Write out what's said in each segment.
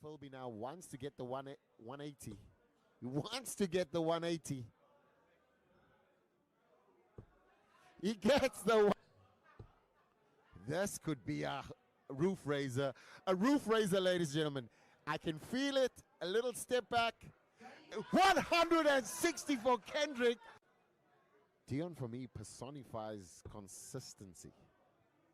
Filby now wants to get the 180. He wants to get the 180. He gets the one. This could be a roof raiser. A roof raiser, ladies and gentlemen. I can feel it. A little step back. 160 for Kendrick. Deon, for me, personifies consistency.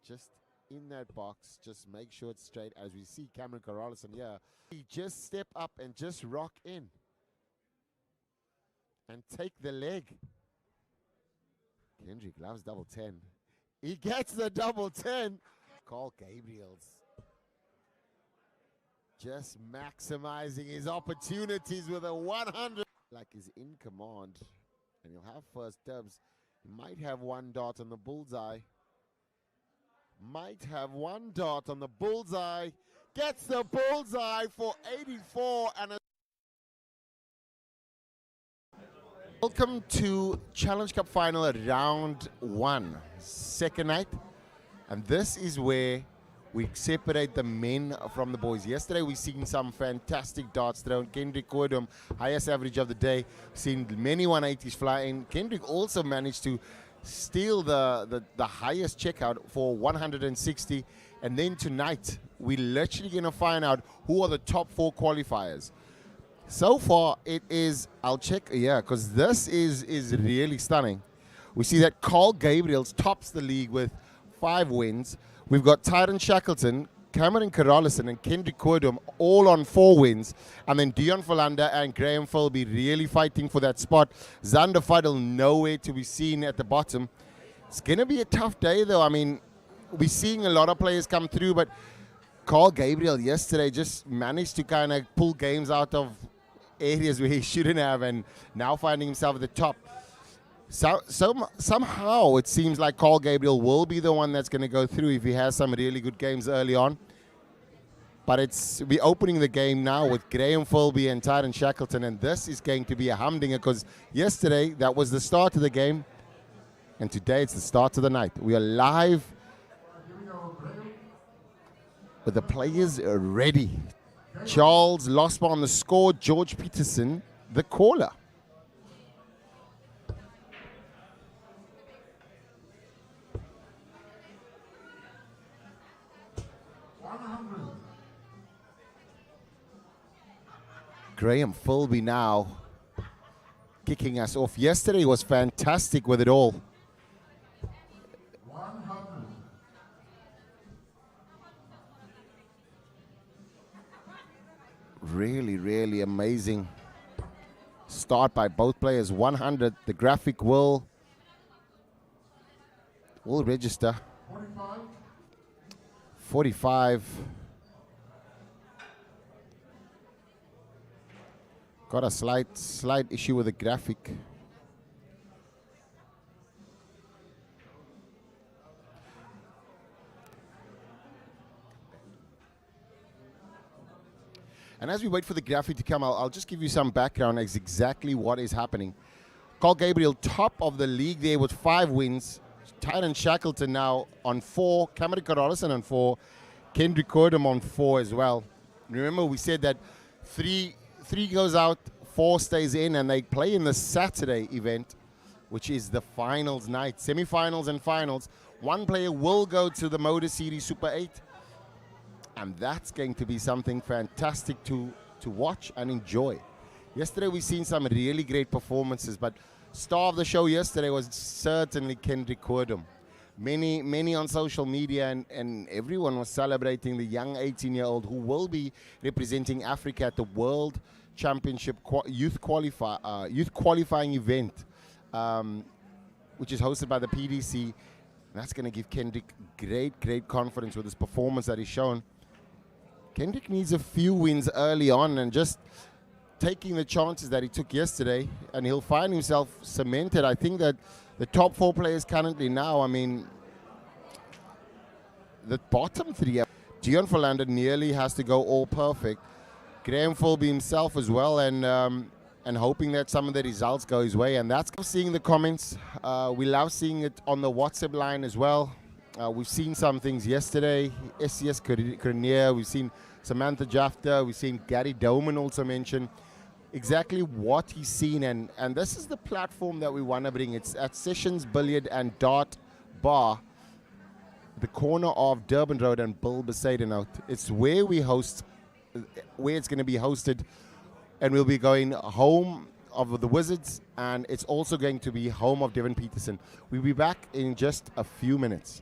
Just in that box, just make sure it's straight. As we see Cameron Carolison here, he just step up and just rock in. And take the leg. Kendrick loves double 10. He gets the double 10. Call Gabriel's. Just maximizing his opportunities with a 100. Like he's in command. And he'll have first dibs. He might have one dot on the bullseye. Might have one dot on the bullseye. Gets the bullseye for 84 and a. Welcome to Challenge Cup Final at round 1, second night. And this is where we separate the men from the boys. Yesterday we've seen some fantastic darts thrown. Kendrick Koodum, highest average of the day. Seen many 180s fly in. Kendrick also managed to steal the highest checkout for 160. And then tonight, we're literally going to find out who are the top 4 qualifiers. So far, it is, I'll check, yeah, because this is really stunning. We see that Carl Gabriel tops the league with 5 wins. We've got Tyrone Shackleton, Cameron Carolison, and Kendrick Koodum all on 4 wins. And then Deon and Graham Filby really fighting for that spot. Xander Faddel nowhere to be seen at the bottom. It's going to be a tough day, though. I mean, we're seeing a lot of players come through, but Carl Gabriel yesterday just managed to kind of pull games out of areas where he shouldn't have, and now finding himself at the top. So somehow it seems like Carl Gabriel will be the one that's going to go through if he has some really good games early on. But we're opening the game now with Graham Filby and Tyrone Shackleton, and this is going to be a humdinger because yesterday that was the start of the game, and today it's the start of the night. We are live with the players ready. Charles Losper on the score, George Peterson, the caller. Graham Filby now kicking us off. Yesterday was fantastic with it all. Really, really amazing start by both players. 100, the graphic will register. 45. Got a slight issue with the graphic. And as we wait for the graphic to come, I'll just give you some background as exactly what is happening. Carl Gabriel, top of the league there with 5 wins. Tyrone Shackleton now on 4. Cameron Carolison on 4. Kendrick Koodum on 4 as well. Remember, we said that 3 goes out, 4 stays in, and they play in the Saturday event, which is the finals night, semifinals and finals. 1 player will go to the Motor Series Super 8. And that's going to be something fantastic to watch and enjoy. Yesterday we've seen some really great performances, but star of the show yesterday was certainly Kendrick Koodum. Many on social media and everyone was celebrating the young 18-year-old who will be representing Africa at the World Championship youth qualifying event, which is hosted by the PDC. That's going to give Kendrick great confidence with his performance that he's shown. Kendrick needs a few wins early on and just taking the chances that he took yesterday, and he'll find himself cemented. I think that the top 4 players currently now, I mean, the bottom 3, Deon nearly has to go all perfect. Graham Filby himself as well, and hoping that some of the results go his way. And that's seeing the comments. We love seeing it on the WhatsApp line as well. We've seen some things yesterday. SCS Cornier, we've seen Samantha Jafta, we've seen Gary Doman also mention exactly what he's seen, and this is the platform that we want to bring. It's at Sessions Billiard and Dart Bar, the corner of Durban Road and Bill Besaiden out. It's where we host, where it's going to be hosted, and we'll be going home of the Wizards, and it's also going to be home of Devin Peterson. We'll be back in just a few minutes.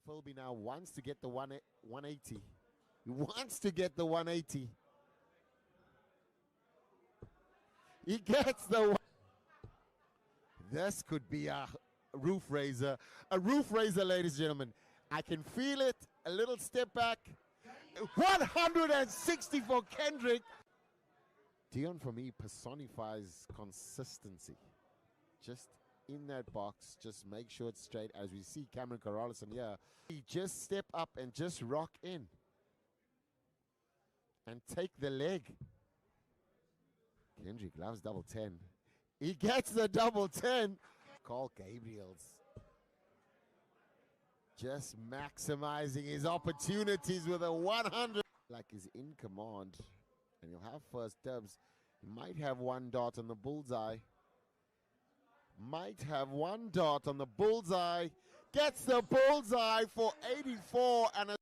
Filby now wants to get the 180. He wants to get the 180. He gets the one. This could be a roof raiser. A roof raiser, ladies and gentlemen. I can feel it. A little step back. 160 for Kendrick. Deon, for me, personifies consistency. Just in that box, just make sure it's straight. As we see Cameron Corrales here, he just step up and just rock in. And take the leg. Kendrick loves double 10. He gets the double 10. Call Gabriel's. Just maximizing his opportunities with a 100. Like he's in command. And he'll have first dibs. He might have one dot on the bullseye. Might have one dot on the bullseye. Gets the bullseye for 84 and a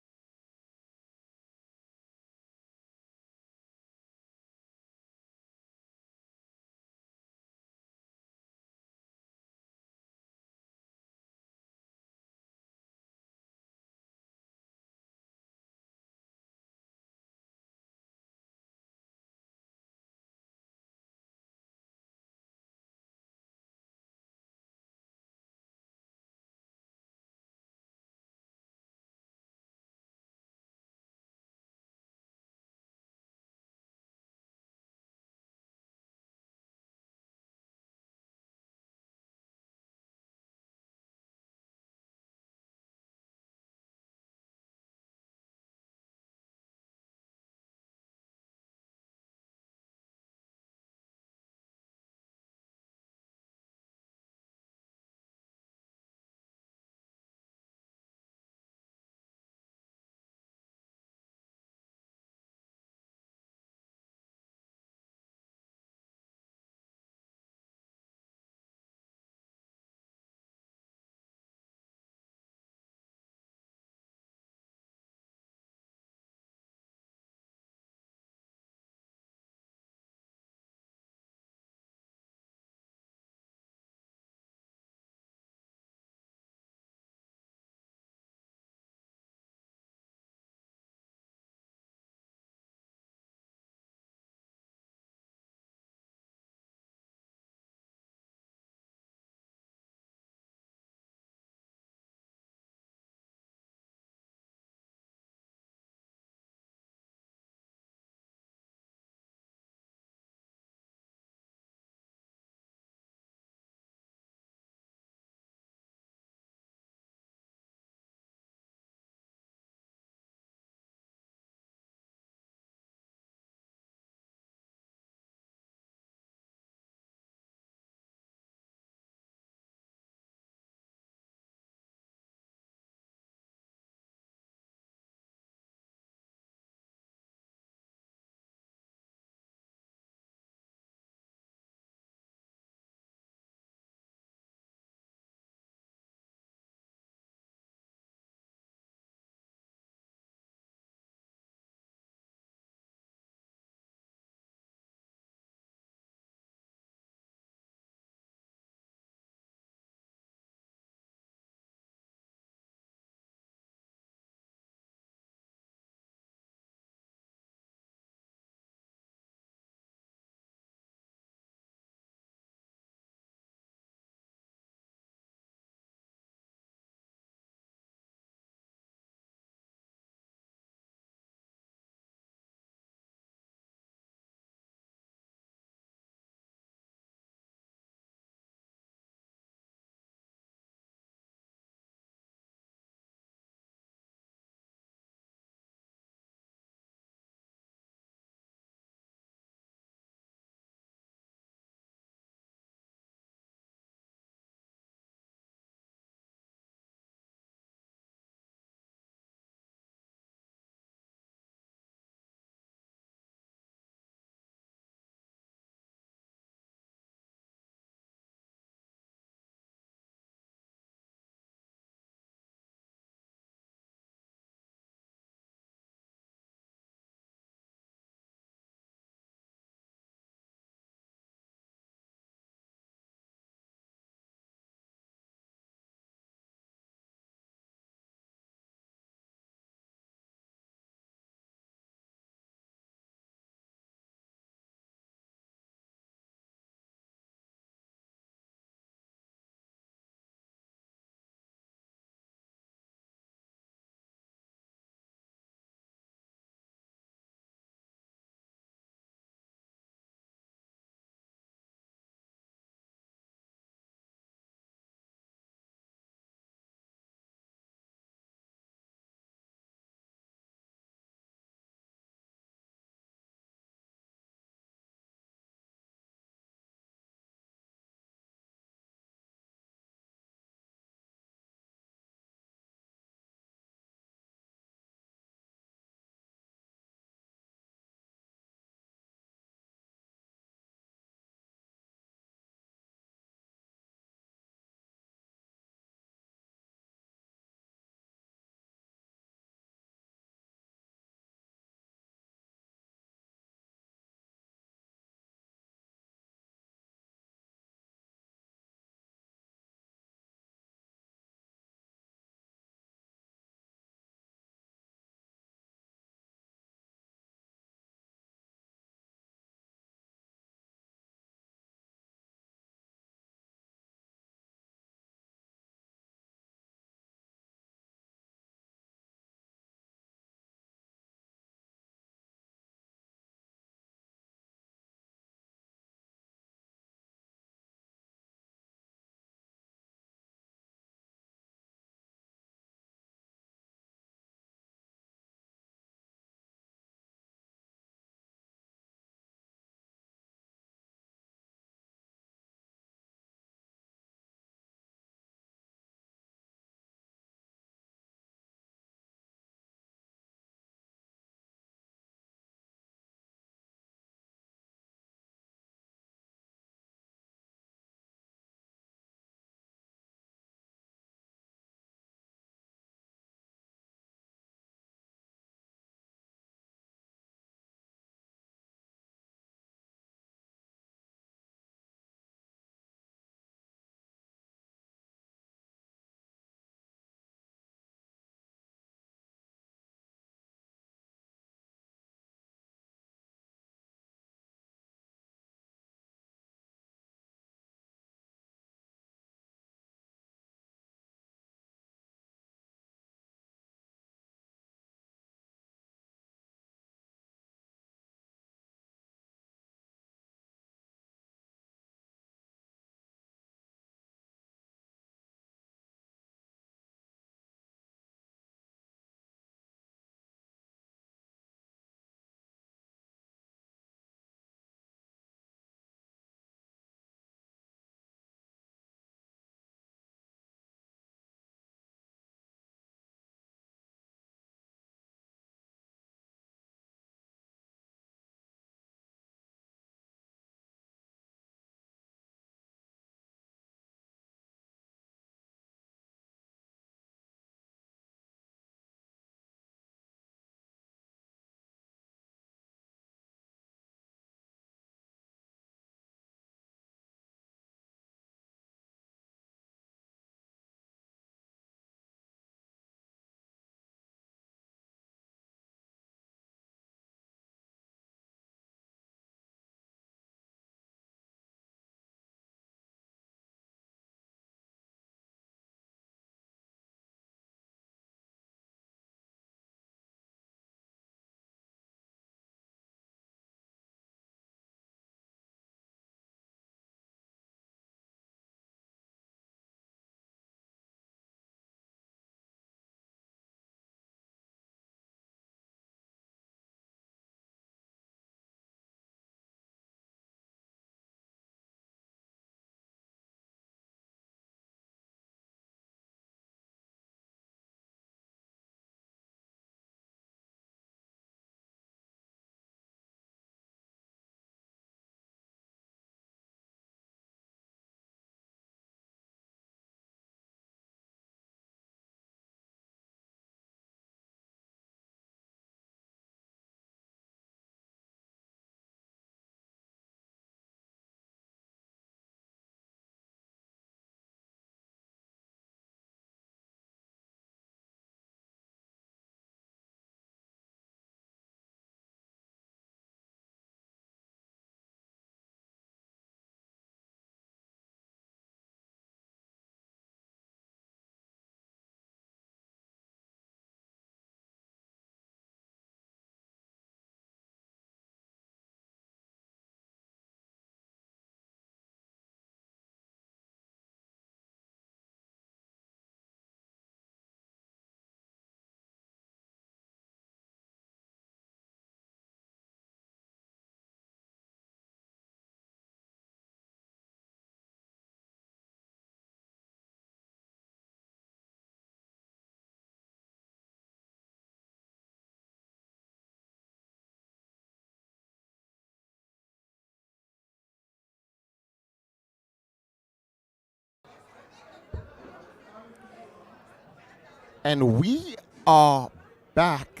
And we are back.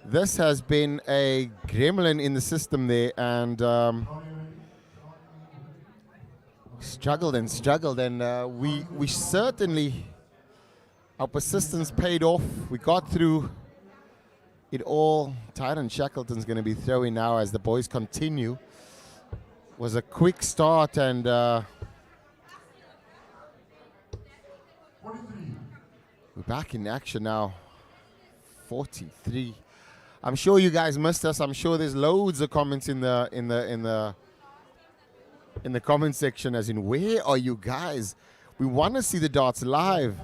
This has been a gremlin in the system there, and struggled, and we certainly, our persistence paid off. We got through it all. Tyrone Shackleton's going to be throwing now as the boys continue. Was a quick start, and we're back in action now. 43. I'm sure you guys missed us. I'm sure there's loads of comments in the comment section, as in, where are you guys? We want to see the darts live.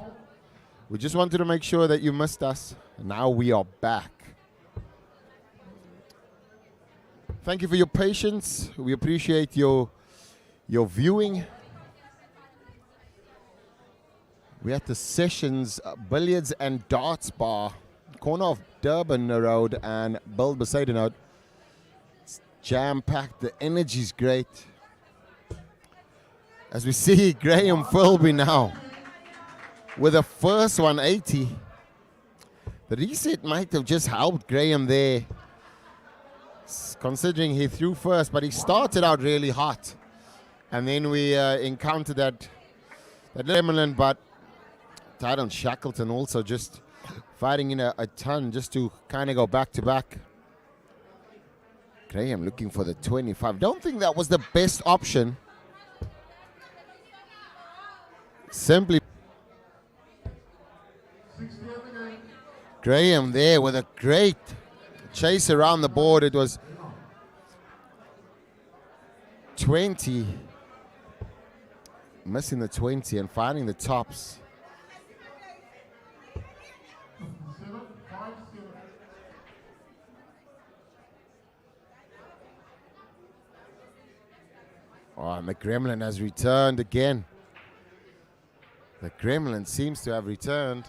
We just wanted to make sure that you missed us. Now we are back. Thank you for your patience. We appreciate your viewing. We're at the Sessions Billiards and Darts Bar, corner of Durban Road and Bill Besaiden Road. It's jam-packed. The energy's great. As we see Graham Filby now with a first 180. The reset might have just helped Graham there, considering he threw first, but he started out really hot. And then we encountered that gremlin, but Tyrone Shackleton also just fighting in a ton just to kind of go back to back. Graham looking for the 25. Don't think that was the best option. Simply Graham there with a great chase around the board. It was 20. Missing the 20 and finding the tops. Oh, and the gremlin has returned again. The gremlin seems to have returned.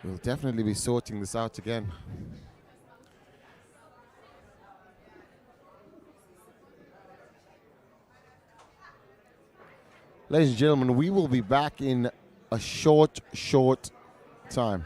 We'll definitely be sorting this out again. Ladies and gentlemen, we will be back in a short time.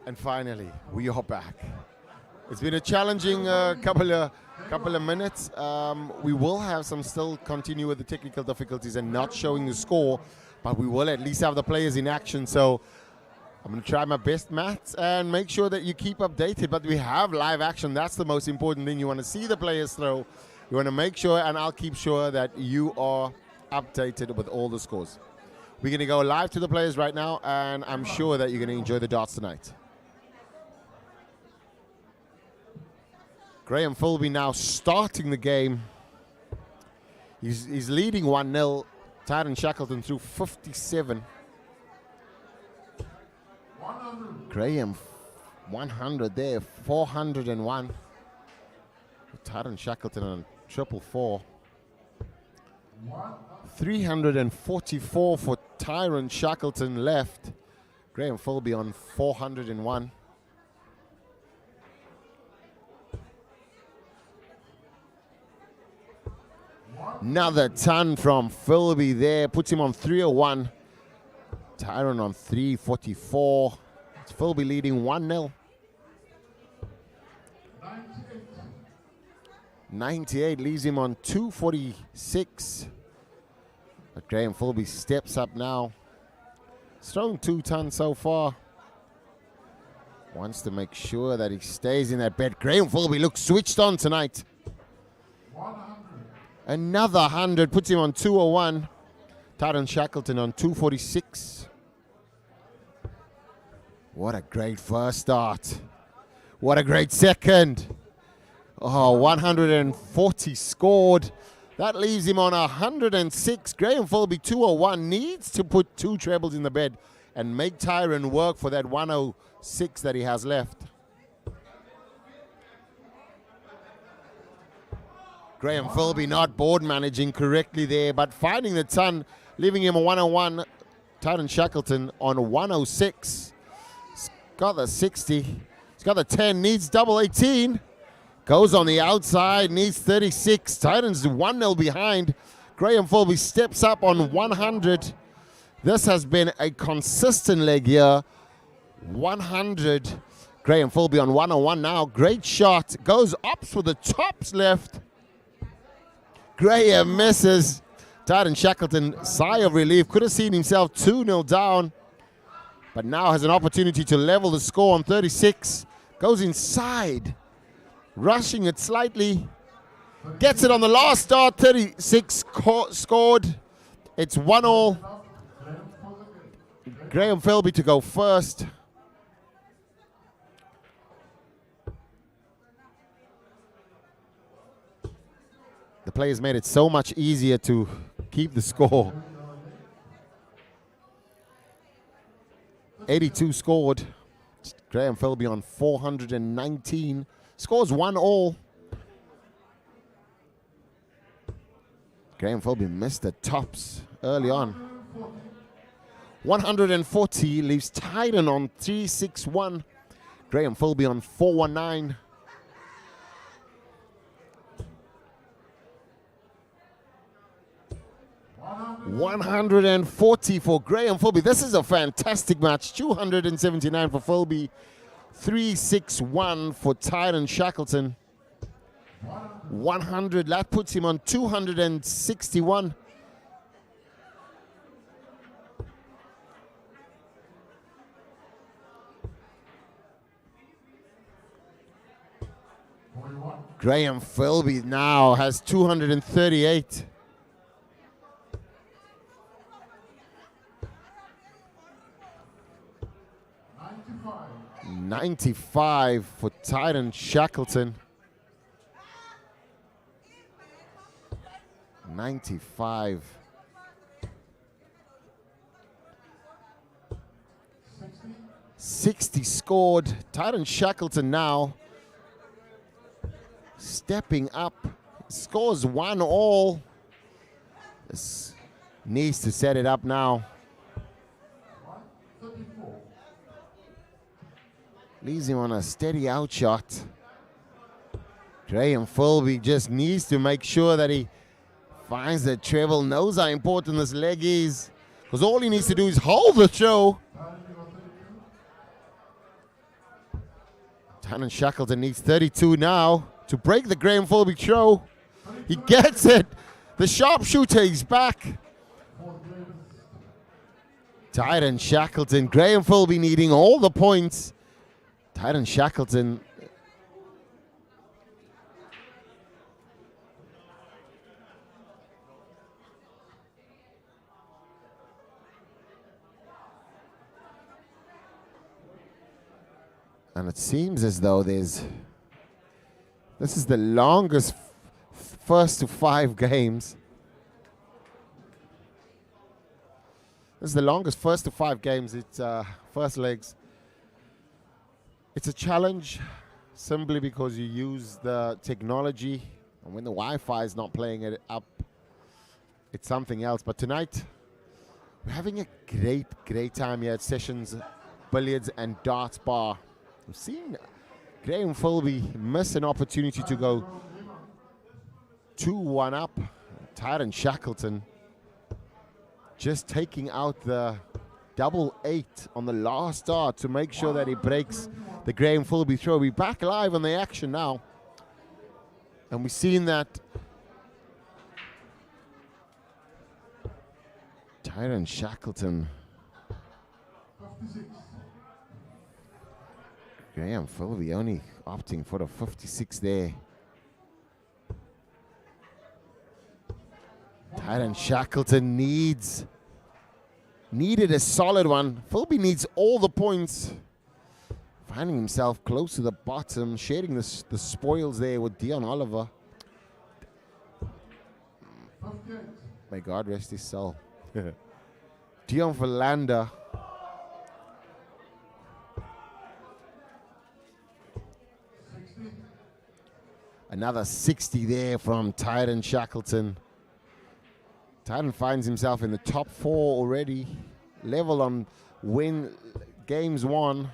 And finally, we are back. It's been a challenging couple of minutes. We will have some still continue with the technical difficulties and not showing the score, but we will at least have the players in action. So I'm going to try my best, Matt, and make sure that you keep updated. But we have live action. That's the most important thing. You want to see the players throw. You want to make sure, and I'll keep sure that you are updated with all the scores. We're going to go live to the players right now, and I'm sure that you're going to enjoy the darts tonight. Graham Filby now starting the game. He's leading 1-0. Tyrone Shackleton through 57. Graham 100 there, 401. Tyrone Shackleton on 444. 344 for Tyrone Shackleton left. Graham Filby on 401. Another ton from Filby there, puts him on 301. Tyrone on 344. It's Filby leading 1-0. 98 leaves him on 246. But Graham Filby steps up now. He's thrown 2 tons so far. Wants to make sure that he stays in that bed. Graham Filby looks switched on tonight. Another 100 puts him on 201. Tyrone Shackleton on 246. What a great first start. What a great second. Oh, 140 scored. That leaves him on 106. Graham Filby 201 needs to put 2 trebles in the bed and make Tyrone work for that 106 that he has left. Graham Filby not board managing correctly there, but finding the ton, leaving him a 101. Tyrone Shackleton on 106. He's got the 60. He's got the 10, needs double 18. Goes on the outside, needs 36. Tyrone's 1-0 behind. Graham Filby steps up on 100. This has been a consistent leg here. 100. Graham Filby on 101 now. Great shot. Goes ups with the tops left. Graham misses. Tyrone Shackleton, sigh of relief. Could have seen himself 2-0 down. But now has an opportunity to level the score on 36. Goes inside. Rushing it slightly. Gets it on the last start. 36 scored. It's 1-1. Graham Filby to go first. The players made it so much easier to keep the score. 82 scored. Graham Filby on 419. Scores 1-1. Graham Filby missed the tops early on. 140 leaves Tyrone on 361. Graham Filby on 419. 140 for Graham Filby. This is a fantastic match. 279 for Filby. 361 for Tyrone Shackleton. 100. That puts him on 261. Graham Filby now has 238. 95 for Tyrone Shackleton. 95. 60 scored. Tyrone Shackleton now stepping up. Scores 1-1. This needs to set it up now. Leaves him on a steady outshot. Graham Filby just needs to make sure that he finds the treble, knows how important this leg is. Because all he needs to do is hold the throw. Tannen Shackleton needs 32 now to break the Graham Filby throw. He gets it. The sharpshooter is back. Tyrone Shackleton. Graham Filby needing all the points. Tyrone Shackleton. And it seems as though this is the longest first to 5 games. This is the longest first to 5 games. It's first legs. It's a challenge simply because you use the technology, and when the Wi-Fi is not playing it up, it's something else. But tonight, we're having a great time here at Sessions Billiards and Darts Bar. We've seen Graham Filby miss an opportunity to go 2-1 up. Tyrone Shackleton just taking out the 8-8 on the last dart to make sure that he breaks the Graham Filby throw. We're back live on the action now. And we've seen that Tyrone Shackleton. Graham Filby only opting for the 56 there. Tyrone Shackleton needed a solid one. Filby needs all the points. Finding himself close to the bottom, sharing the spoils there with Deon Oliver. May God rest his soul. Deon Verlander. Another 60 there from Tyrone Shackleton. Tyrone finds himself in the top 4 already. Level on win games 1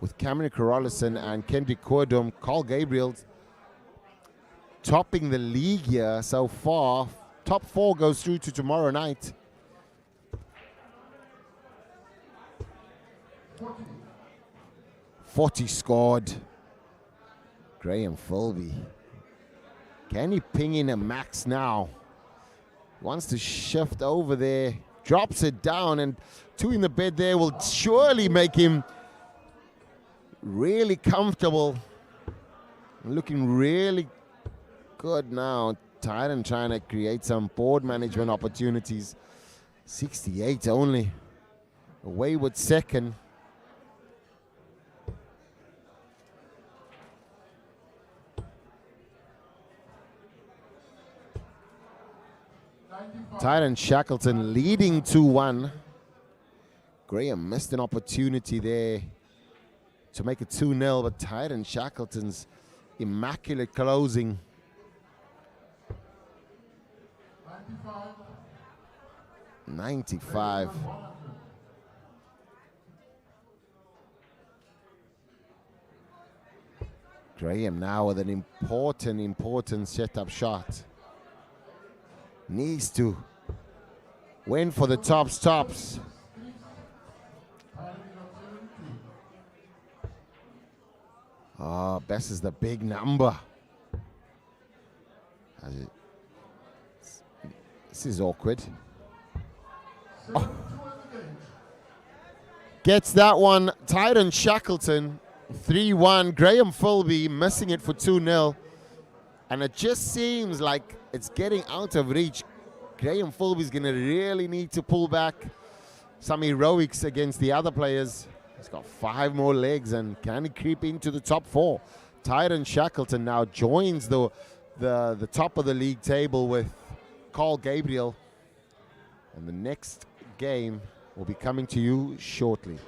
with Cameron Carolison and Kendrick Querdum. Carl Gabriel topping the league here so far. Top 4 goes through to tomorrow night. 40 scored. Graham Filby. Can he ping in a max now? Wants to shift over there. Drops it down, and 2 in the bed there will surely make him really comfortable. Looking really good now. Tyrone trying to create some board management opportunities. 68 only. A wayward second. Tyrone Shackleton leading 2-1. Graham missed an opportunity there to make it 2-0, but Tyrone Shackleton's immaculate closing. 95. Graham now with an important setup shot. Needs to win for the tops. Oh, best is the big number. This is awkward. Oh. Gets that one. Tyrone Shackleton, 3-1. Graham Filby missing it for 2-0. And it just seems like it's getting out of reach. Graham Filby's going to really need to pull back some heroics against the other players. He's got 5 more legs, and can he creep into the top 4? Tyrone Shackleton now joins the top of the league table with Carl Gabriel. And the next game will be coming to you shortly.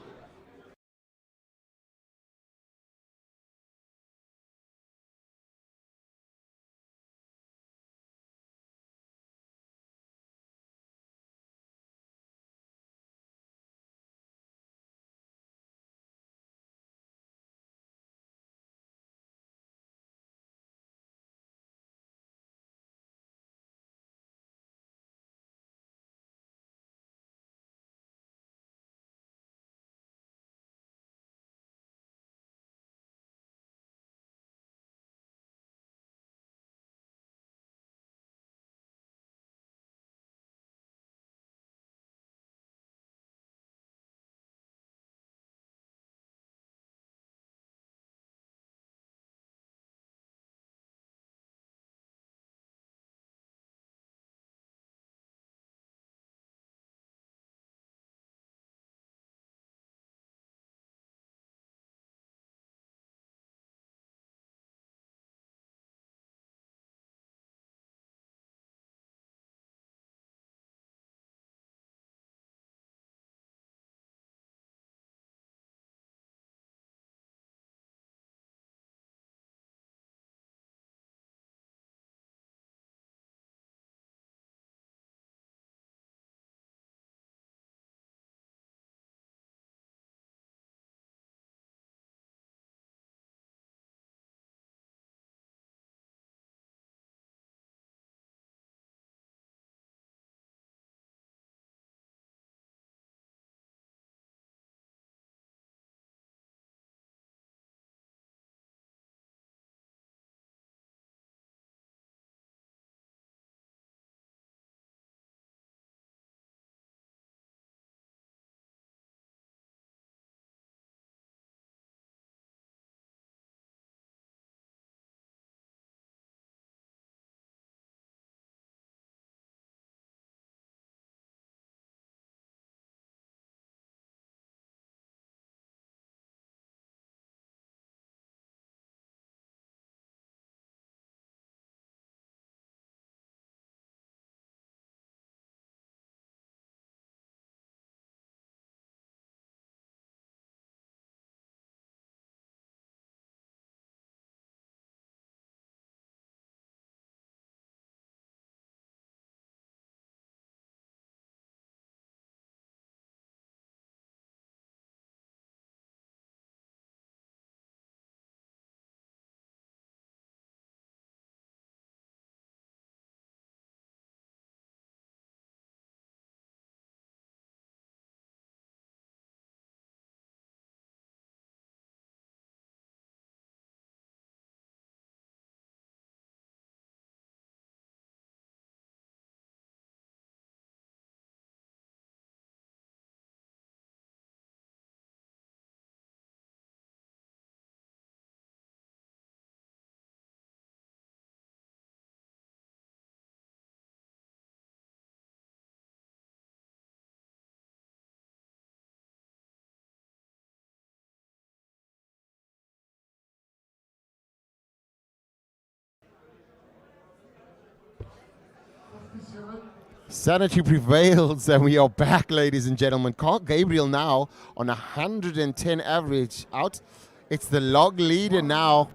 Sanity prevails, and we are back, ladies and gentlemen. Gabriel now on 110 average out. It's the log leader now.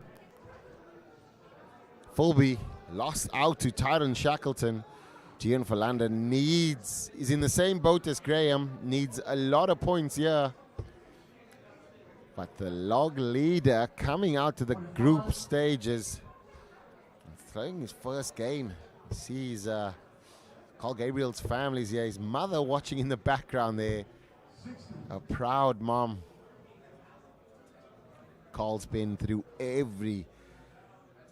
Filby lost out to Tyrone Shackleton. Deon is in the same boat as Graham, needs a lot of points here. But the log leader coming out to the group stages, throwing his first game. Sees Gabriel's family's here, his mother watching in the background there. A proud mom. Carl's been through every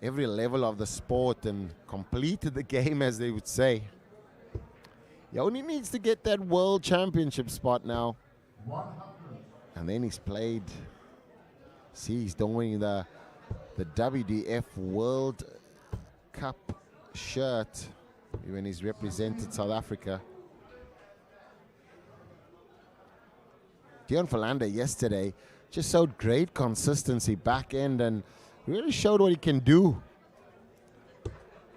level of the sport and completed the game, as they would say. He only needs to get that world championship spot now. And then he's played. See, he's doing the WDF World Cup shirt when he's represented South Africa. Deon yesterday just showed great consistency back end and really showed what he can do.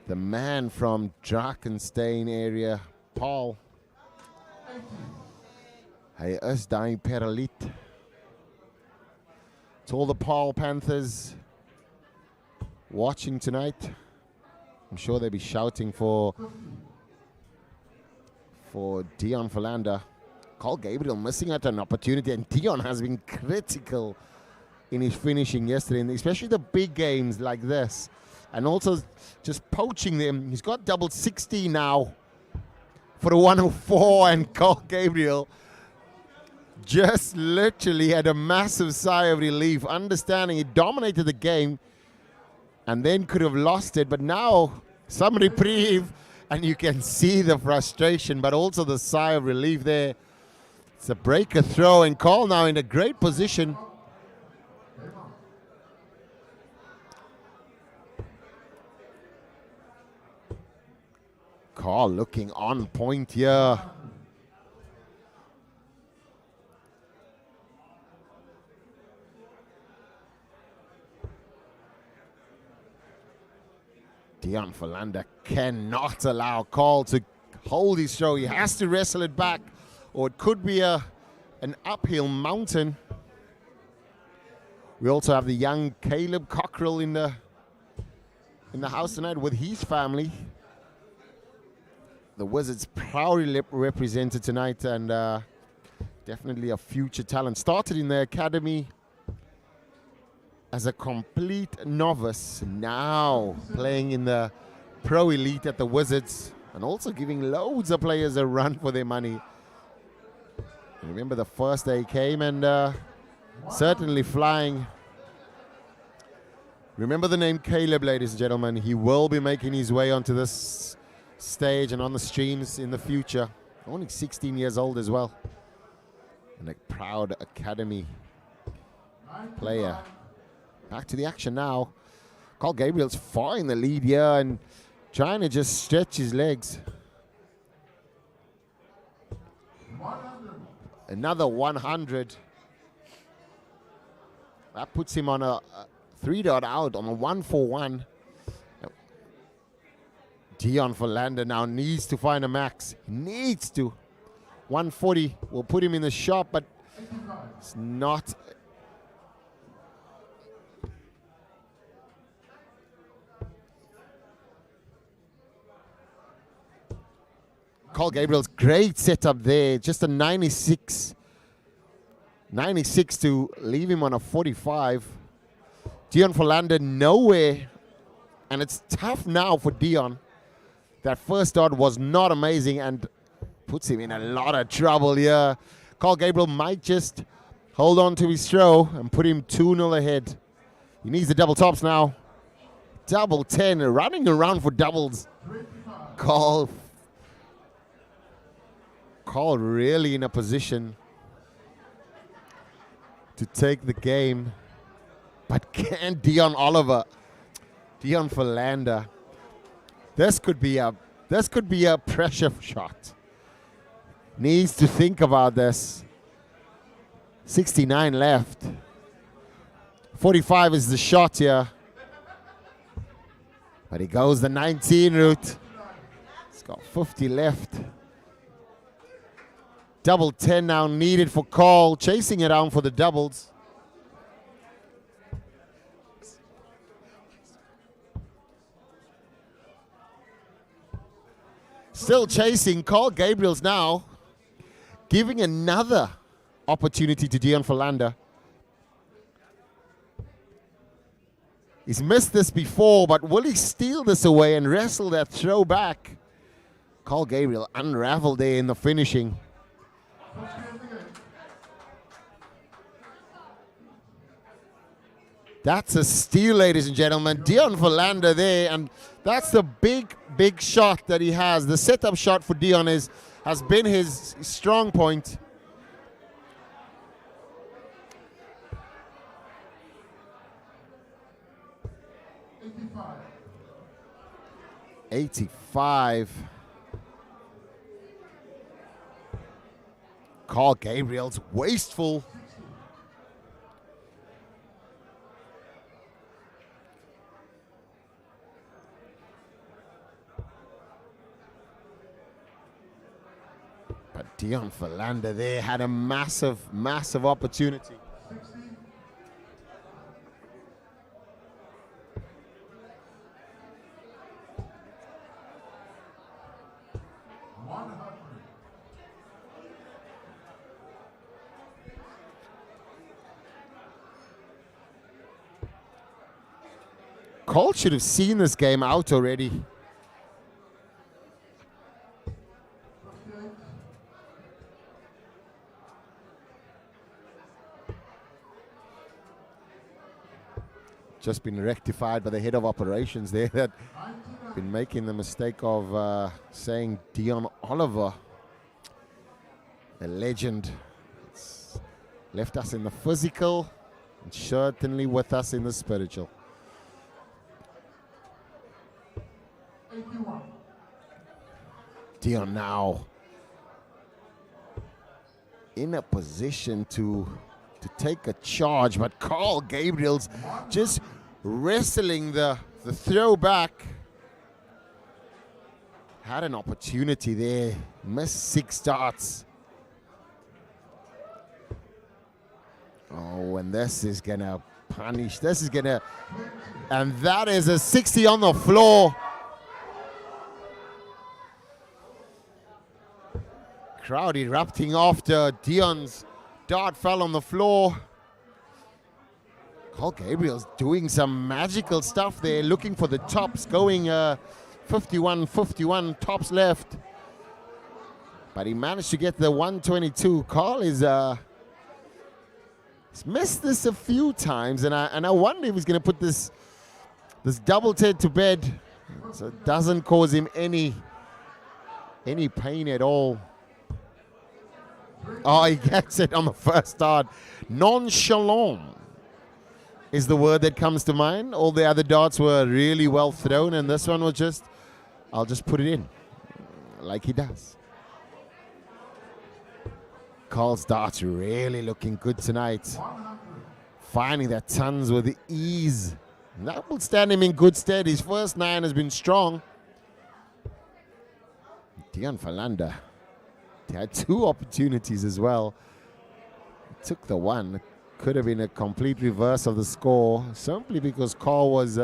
The man from Drakenstein area, Paul. Hy is daai Pereliet. To all the Paul Panthers watching tonight, I'm sure they'll be shouting for Deon. Gabriel missing out an opportunity, and Deon has been critical in his finishing yesterday, and especially the big games like this, and also just poaching them. He's got double 60 now for the 104, and Gabriel just literally had a massive sigh of relief, understanding he dominated the game and then could have lost it, but now some reprieve, and you can see the frustration, but also the sigh of relief there. It's a breaker throw, and Carl now in a great position. Carl looking on point here. Deon cannot allow Carl to hold his throw. He has to wrestle it back, or it could be an uphill mountain. We also have the young Caleb Cockrell in the house tonight with his family. The Wizards proudly represented tonight, and definitely a future talent. Started in the academy as a complete novice, now playing in the Pro Elite at the Wizards, and also giving loads of players a run for their money. I remember the first day he came, and certainly flying. Remember the name Caleb, ladies and gentlemen. He will be making his way onto this stage and on the streams in the future. Only 16 years old as well. And a proud academy player. Back to the action now. Gabriel's far in the lead here and trying to just stretch his legs. Another 100. That puts him on a 3-dot out on a 1-4-1. Deon now needs to find a max. He needs to. 140 will put him in the shop, but it's not. Gabriel's great setup there. Just a 96. 96 to leave him on a 45. Deon nowhere. And it's tough now for Deon. That first dot was not amazing and puts him in a lot of trouble here. Gabriel might just hold on to his throw and put him 2-0 ahead. He needs the double tops now. Double 10, running around for doubles. Carl really in a position to take the game. But can Deon Philander. This could be a pressure shot. Needs to think about this. 69 left. 45 is the shot here. But he goes the 19 route. He's got 50 left. Double 10 now needed for Carl, chasing it down for the doubles. Still chasing. Carl Gabriel's now giving another opportunity to Deon Philander. He's missed this before, but will he steal this away and wrestle that throw back? Carl Gabriel unraveled there in the finishing. That's a steal, ladies and gentlemen. Deon Philander there, and that's the big shot that he has. The setup shot for Deon has been his strong point. $85. Carl Gabriel's wasteful. But Deon Philander there had a massive opportunity. Carl should have seen this game out already. Just been rectified by the head of operations there that been making the mistake of saying Deon Oliver, a legend. It's left us in the physical and certainly with us in the spiritual. Deon now in a position to take a charge, but Carl Gabriel's just wrestling the throwback. Had an opportunity there, missed 6 darts. Oh, and this is gonna punish. This is gonna, and that is a 60 on the floor. Crowd erupting after Deon's dart fell on the floor. Carl Gabriel's doing some magical stuff there, looking for the tops, going 51-51, tops left. But he managed to get the 122. Carl is he's missed this a few times, and I wonder if he's going to put this double Ted to bed so it doesn't cause him any pain at all. Oh, he gets it on the first dart. Nonchalant is the word that comes to mind. All the other darts were really well thrown, and this one was just, I'll just put it in, like he does. Carl's darts really looking good tonight. Finding that tons with ease. And that will stand him in good stead. His first 9 has been strong. Deon Philander. He had 2 opportunities as well. Took the one. Could have been a complete reverse of the score, simply because Carl was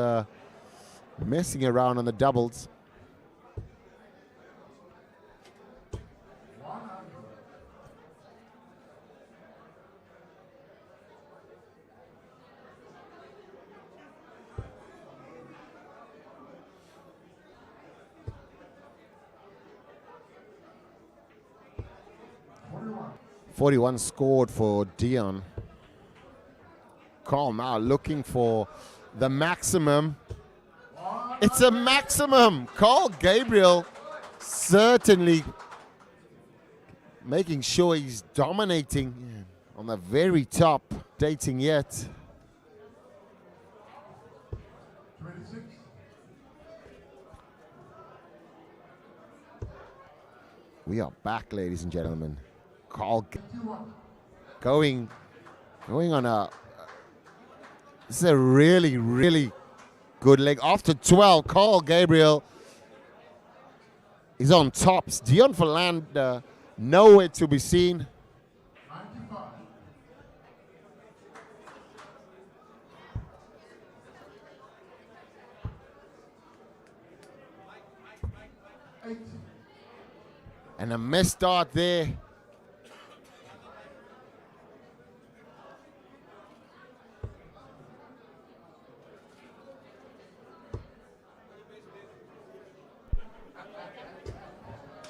messing around on the doubles. .41 scored for Deon. Carl now looking for the maximum. It's a maximum. Carl Gabriel certainly making sure he's dominating on the very top. Dating yet. 26. We are back, ladies and gentlemen. Carl going on a, this is a really good leg. After 12, Carl Gabriel is on tops. Deon for land, nowhere to be seen. And a missed start there.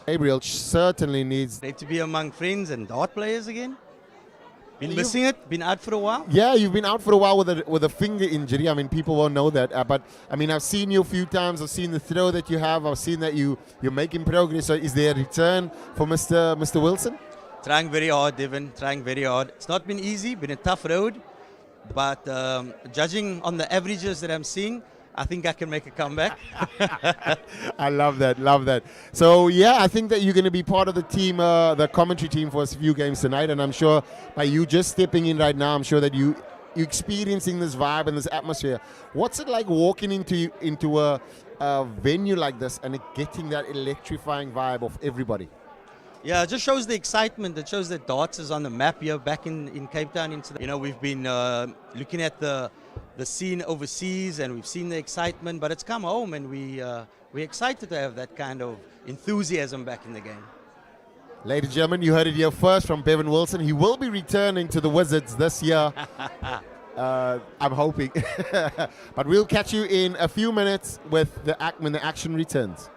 Gabriel certainly needs... Great to be among friends and dart players again. Been missing it, been out for a while. Yeah, you've been out for a while with a finger injury. I mean, people won't know that. But, I mean, I've seen you a few times. I've seen the throw that you have. I've seen that you're making progress. So is there a return for Mr. Wilson? Trying very hard, Devon. Trying very hard. It's not been easy. Been a tough road. But judging on the averages that I'm seeing, I think I can make a comeback. I love that, love that. So, yeah, I think that you're going to be part of the team, the commentary team for a few games tonight. And I'm sure by you just stepping in right now, I'm sure that you're experiencing this vibe and this atmosphere. What's it like walking into a venue like this and getting that electrifying vibe of everybody? Yeah, it just shows the excitement. It shows that darts is on the map here back in Cape Town. You know, we've been looking at the scene overseas and we've seen the excitement, but it's come home and we're excited to have that kind of enthusiasm back in the game. Ladies and gentlemen, you heard it here first from Bevan Wilson. He will be returning to the Wizards this year. I'm hoping. But we'll catch you in a few minutes with when the action returns.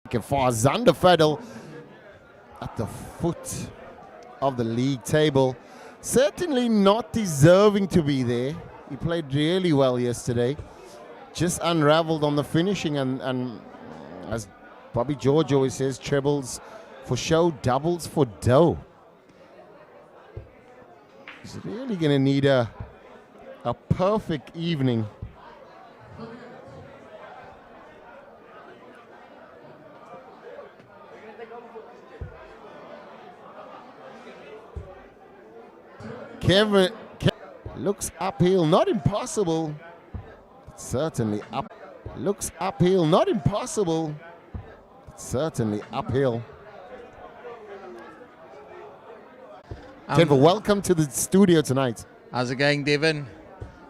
For Xander Faddel at the foot of the league table. Certainly not deserving to be there. He played really well yesterday. Just unraveled on the finishing and as Bobby George always says, trebles for show, doubles for dough. He's really going to need a perfect evening. Kevin looks uphill, not impossible. Certainly up. Looks uphill, not impossible. Certainly uphill. Kevin, welcome to the studio tonight. How's it going, Devon?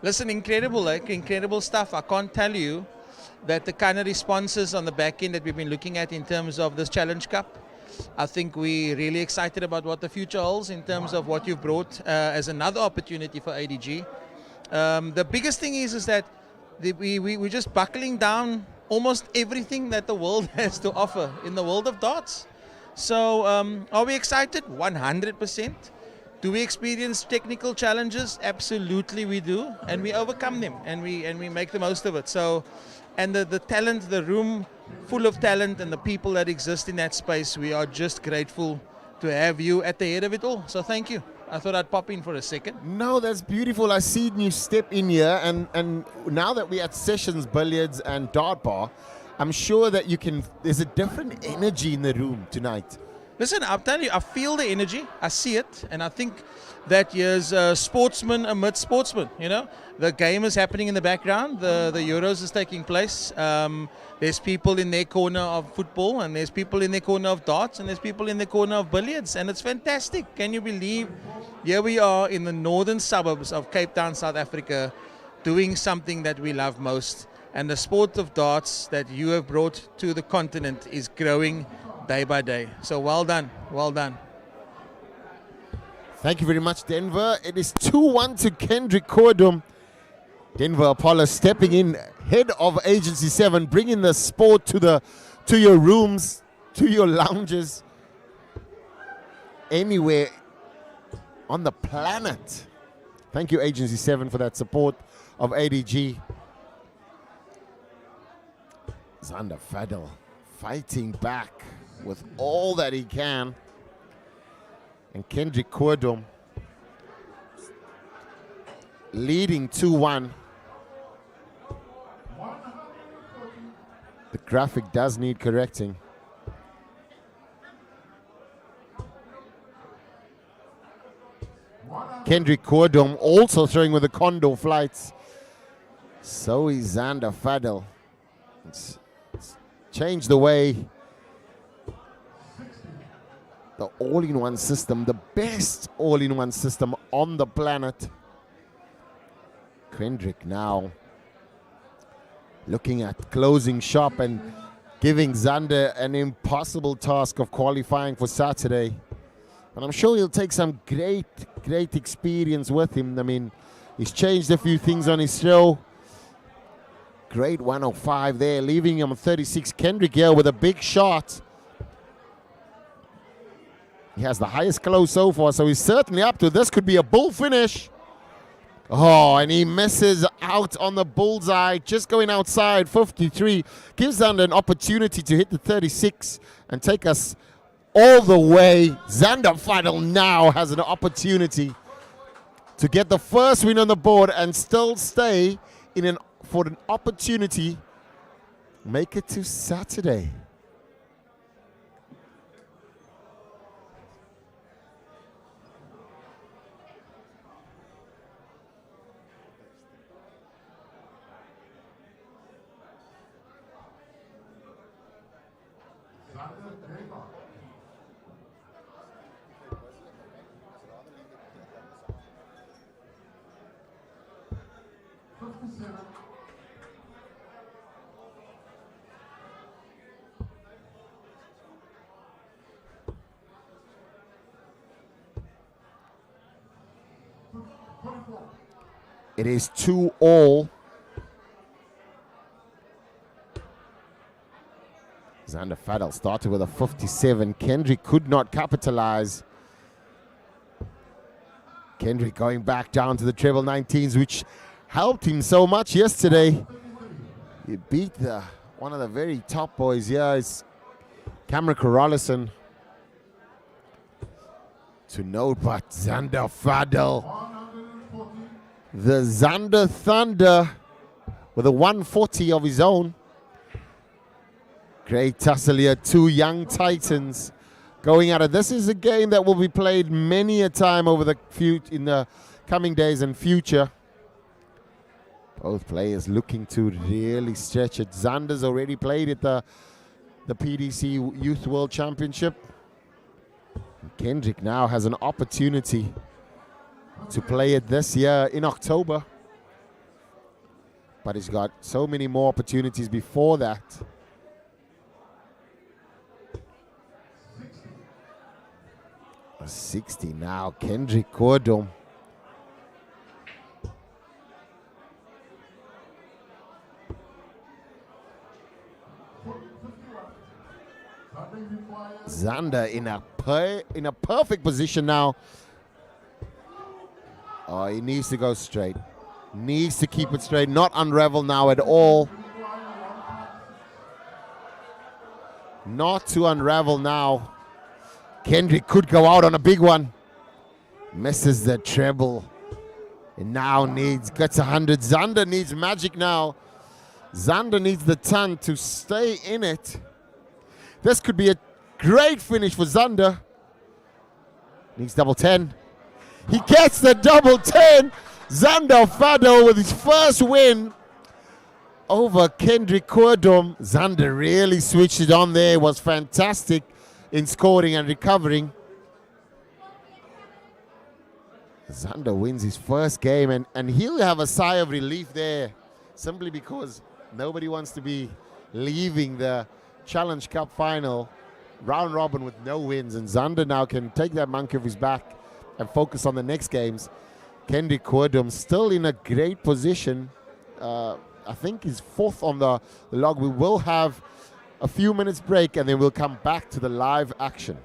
Listen, incredible stuff. I can't tell you that the kind of responses on the back end that we've been looking at in terms of this Challenge Cup. I think we're really excited about what the future holds in terms of what you've brought as another opportunity for ADG. The biggest thing is that we're just buckling down almost everything that the world has to offer in the world of darts. So are we excited? 100%. Do we experience technical challenges? Absolutely we do, and we overcome them and we make the most of it. So and the talent, the room full of talent and the people that exist in that space. We are just grateful to have you at the head of it all. So thank you. I thought I'd pop in for a second. No, that's beautiful. I see you step in here, and now that we're at Sessions, Billiards and Dart Bar, I'm sure that there's a different energy in the room tonight. Listen, I'm telling you, I feel the energy, I see it, and I think that here's sportsmen amidst sportsmen, you know. The game is happening in the background, the Euros is taking place. There's people in their corner of football, and there's people in their corner of darts, and there's people in the corner of billiards, and it's fantastic. Can you believe here we are in the northern suburbs of Cape Town, South Africa, doing something that we love most, and the sport of darts that you have brought to the continent is growing day by day. So well done, well done. Thank you very much, Denver. It is 2-1 to Kendrick Kordum. Denver Apollo stepping in, head of Agency 7, bringing the sport to your rooms, to your lounges, anywhere on the planet. Thank you, Agency 7, for that support of ADG. Xander Faddel fighting back with all that he can. And Kendrick Kordum leading 2-1. The graphic does need correcting. Kendrick Kordum also throwing with the Condor flights. So is Xander Faddel. It's changed the way the all-in-one system, the best all-in-one system on the planet. Kendrick now looking at closing shop and giving Xander an impossible task of qualifying for Saturday. But I'm sure he'll take some great experience with him. I mean, he's changed a few things on his throw. Great 105 there, leaving him on 36. Kendrick here with a big shot. He has the highest close so far, so he's certainly up to this. Could be a bull finish. Oh, and he misses out on the bullseye, just going outside. 53 gives Xander an opportunity to hit the 36 and take us all the way. Xander Faddel now has an opportunity to get the first win on the board and still stay for an opportunity. Make it to Saturday. It is 2-all. Xander Faddel started with a 57. Kendrick could not capitalize. Kendrick going back down to the treble 19s, which helped him so much yesterday. He beat one of the very top boys here. It's Cameron Corolison. To note, but Xander Faddel, the Xander Thunder, with a 140 of his own. Great tussle here, two young titans going at it. This is a game that will be played many a time over in the coming days and future. Both players looking to really stretch it. Xander's already played at the PDC Youth World Championship. Kendrick now has an opportunity to play it this year in October. But he's got so many more opportunities before that. 60 now, Kendrick Kordum. Xander in a perfect position now. Oh, he needs to go straight. Needs to keep it straight, not unravel now at all. not to unravel now. Kendrick could go out on a big one. Misses the treble. And now gets 100. Xander needs magic now. Xander needs the ton to stay in it. This could be a great finish for Xander. Needs double 10. He gets the double 10. Xander Faddel with his first win over Kendrick Querdom. Xander really switched it on there. Was fantastic in scoring and recovering. Xander wins his first game, and he'll have a sigh of relief there, simply because nobody wants to be leaving the Challenge Cup final round robin with no wins, and Xander now can take that monkey off his back and focus on the next games. Kendrick Querdom still in a great position. I think he's fourth on the log. We will have a few minutes break, and then we'll come back to the live action.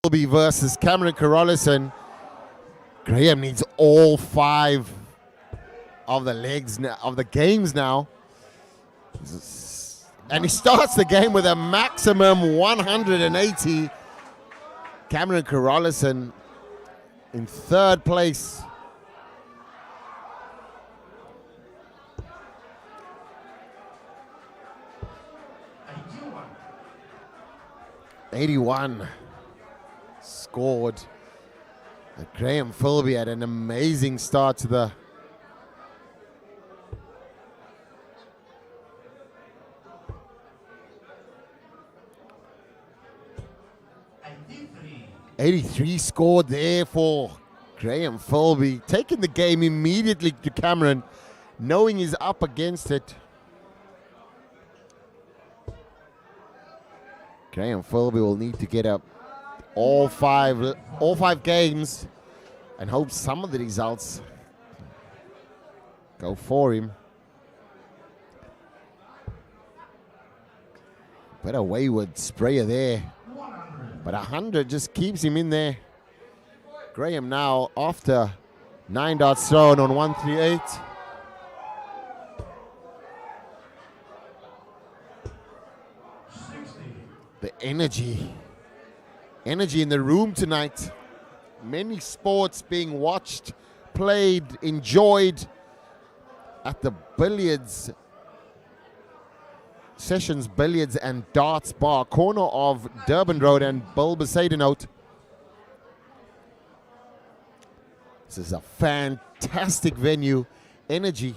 Filby versus Cameron Carolison. Graham needs all 5 of the legs of the games now, and he starts the game with a maximum 180. Cameron Carolison in 3rd place. '81 scored. Graham Filby had an amazing start to the '83 scored there for Graham Filby, taking the game immediately to Cameron, knowing he's up against it. Graham Filby will need to get up all five games and hope some of the results go for him. But a wayward sprayer there. But 100 just keeps him in there. Graham now after 9 darts thrown on 138. The energy in the room tonight. Many sports being watched, played, enjoyed at the billiards Sessions Billiards and Darts Bar, corner of Durban Road and Bulbesadenout. This is a fantastic venue. Energy's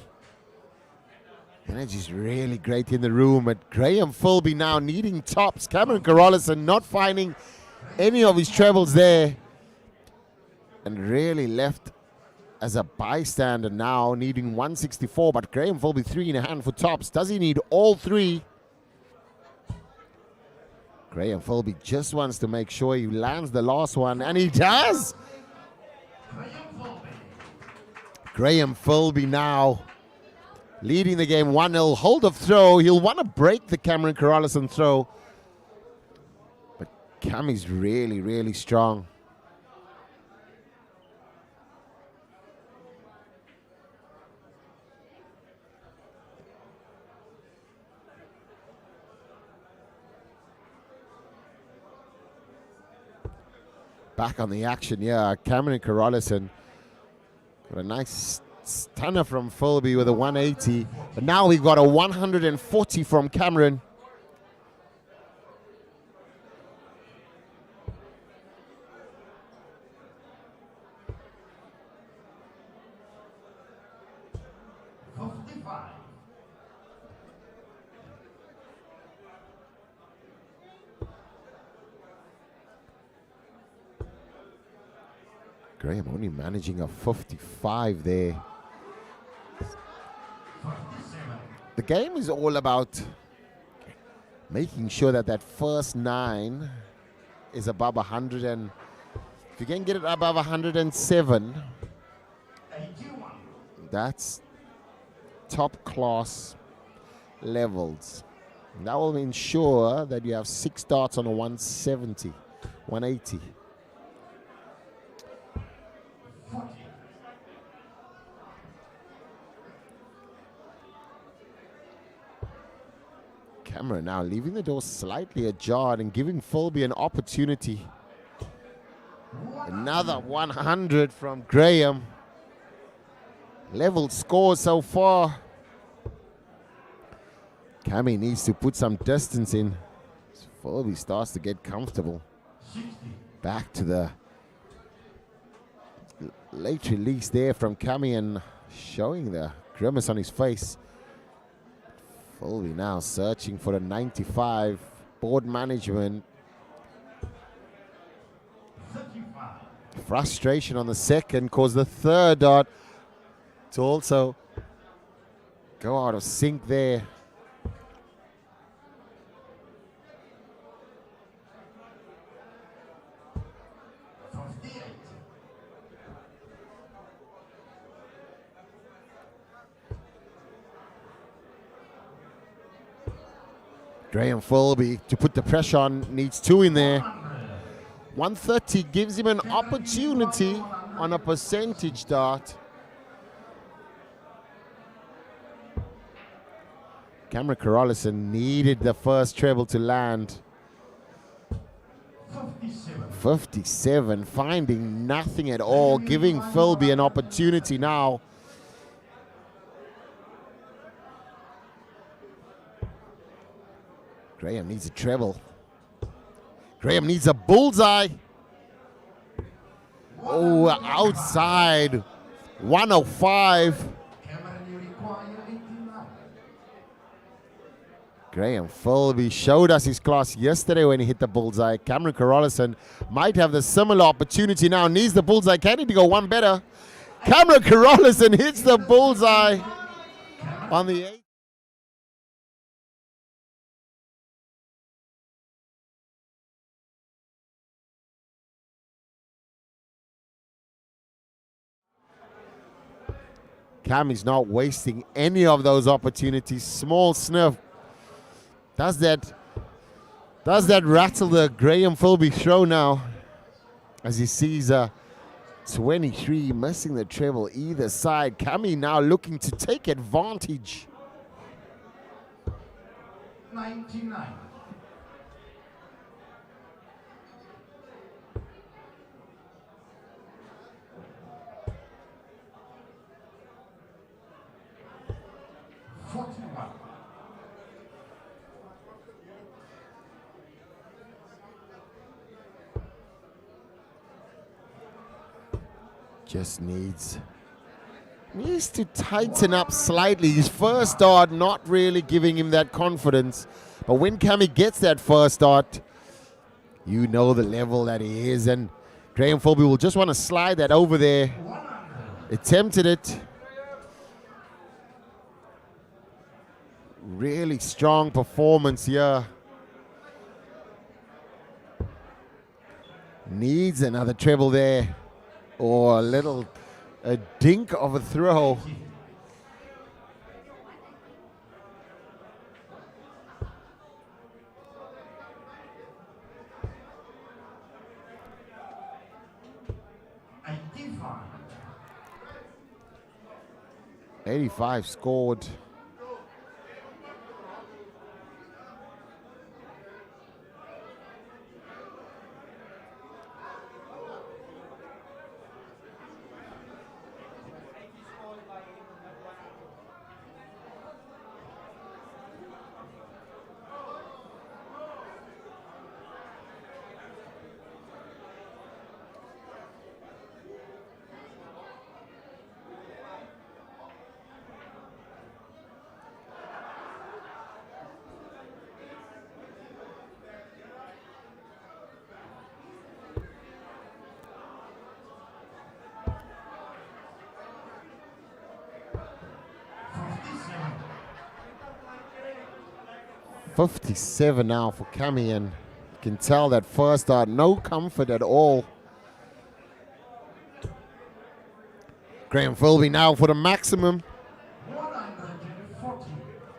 really great in the room. But Graham Filby now needing tops. Cameron Carolison not finding any of his trebles there, and really left as a bystander now, needing 164. But Graham Filby 3 in a hand for tops. Does he need all 3? Graham Filby just wants to make sure he lands the last one, and he does. Graham Filby now leading the game 1-0. Hold of throw. He'll want to break the Cameron Corralison throw. But Cammy's really, really strong. Back on the action, yeah. Cameron Corralison got a nice stunner from Filby with a 180. But now we've got a 140 from Cameron. Graham only managing a 55 there. The game is all about making sure that that first 9 is above 100, and if you can get it above 107, that's top class levels. And that will ensure that you have 6 darts on a 170, 180. Camera now leaving the door slightly ajar and giving Filby an opportunity. Another 100 from Graham. Leveled score so far. Cammy needs to put some distance in. Filby starts to get comfortable. Back to the late release there from Cammy and showing the grimace on his face. Filby now searching for a 95. Board management. Frustration on the second caused the third dart to also go out of sync there. Graham Filby to put the pressure on, needs 2 in there. 130 gives him an opportunity on a percentage dart. Cameron Corralison needed the first treble to land. 57, finding nothing at all, giving Filby an opportunity now. Graham needs a treble. Graham needs a bullseye. Oh, outside. 105. Graham Filby showed us his class yesterday when he hit the bullseye. Cameron Corralison might have the similar opportunity now. Needs the bullseye. Can he go one better? Cameron Corralison hits the bullseye on the 8th. Cam is not wasting any of those opportunities. Small sniff. Does that rattle the Graham Filby throw now as he sees a 23 missing the treble either side. Cammy now looking to take advantage. 99. Just needs to tighten up slightly. His first dart not really giving him that confidence. But when Cammy gets that first dart, you know the level that he is. And Graham Filby will just want to slide that over there. Attempted it. Really strong performance here. Needs another treble there. Or a dink of a throw. 85 scored. $57 now for Cammy, and you can tell that first start, no comfort at all. Graham Filby now for the maximum.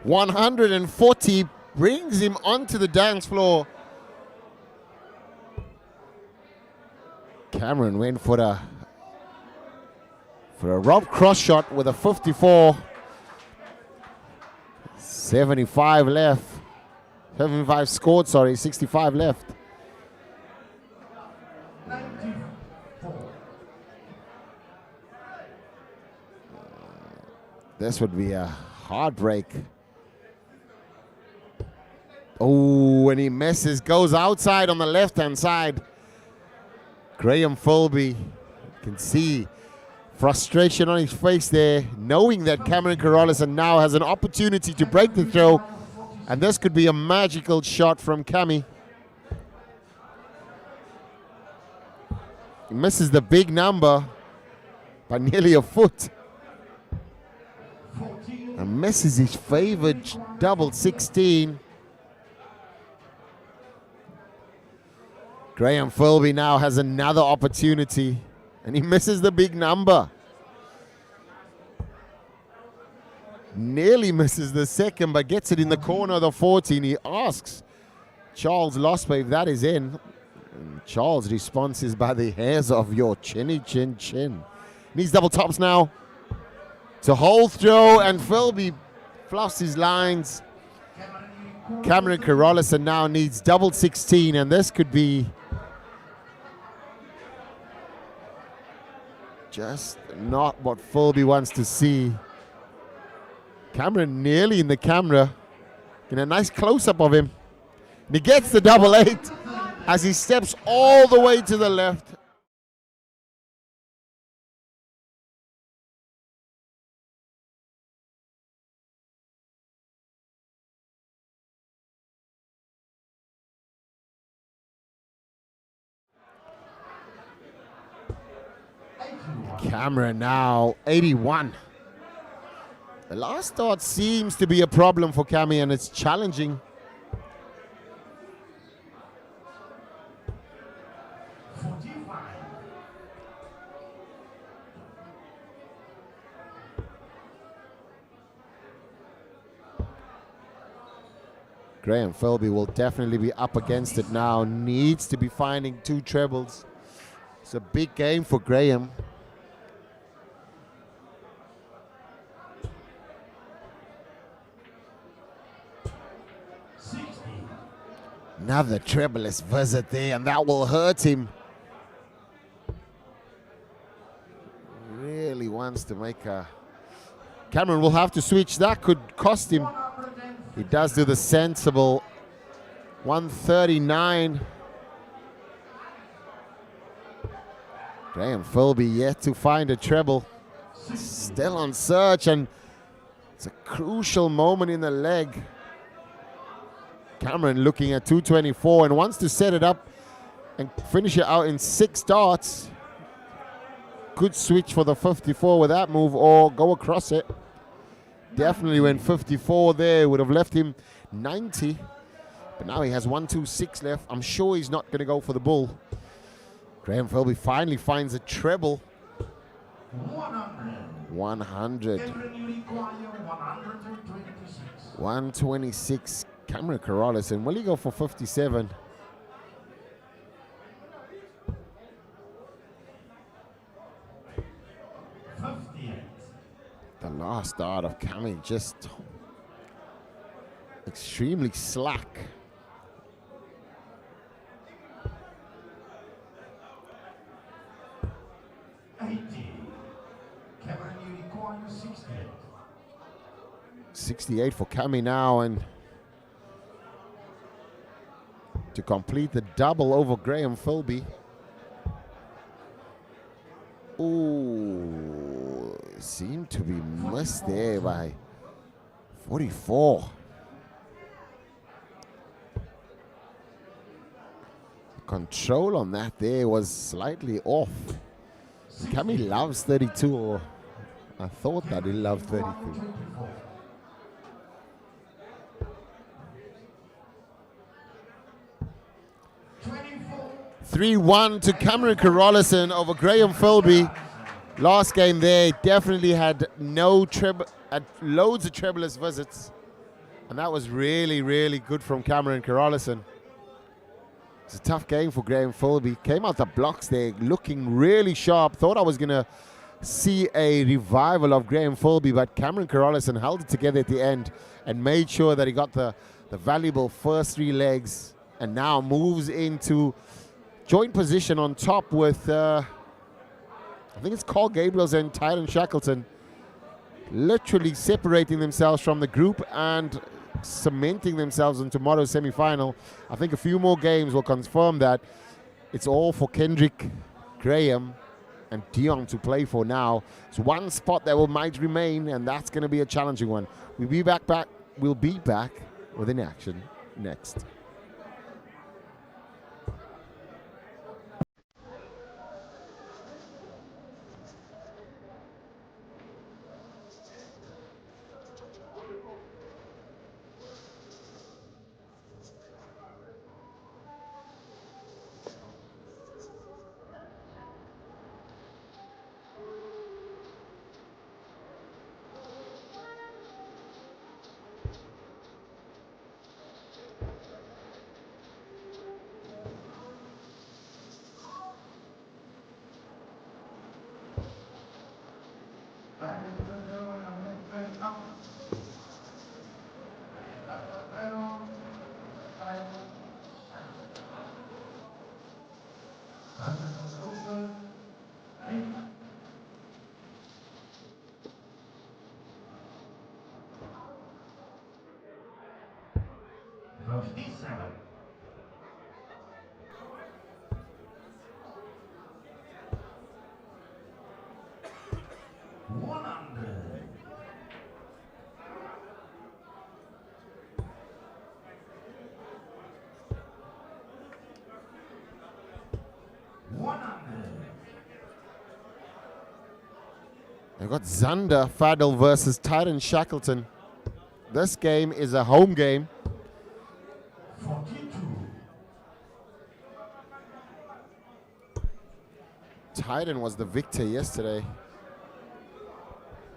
140 brings him onto the dance floor. Cameron went for a Rob cross shot with a 54. 75 left. 75 scored, sorry, 65 left. This would be a heartbreak. Oh, and he misses, goes outside on the left-hand side. Graham Filby, you can see frustration on his face there, knowing that Cameron Corrales now has an opportunity to break the throw. And this could be a magical shot from Cammy. He misses the big number by nearly a foot. And misses his favored double 16. Graham Filby now has another opportunity. And he misses the big number. Nearly misses the second, but gets it in the corner of the 14. He asks Charles Losper if that is in. And Charles' response is by the hairs of your chinny chin chin. Needs double tops now. It's a whole throw, and Filby fluffs his lines. Cameron Corrales now needs double 16, and this could be just not what Filby wants to see. Cameron nearly in the camera. In a nice close-up of him. And he gets the double 8 as he steps all the way to the left. Cameron now 81. The last start seems to be a problem for Cammy, and it's challenging. Graham Filby will definitely be up against it now. Needs to be finding 2 trebles. It's a big game for Graham. Another trebleless visit there, and that will hurt him. Really wants to make a... Cameron will have to switch. That could cost him. He does do the sensible 139. Graham Filby yet to find a treble. Still on search, and it's a crucial moment in the leg. Cameron looking at 224 and wants to set it up and finish it out in 6 darts. Could switch for the 54 with that move or go across it. Definitely went 54 there, would have left him 90. But now he has 126 left. I'm sure he's not going to go for the bull. Graham Filby finally finds a treble. 100. 126. Cameron Corrales, and will he go for 57? The last fast start of Cammy, just extremely slack. Cameron Unicorn 68. 68 for Cammy now, and to complete the double over Graham Filby. Ooh, seemed to be missed there by 44. Control on that there was slightly off. Cammy loves 32, or I thought that he loved 32. 3-1 to Cameron Carolison over Graham Filby. Last game there definitely had had loads of trebleless visits, and that was really, really good from Cameron Carolison. It's a tough game for Graham Filby. Came out the blocks there looking really sharp. Thought I was going to see a revival of Graham Filby, but Cameron Carolison held it together at the end and made sure that he got the valuable first 3 legs, and now moves into joint position on top with, I think it's called Gabriel's and Tyrone Shackleton, literally separating themselves from the group and cementing themselves in tomorrow's semi-final. I think a few more games will confirm that. It's all for Kendrick, Graham, and Deon to play for now. It's one spot that might remain, and that's going to be a challenging one. We'll be back with an action next. I've got Xander Faddel versus Tyrone Shackleton. This game is a home game. 42. Tyrone was the victor yesterday.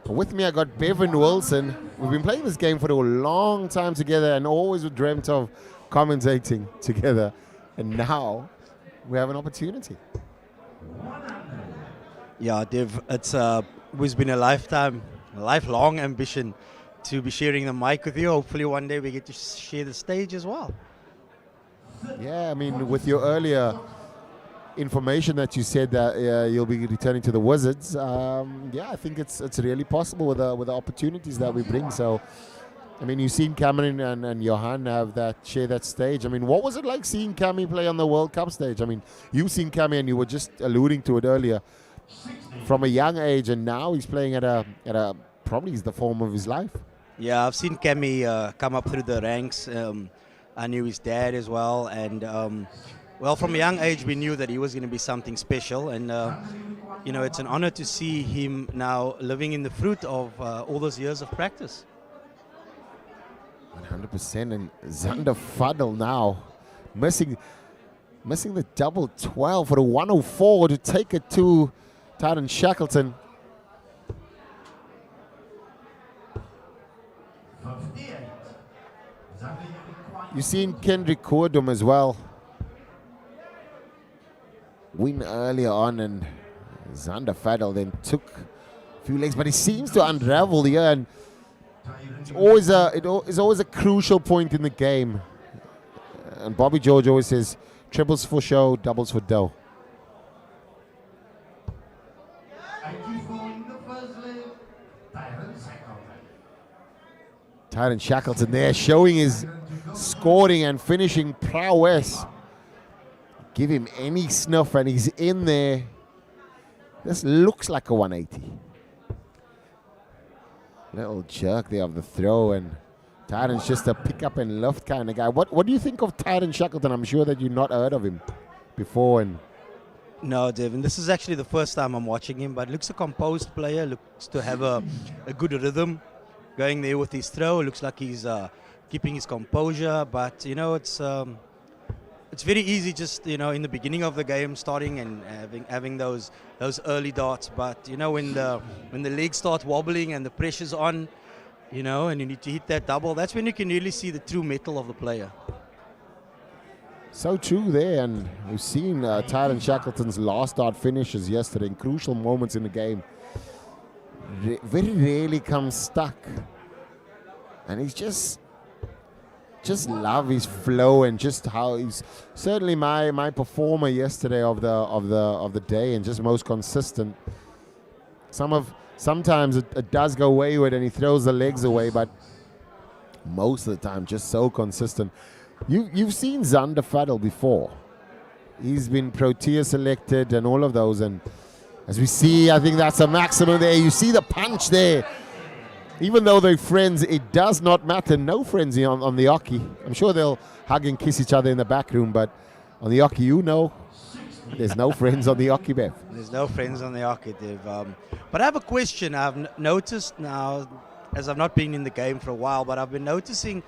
With me, I got Bevan Wilson. We've been playing this game for a long time together and always dreamt of commentating together. And now we have an opportunity. Yeah, Dev, it's always been a lifelong ambition to be sharing the mic with you. Hopefully one day we get to share the stage as well. Yeah, I mean, with your earlier information that you said that you'll be returning to the Wizards, yeah, I think it's really possible with the opportunities that we bring. So, I mean, you've seen Cameron and Johan share that stage. I mean, what was it like seeing Cammy play on the World Cup stage? I mean, you've seen Cammy and you were just alluding to it earlier, from a young age, and now he's playing at a probably is the form of his life. Yeah, I've seen Cammy come up through the ranks. I knew his dad as well, and well, from a young age we knew that he was going to be something special, and you know, it's an honor to see him now living in the fruit of all those years of practice. 100%, and Xander Faddel now missing the double 12 for the 104 to take it to Tyrone Shackleton. 58. You've seen Kendrick Koordum as well win earlier on, and Xander Faddel then took few legs, but he seems to unravel here, and it's always a crucial point in the game. And Bobby George always says, triples for show, doubles for dough. 84 in the first leg. Tyrone Shackleton. Tyrone Shackleton there showing his scoring and finishing prowess. Give him any snuff and he's in there. This looks like a 180. Little jerk there of the throw, and Tyrone's just a pick up and lift kind of guy. What do you think of Tyrone Shackleton? I'm sure that you've not heard of him before. And No, Devin, this is actually the first time I'm watching him, but looks a composed player, looks to have a good rhythm going there with his throw. Looks like he's keeping his composure, but it's very easy just, in the beginning of the game starting and having those early darts, but when the legs start wobbling and the pressure's on, and you need to hit that double, that's when you can really see the true mettle of the player. so true there, and we've seen Tyrone Shackleton's last dart finishes yesterday in crucial moments in the game. Very rarely comes stuck, and he's just love his flow and just how he's certainly my performer yesterday of the day, and just most consistent. Sometimes it does go wayward and he throws the legs away, but most of the time just so consistent. You've seen Xander Faddel before. He's been Protea selected and all of those, and as we see, I think that's a maximum there. You see the punch there. Even though they're friends, it does not matter. No frenzy on the hockey. I'm sure they'll hug and kiss each other in the back room, but on the hockey, there's no friends on the hockey, Bev. There's no friends on the hockey, Dev. But I have a question. I've noticed now, as I've not been in the game for a while, but I've been noticing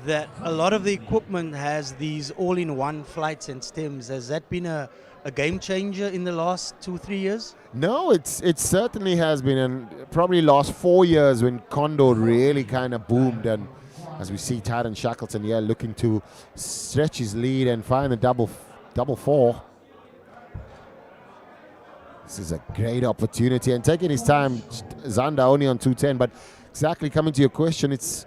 that a lot of the equipment has these all-in-one flights and stems. Has that been a game changer in the last 2-3 years? No, it certainly has been, and probably last 4 years when Condor really kind of boomed, and as we see Tyrone Shackleton here looking to stretch his lead and find the double four. This is a great opportunity, and taking his time. Xander only on 210, but exactly coming to your question, it's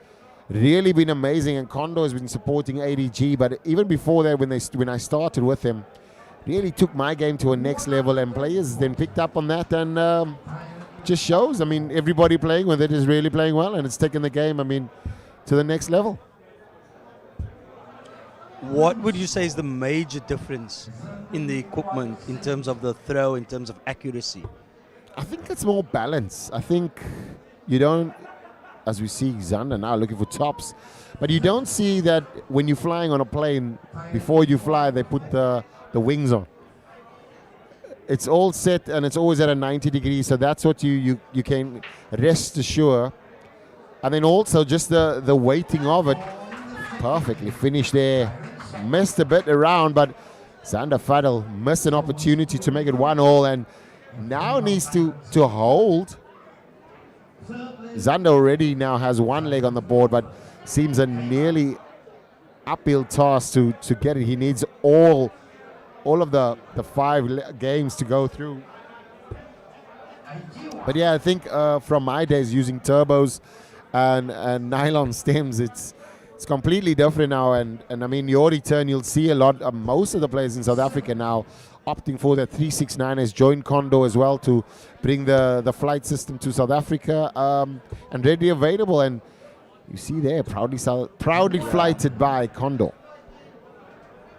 really been amazing, and Condor has been supporting ADG, but even before that, when I started with him, really took my game to a next level, and players then picked up on that, and just shows. I mean, everybody playing with it is really playing well, and it's taken the game, to the next level. What would you say is the major difference in the equipment in terms of the throw, in terms of accuracy? I think it's more balance. I think you don't, as we see Xander now looking for tops, but you don't see that when you're flying on a plane, before you fly, they put the wings on. It's all set and it's always at a 90 degrees, so that's what you can rest assured. And then also just the weighting of it, perfectly finished there. Missed a bit around, but Xander Faddel missed an opportunity to make it 1-1, and now needs to hold. Xander already now has one leg on the board, but seems a nearly uphill task to get it. He needs all of the 5 games to go through. But yeah, I think from my days using turbos and nylon stems, it's completely different now. And I mean, your return, you'll see a lot of most of the players in South Africa now opting for the 369 has joined Condor as well to bring the flight system to South Africa, and readily available. And you see there, proudly flighted by Condor.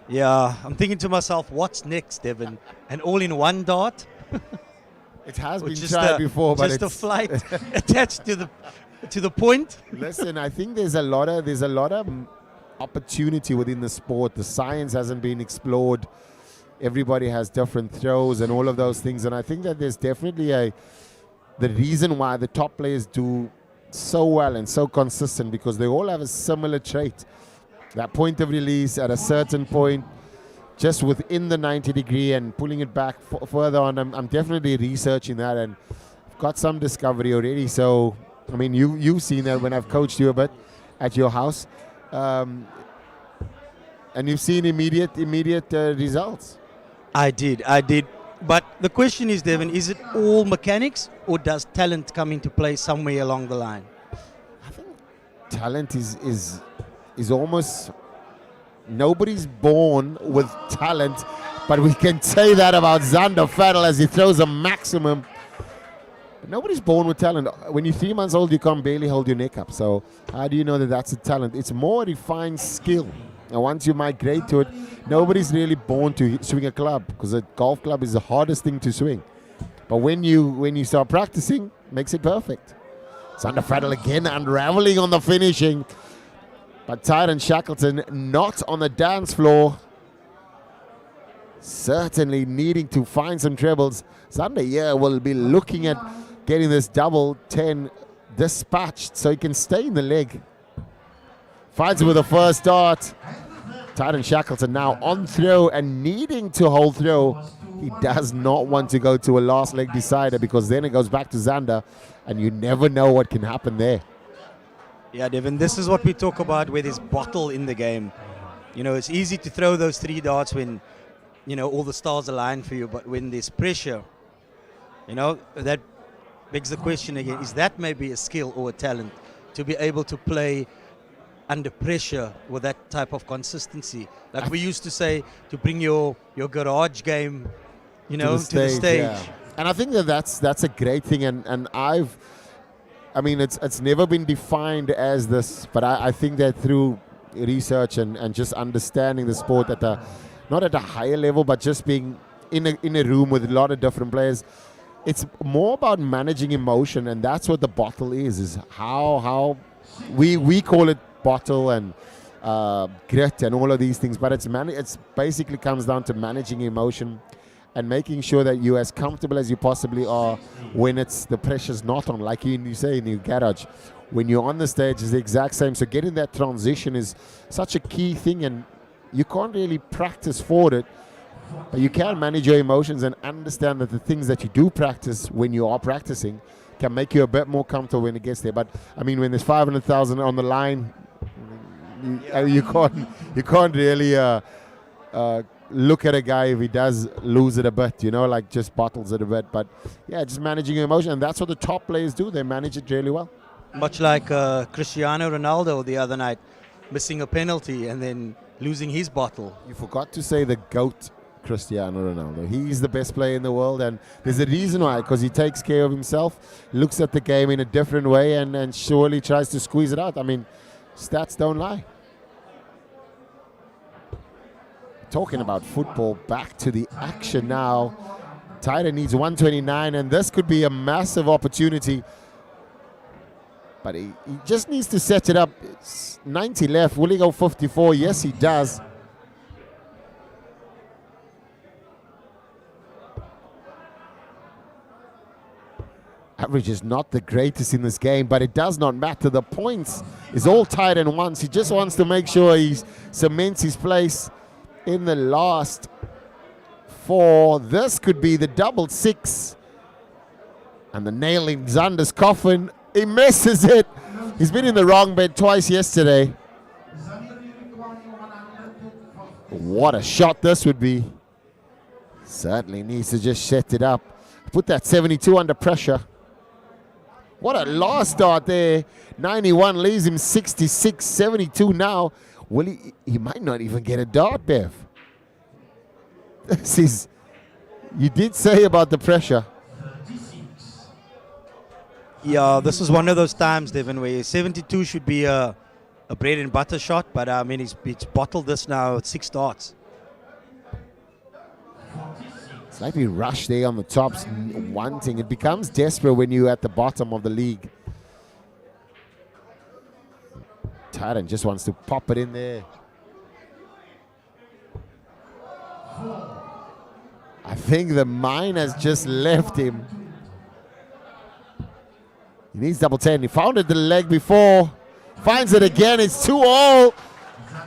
Yeah, I'm thinking to myself, what's next, Devin? An all-in-one dart? It has been just tried before, but just it's a flight attached to the point. Listen, I think there's a lot of opportunity within the sport. The science hasn't been explored. Everybody has different throws and all of those things, and I think that there's definitely the reason why the top players do so well and so consistent, because they all have a similar trait. That point of release at a certain point, just within the 90 degree and pulling it back further on. I'm definitely researching that, and I've got some discovery already. So, I mean, you've seen that when I've coached you a bit at your house, and you've seen immediate results. I did. But the question is, Devin, is it all mechanics or does talent come into play somewhere along the line? I think talent is almost, nobody's born with talent, but we can say that about Xander Faddel as he throws a maximum. But nobody's born with talent. When you're 3 months old, you can't barely hold your neck up. So how do you know that that's a talent? It's more a refined skill. And once you migrate to it, nobody's really born to swing a club, because a golf club is the hardest thing to swing. But when you start practicing, makes it perfect. Xander Faddel again unraveling on the finishing. But Tyrone Shackleton not on the dance floor. Certainly needing to find some trebles. Xander here will be looking at getting this double 10 dispatched so he can stay in the leg. Finds it with the first dart. Tyrone Shackleton now on throw and needing to hold throw. He does not want to go to a last leg decider, because then it goes back to Xander and you never know what can happen there. Yeah, Devin, this is what we talk about where there's bottle in the game. You know, it's easy to throw those 3 darts when, you know, all the stars align for you, but when there's pressure, you know, that begs the question again, is that maybe a skill or a talent to be able to play under pressure with that type of consistency? Like we used to say, to bring your garage game, you know, to the stage. Yeah. And I think that's a great thing, and I mean, it's never been defined as this, but I think that through research and just understanding the sport at a, not at a higher level, but just being in a room with a lot of different players, it's more about managing emotion, and that's what the bottle is how we call it bottle and grit and all of these things, but it's basically comes down to managing emotion and making sure that you're as comfortable as you possibly are when the pressure's not on, like you say in your garage. When you're on the stage, it's the exact same. So getting that transition is such a key thing, and you can't really practice for it, but you can manage your emotions and understand that the things that you do practice when you are practicing can make you a bit more comfortable when it gets there. But I mean, when there's 500,000 on the line, you can't really look at a guy if he does lose it a bit, you know, like just bottles it a bit. But yeah, just managing your emotion, and that's what the top players do. They manage it really well. Much like Cristiano Ronaldo the other night, missing a penalty and then losing his bottle. You forgot to say the GOAT, Cristiano Ronaldo. He's the best player in the world, and there's a reason why, because he takes care of himself, looks at the game in a different way, and surely tries to squeeze it out. I mean, stats don't lie. Talking about football, back to the action now. Tyrone needs 129, and this could be a massive opportunity. But he just needs to set it up. It's 90 left. Will he go 54? Yes, he does. Average is not the greatest in this game, but it does not matter. The points is all Tyrone wants. He just wants to make sure he cements his place in the last 4. This could be the double 6. And the nail in Xander's coffin. He misses it. He's been in the wrong bed twice yesterday. What a shot this would be. Certainly needs to just set it up. Put that 72 under pressure. What a last start there. 91 leaves him 66, 72 now. Will he might not even get a dart, Bev. This is, you did say about the pressure. Yeah, this is one of those times, Devin, where 72 should be a bread and butter shot, but I mean, he's bottled this now at 6 darts. Slightly rushed there on the tops, wanting. It becomes desperate when you're at the bottom of the league. Tyrone just wants to pop it in there. I think the mine has just left him. He needs double 10. He found it the leg before. Finds it again. It's 2-all.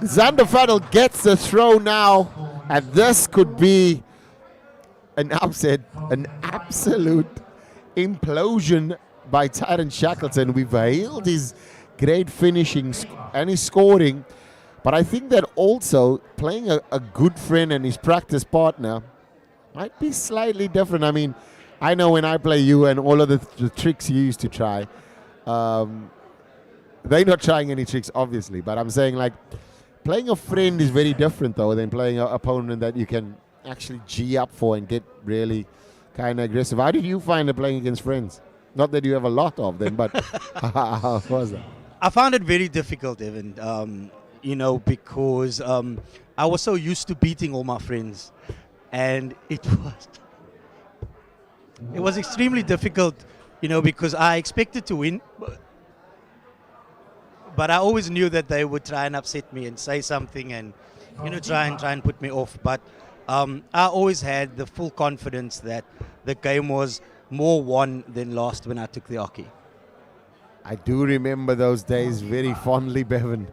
Xander Faddel gets the throw now. And this could be an upset, an absolute implosion by Tyrone Shackleton. We've hailed his great finishing and his scoring. But I think that also playing a good friend and his practice partner might be slightly different. I mean, I know when I play you and all of the tricks you used to try, they're not trying any tricks, obviously. But I'm saying, like, playing a friend is very different, though, than playing an opponent that you can actually G up for and get really kind of aggressive. How did you find it playing against friends? Not that you have a lot of them, but how was that? I found it very difficult, Evan. Because I was so used to beating all my friends, and it was extremely difficult, because I expected to win, but I always knew that they would try and upset me and say something and try and put me off. But I always had the full confidence that the game was more won than lost when I took the hockey. I do remember those days very fondly, Bevan.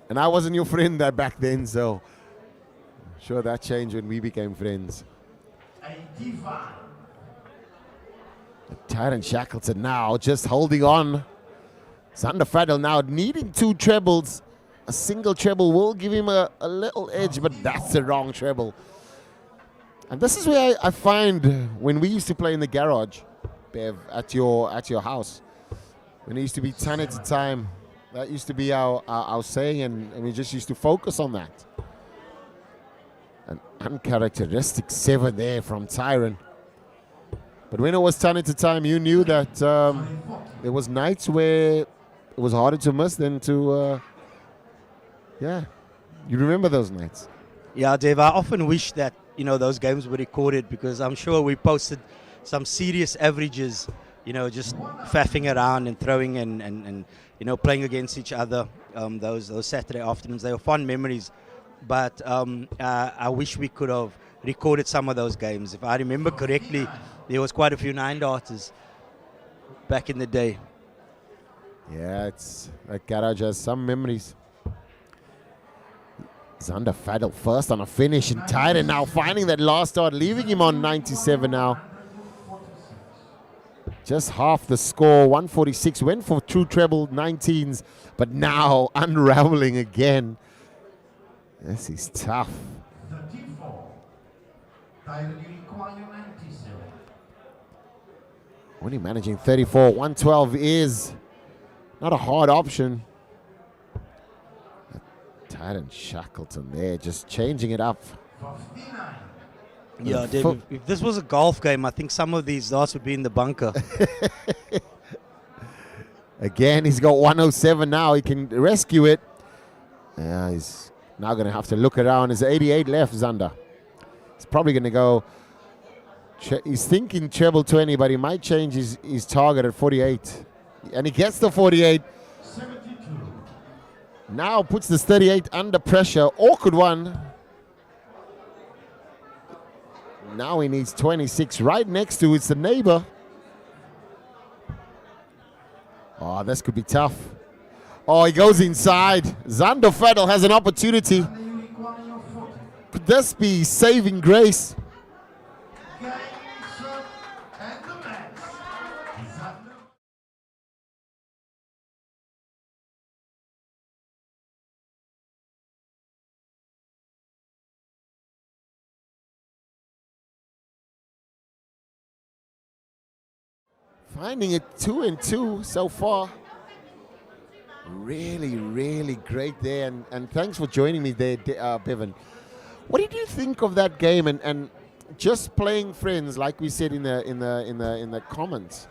And I wasn't your friend back then, so I'm sure that changed when we became friends. Tyrone Shackleton now just holding on. Xander Faddel now needing 2 trebles. A single treble will give him a little edge, but that's the wrong treble. And this is where I find when we used to play in the garage, Bev, at your house, when it used to be 10 at a time, that used to be our saying, and we just used to focus on that. An uncharacteristic 7 there from Tyrone. But when it was 10 at a time, you knew that there was nights where it was harder to miss than to, you remember those nights. Yeah, Dave, I often wish that, those games were recorded, because I'm sure we posted some serious averages, just faffing around and throwing and playing against each other those Saturday afternoons. They were fun memories, but I wish we could have recorded some of those games. If I remember correctly, there was quite a few 9-darters back in the day. Yeah, that garage has some memories. Xander Faddel first on a finish, and Tyrone now finding that last dart, leaving him on 97 now. Just half the score, 146. Went for 2 treble 19s, but now unraveling again. This is tough. 34. Tyrone, you require 97. Only managing 34. 112 is not a hard option. Tyrone Shackleton there, just changing it up. 59. Yeah, Dave, if this was a golf game, I think some of these darts would be in the bunker. Again, he's got 107 now. He can rescue it. Yeah, he's now going to have to look around. There's 88 left, Xander. He's probably going to go. He's thinking treble 20, but he might change his target at 48. And he gets the 48. 72. Now puts this 38 under pressure. Awkward one. Now he needs 26. Right next to it's the neighbor. Oh, this could be tough. Oh, he goes inside. Xander Faddel has an opportunity. You require your 40. Could this be saving grace? Game, set, and the match. Xander. Finding it 2-2 so far. Really, really great there, and thanks for joining me there, Bevan. What did you think of that game and just playing friends, like we said in the comments?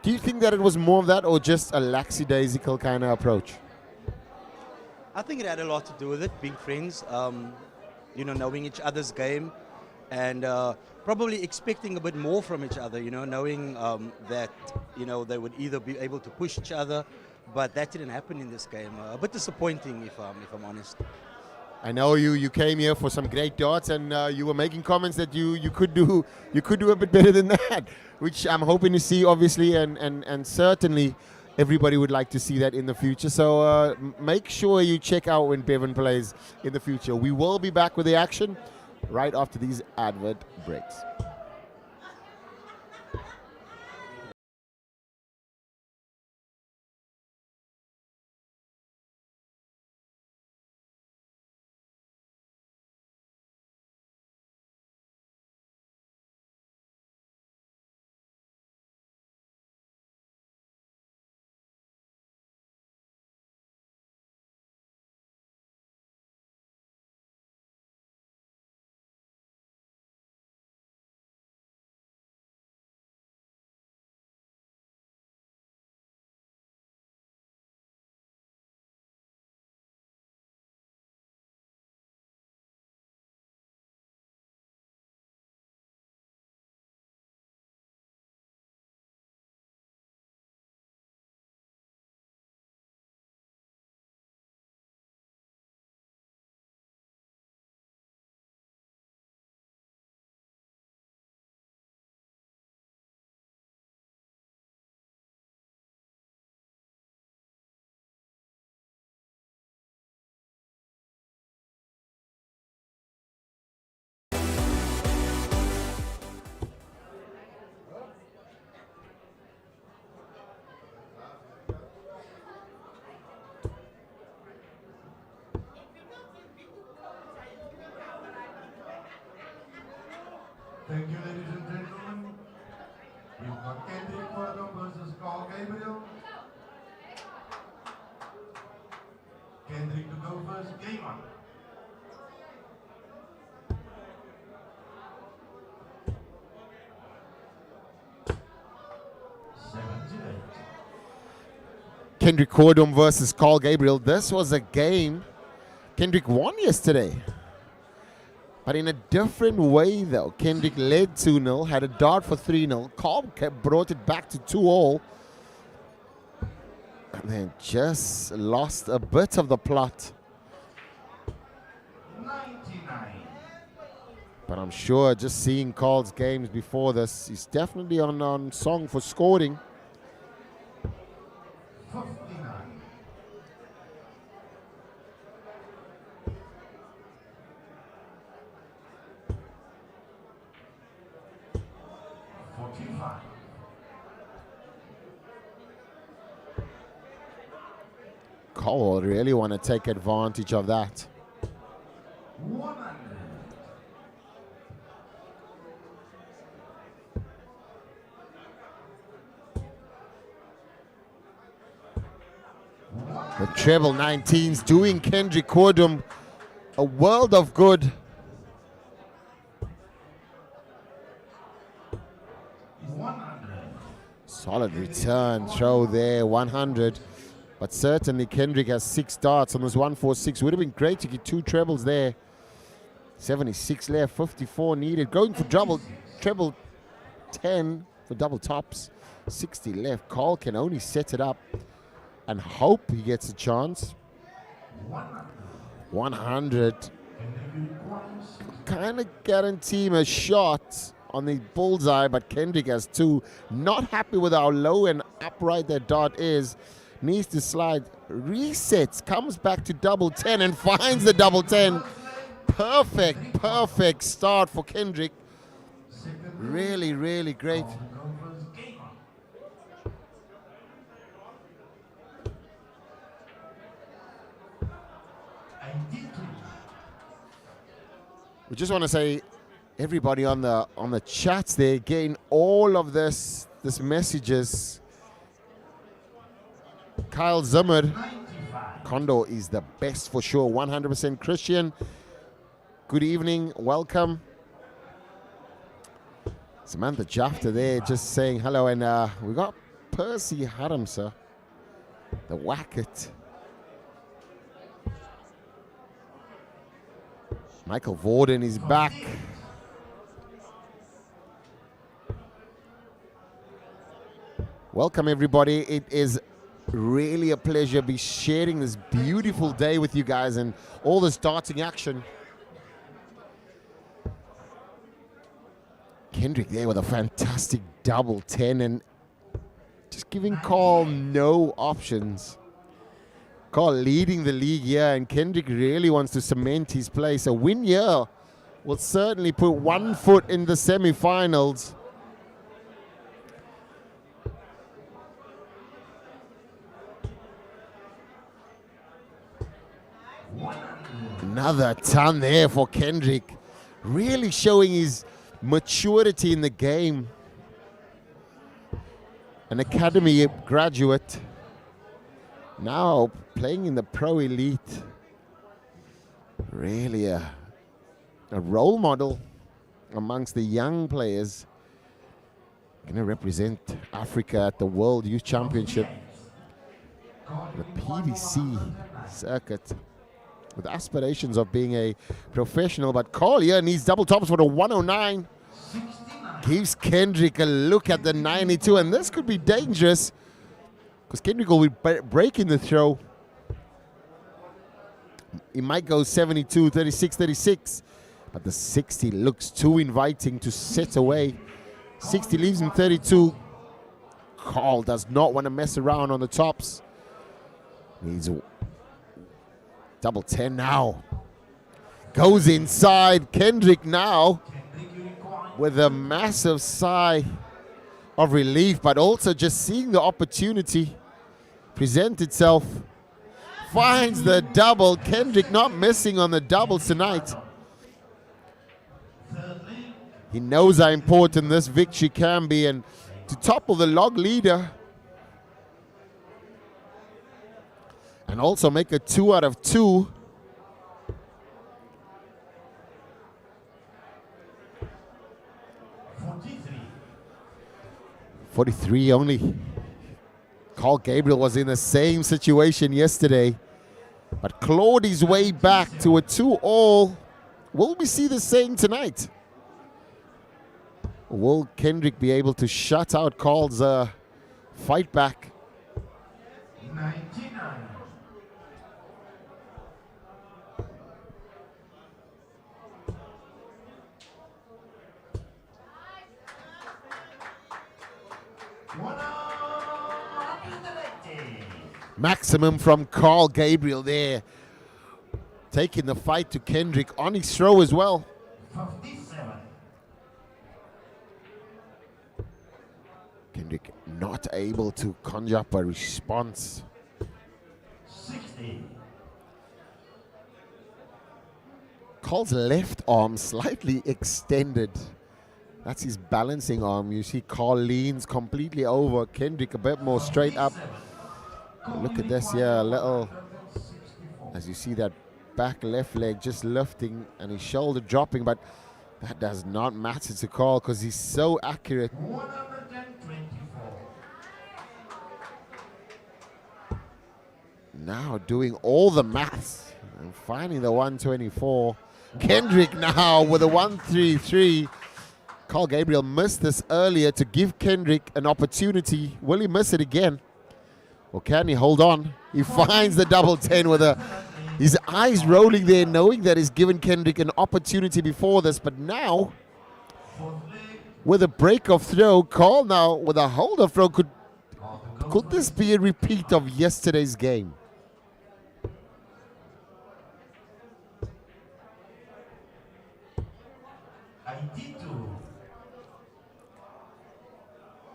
Do you think that it was more of that, or just a lackadaisical kind of approach? I think it had a lot to do with it, being friends, knowing each other's game, and probably expecting a bit more from each other, knowing that, they would either be able to push each other, but that didn't happen in this game. A bit disappointing, if I'm honest. I know you came here for some great darts, and you were making comments that you could do a bit better than that, which I'm hoping to see, obviously, and certainly everybody would like to see that in the future. So make sure you check out when Bevan plays in the future. We will be back with the action right after these advert breaks. Thank you, ladies and gentlemen. We've got Kendrick versus Gabriel. Kendrick to go first. Game on. Kendrick Cordum versus Gabriel. This was a game Kendrick won yesterday. But in a different way, though. Kendrick led 2-0, had a dart for 3-0. Carl brought it back to 2-all. And then just lost a bit of the plot. 99. But I'm sure just seeing Carl's games before this, he's definitely on song for scoring. 59. Carl will really want to take advantage of that. 100. The treble 19s doing Kendrick Cordum a world of good. 100. Solid return throw there, 100. But certainly Kendrick has 6 darts on this 146. Would have been great to get 2 trebles there. 76 left, 54 needed. Going for treble 10 for double tops. 60 left. Carl can only set it up and hope he gets a chance. 100. Kind of guarantee him a shot on the bullseye, but Kendrick has 2. Not happy with how low and upright that dart is. Needs to slide, resets, comes back to double 10 and finds the double 10. Perfect start for Kendrick. Really, really great. We just want to say, everybody on the chats there, getting all of this messages. Kyle Zimmer, Kondo is the best for sure. 100% Christian. Good evening, welcome. Samantha Jafta there just saying hello, and we got Percy Haramsa, the Wacket. Michael Vorden is back. Welcome everybody. It is really a pleasure to be sharing this beautiful day with you guys and all this darting action. Kendrick there with a fantastic double 10 and just giving Carl no options. Carl leading the league here, and Kendrick really wants to cement his place. A win here will certainly put 1 foot in the semi-finals. Another ton there for Kendrick. Really showing his maturity in the game. An academy graduate. Now playing in the Pro Elite. Really a role model amongst the young players. Going to represent Africa at the World Youth Championship. The PDC circuit. With aspirations of being a professional, but Carl here needs double tops for the 109. Gives Kendrick a look at the 92, and this could be dangerous because Kendrick will be breaking the throw. He might go 72, 36, 36, but the 60 looks too inviting to set away. 60 leaves him 32. Carl does not want to mess around on the tops. Needs a double 10 now. Goes inside. Kendrick now with a massive sigh of relief, but also just seeing the opportunity present itself. Finds the double. Kendrick not missing on the doubles tonight. He knows how important this victory can be, and to topple the log leader and also make a 2 out of 2. .43 only. Carl Gabriel was in the same situation yesterday, but clawed his way back to a 2-all. Will we see the same tonight? Will Kendrick be able to shut out Carl's fight back? 99. Maximum from Carl Gabriel there. Taking the fight to Kendrick on his throw as well. 57. Kendrick not able to conjure up a response. 60. Carl's left arm slightly extended. That's his balancing arm. You see Carl leans completely over. Kendrick a bit more straight up. Look at this here, a little, as you see that back left leg just lifting and his shoulder dropping, but that does not matter to Carl because he's so accurate. 124. Now doing all the maths and finding the 124. Kendrick now with a 133. Carl Gabriel missed this earlier to give Kendrick an opportunity. Will he miss it again? Or can he hold on? He finds the double 10 with his eyes rolling there, knowing that he's given Kendrick an opportunity before this. But now, with a break of throw, Carl now with a hold of throw. Could this be a repeat of yesterday's game?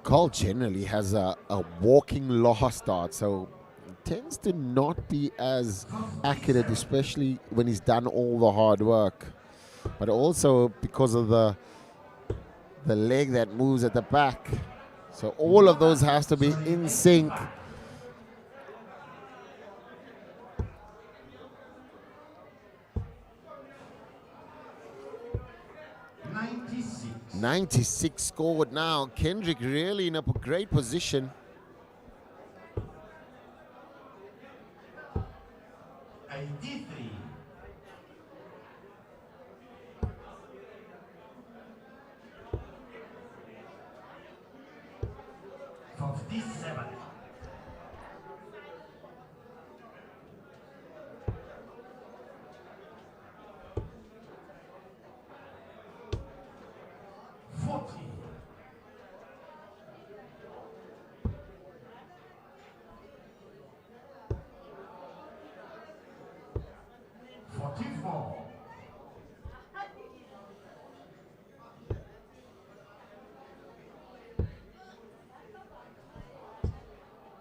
Carl generally has a walking law start, so tends to not be as accurate, especially when he's done all the hard work. But also because of the leg that moves at the back. So all of those has to be in sync. .96 scored now. Kendrick really in a great position. 83. .57. 40. 44.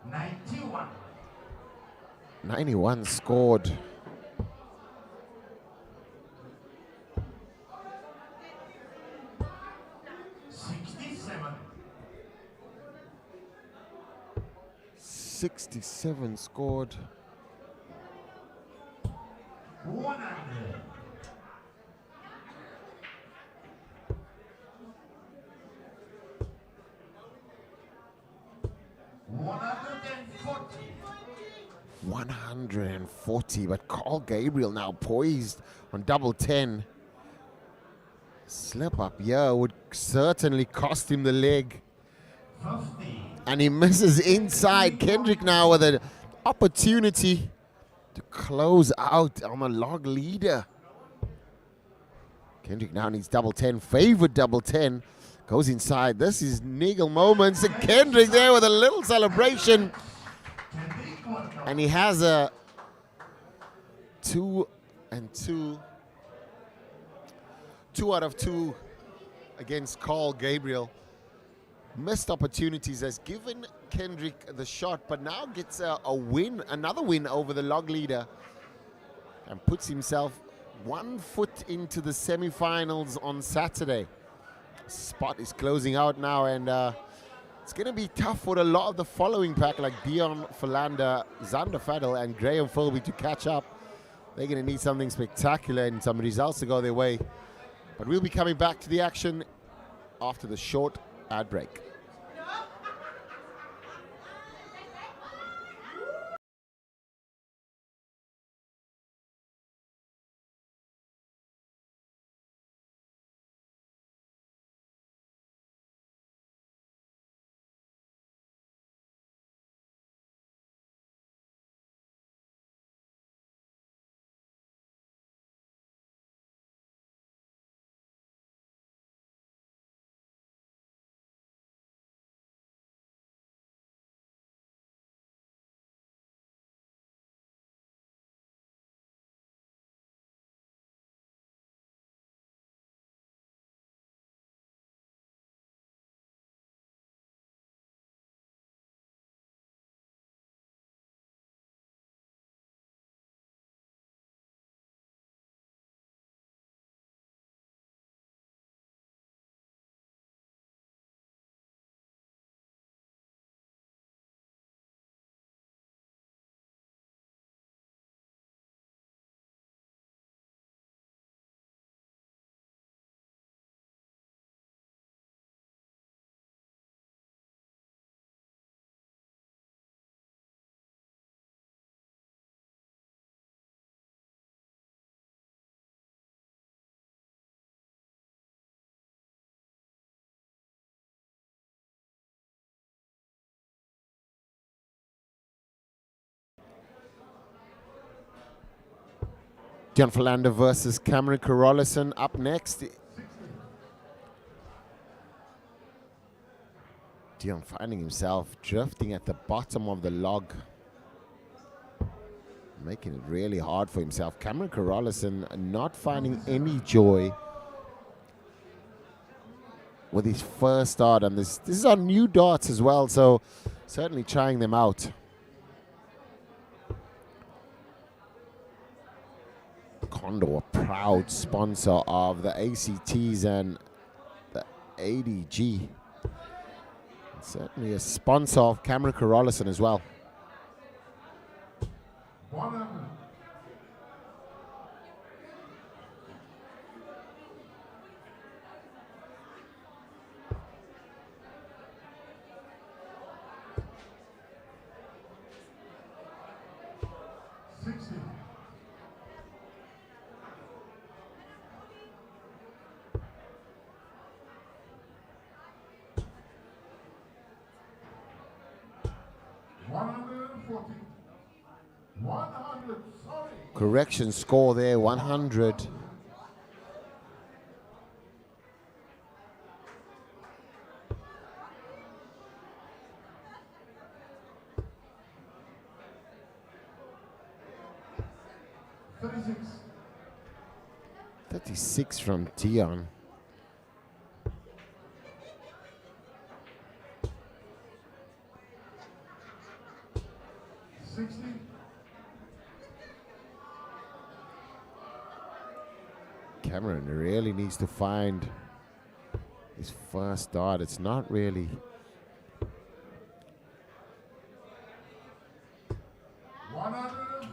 91. 91 scored. 67 scored. 100. 140. 140, but Carl Gabriel now poised on double 10. Slip up here would certainly cost him the leg. 50. And he misses inside. Kendrick now with an opportunity to close out on a log leader. Kendrick now needs double 10, favored double 10. Goes inside. This is niggle moments. And Kendrick there with a little celebration. And he has a 2 and 2. 2 out of 2 against Carl Gabriel. Missed opportunities has given Kendrick the shot, but now gets a win, another win over the log leader, and puts himself 1 foot into the semifinals on Saturday. spot is closing out now, and it's going to be tough for a lot of the following pack like Deon, Philander, Xander, Faddel, and Graham Filby to catch up. They're going to need something spectacular and some results to go their way. But we'll be coming back to the action after the short ad break. Deon Philander versus Cameron Carolison up next. Deon finding himself drifting at the bottom of the log, making it really hard for himself. Cameron Carolison not finding any joy with his first start, and this is on new darts as well, so certainly trying them out. Condor, a proud sponsor of the ACTs and the ADG. And certainly a sponsor of Cameron Carolison as well. 100. 60. 140. 100. Sorry. Correction score there, 100. $36. 36 from Deon. Cameron really needs to find his first start. It's not really.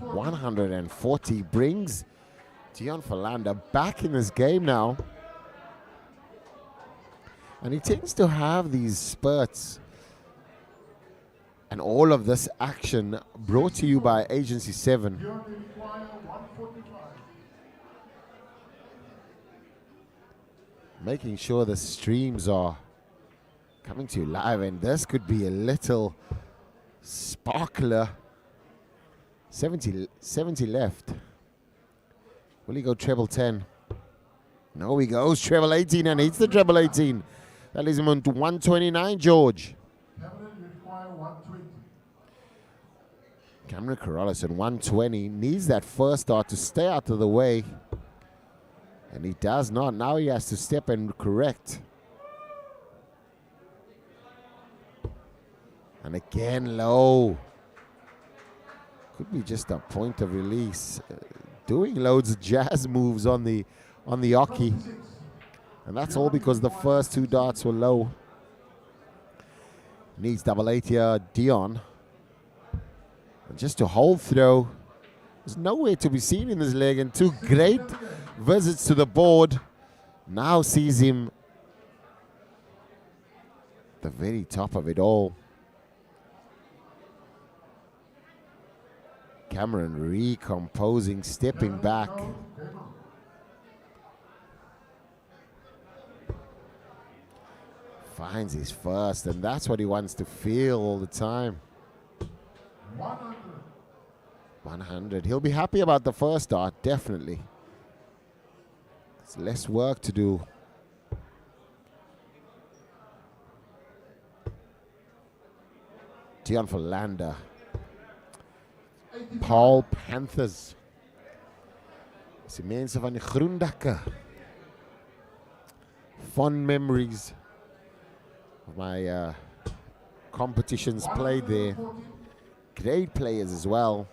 140 brings Deon Philander back in this game now. And he tends to have these spurts. And all of this action brought to you by Agency 7. Making sure the streams are coming to you live, and this could be a little sparkler. 70 left. Will he go treble 10? No, he goes treble 18 and hits the treble 18. That leaves him on to 129, George. Cameron Carolison 120, needs that first start to stay out of the way. And he does not. Now he has to step and correct. And again low. Could be just a point of release. Doing loads of jazz moves on the Oki. And that's all because the first two darts were low. Needs double 8 here, Deon. And just to hold throw. There's nowhere to be seen in this leg, and two great visits to the board. Now sees him the very top of it all. Cameron recomposing, stepping back. Finds his first, and that's what he wants to feel all the time. 100. He'll be happy about the first dart, definitely. There's less work to do. Deon for Lander. Paul Panthers. Dis die mense van die groendakke. Fond memories of my competitions played there. Great players as well.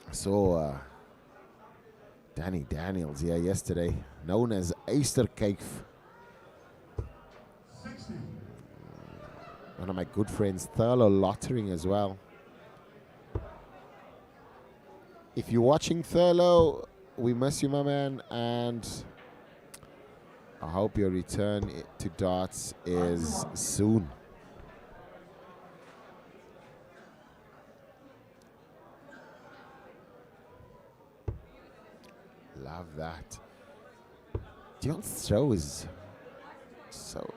I saw Danny Daniels here yesterday, known as Eysterkyf. One of my good friends, Thurlow Lottering as well. If you're watching, Thurlow, we miss you, my man, and I hope your return to darts is soon. Love that. Deon's throw is so...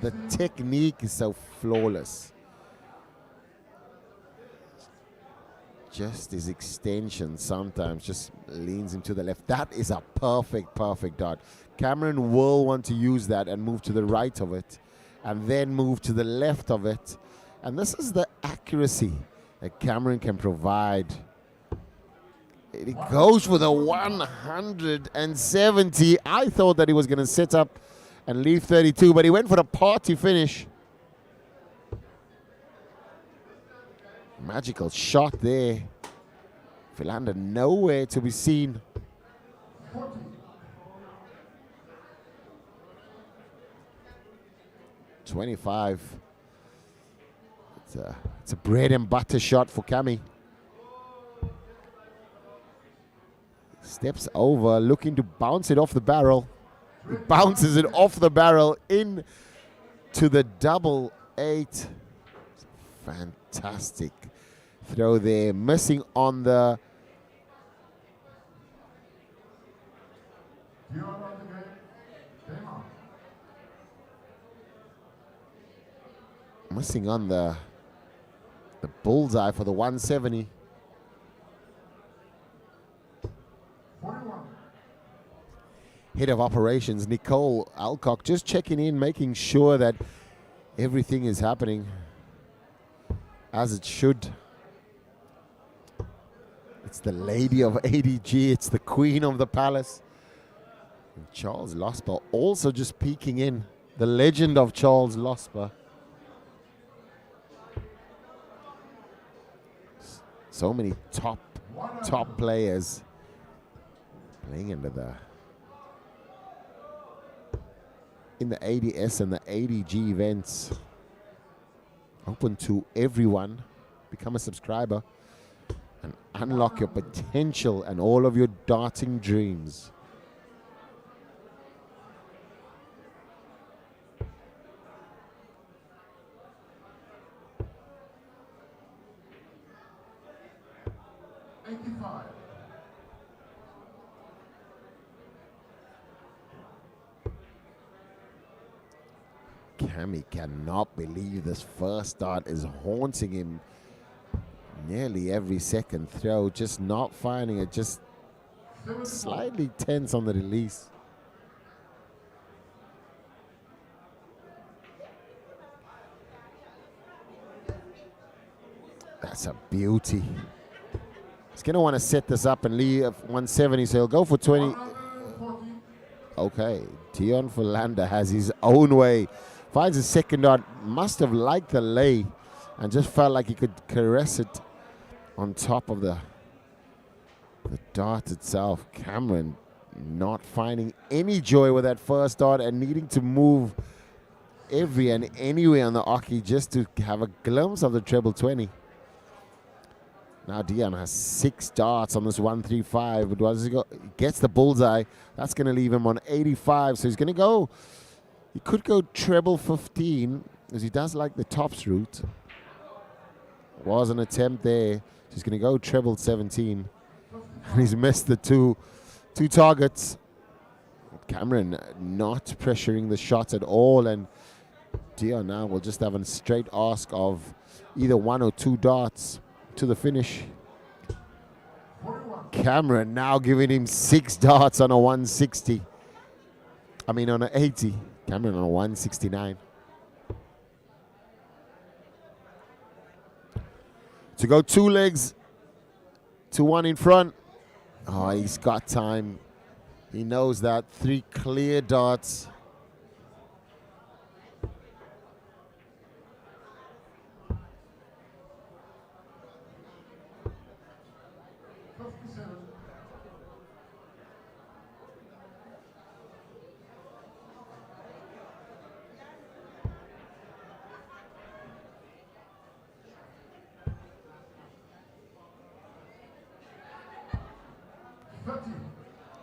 The technique is so flawless. Just his extension sometimes just leans him to the left. That is a perfect dart. Cameron will want to use that and move to the right of it and then move to the left of it. And this is the accuracy that Cameron can provide. He goes for the 170. I thought that he was going to set up and leave 32, but he went for a party finish. Magical shot there. Philander nowhere to be seen. 25. It's a bread and butter shot for Cammy. Steps over, looking to bounce it off the barrel. He bounces it off the barrel in to the double 8. Fantastic throw there. Missing on the... Missing on the bullseye for the 170. 41. Head of operations, Nicole Alcock, just checking in, making sure that everything is happening as it should. It's the lady of ADG, it's the queen of the palace. And Charles Losper also just peeking in, the legend of Charles Losper. So many top players playing in the ADS and the ADG events. Open to everyone. Become a subscriber and unlock your potential and all of your darting dreams. Cammy cannot believe this first dart is haunting him nearly every second throw, just not finding it, just slightly tense on the release. That's a beauty. He's going to want to set this up and leave 170, so he'll go for 20. Okay, Deon Philander has his own way. Finds his second dart, must have liked the lay and just felt like he could caress it on top of the The dart itself, Cameron not finding any joy with that first dart and needing to move every and anywhere on the Aki just to have a glimpse of the treble 20. Now Deon has 6 darts on this 135, but once he gets the bullseye, that's going to leave him on 85. So he's going to go, he could go treble 15, because he does like the tops route. Was an attempt there. So he's going to go treble 17. And he's missed the two targets. Cameron not pressuring the shot at all, and Deon now will just have a straight ask of either 1 or 2 darts to the finish. Cameron now giving him 6 darts on a 160. I mean on a 80. Cameron on a 169. To go 2 legs to 1 in front. Oh, he's got time. He knows that. 3 clear darts.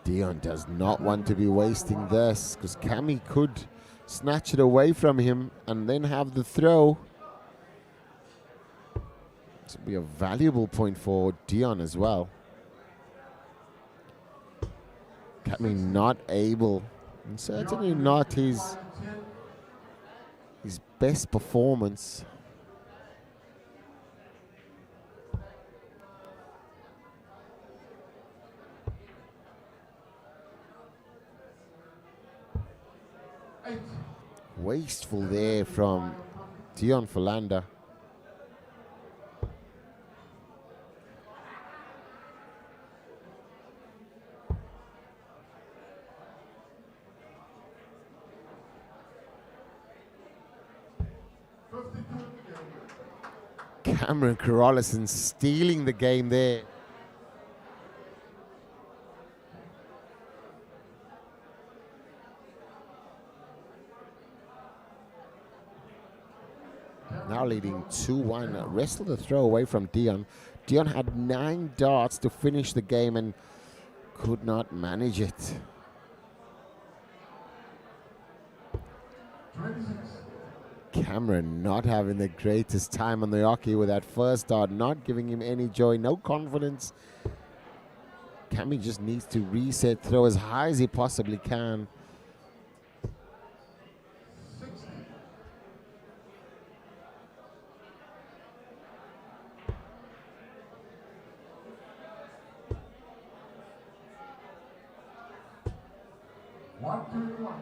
Deon does not want to be wasting this, because Cammy could snatch it away from him and then have the throw. This would be a valuable point for Deon as well. Cammy not able, and certainly not his best performance. Wasteful there from Deon Philander. Cameron Carolison stealing the game there. Now leading 2-1. Wrestled the throw away from Deon. Deon had 9 darts to finish the game and could not manage it. 26. Cameron not having the greatest time on the hockey with that first dart, not giving him any joy, no confidence. Cammy just needs to reset, throw as high as he possibly can. 60. One, two, one.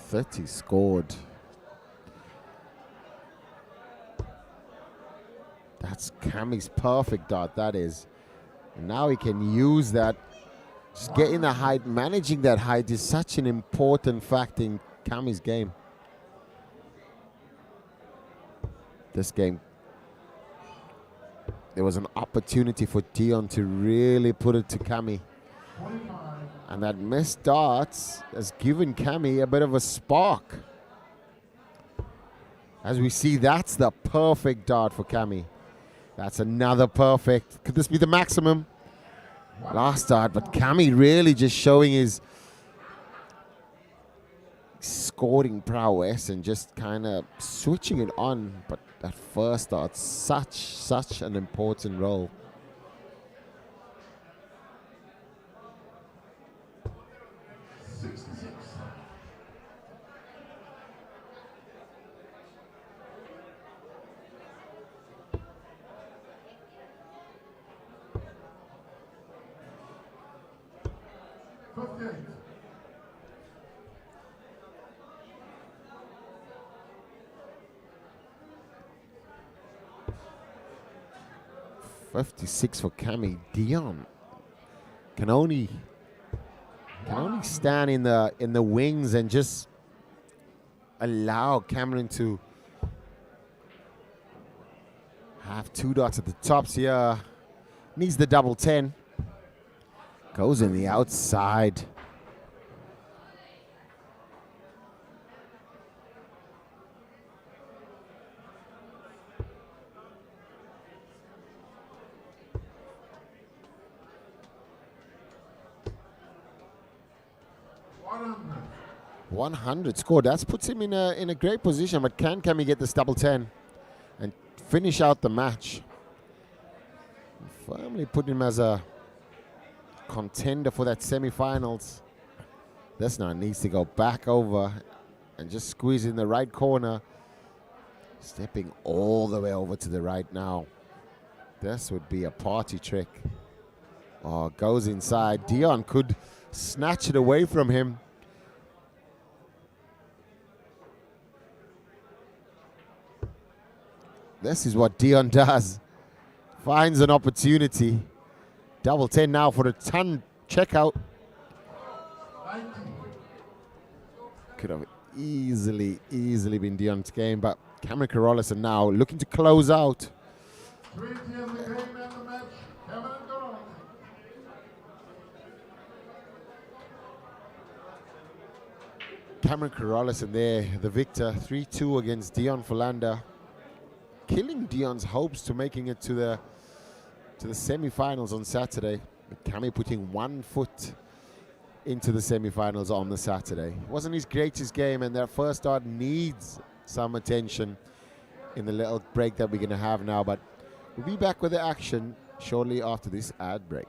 Thirty scored. That's Cammy's perfect dart, that is. And now he can use that. Just getting the height, managing that height is such an important fact in Cammy's game. This game, there was an opportunity for Deon to really put it to Cammy. 25. And that missed darts has given Cammy a bit of a spark. As we see, that's the perfect dart for Cammy. That's another perfect. Could this be the maximum? Last dart, but Cammy really just showing his scoring prowess and just kind of switching it on. But that first dart, such an important role. 66. $56 for Cammy. Deon can only stand in the wings and just allow Cameron to have 2 dots at the tops here. Needs the double 10. Goes in the outside. $100. 100 score. That puts him in a great position. But can he get this double 10 and finish out the match? Firmly put him as a contender for that semi-finals. This now needs to go back over and just squeeze in the right corner. Stepping all the way over to the right now. This would be a party trick. Oh, goes inside. Deon could snatch it away from him. This is what Deon does. Finds an opportunity. Double 10 now for a ton checkout. 90. Could have easily been Deon's game, but Cameron Carolison now looking to close out. 20 in the game and the match. Cameron Carolison. Cameron Carolison there, the victor, 3-2 against Deon Philander. Killing Deon's hopes to making it to the semi-finals on Saturday. But Cammy putting 1 foot into the semi-finals on the Saturday. It wasn't his greatest game, and their first start needs some attention in the little break that we're going to have now. But we'll be back with the action shortly after this ad break.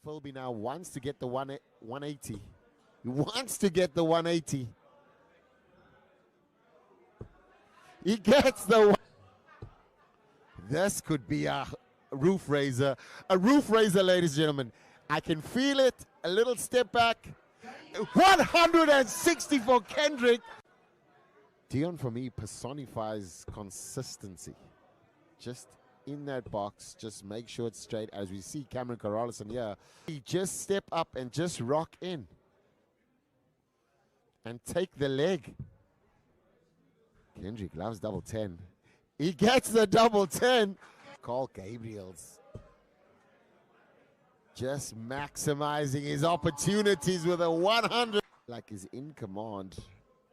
Filby now wants to get the 180. He wants to get the 180. He gets the one. This could be a roof raiser. A roof raiser, ladies and gentlemen. I can feel it. A little step back. 160 for Kendrick. Deon, for me, personifies consistency. Just in that box, just make sure it's straight. As we see Cameron Carolison here, he just step up and just rock in and take the leg. Kendrick loves double 10. He gets the double 10. Call Gabriel's just maximizing his opportunities with a 100. Like he's in command,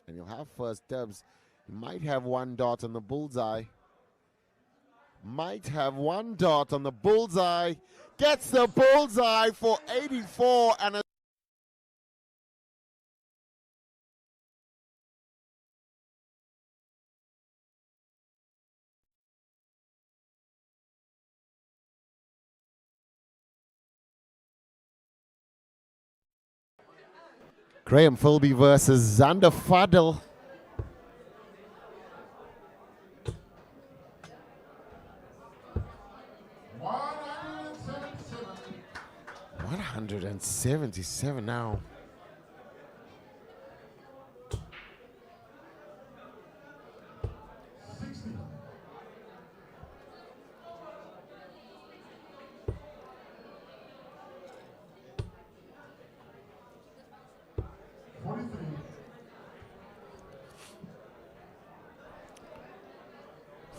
and he'll have first dibs. He might have 1 dot on the bullseye. Might have 1 dot on the bullseye. Gets the bullseye for 84 and a Graham Filby versus Xander Faddel. $177 now.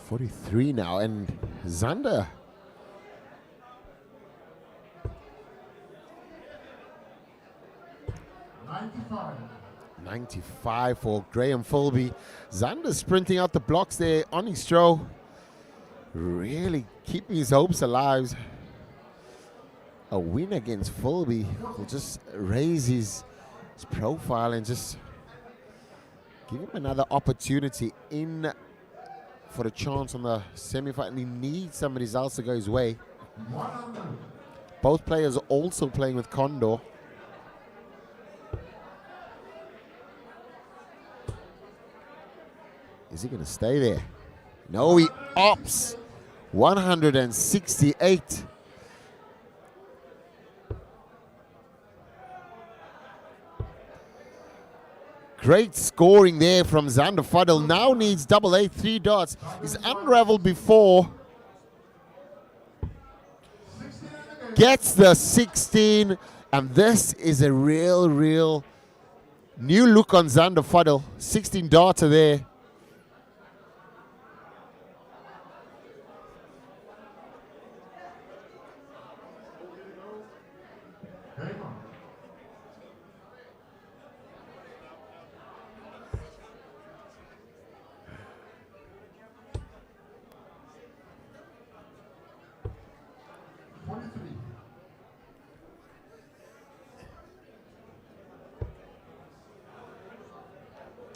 $43 now, and Xander. $95 for Graham Filby. Xander sprinting out the blocks there on his throw. Really keeping his hopes alive. A win against Filby will just raise his profile and just give him another opportunity in for a chance on the semi-final. He needs some results to go his way. Both players are also playing with Condor. Is he going to stay there? No, he opts. 168. Great scoring there from Xander Faddel. Now needs double 8, 3 dots. He's unraveled before. Gets the 16. And this is a real new look on Xander Faddel. 16 darter there.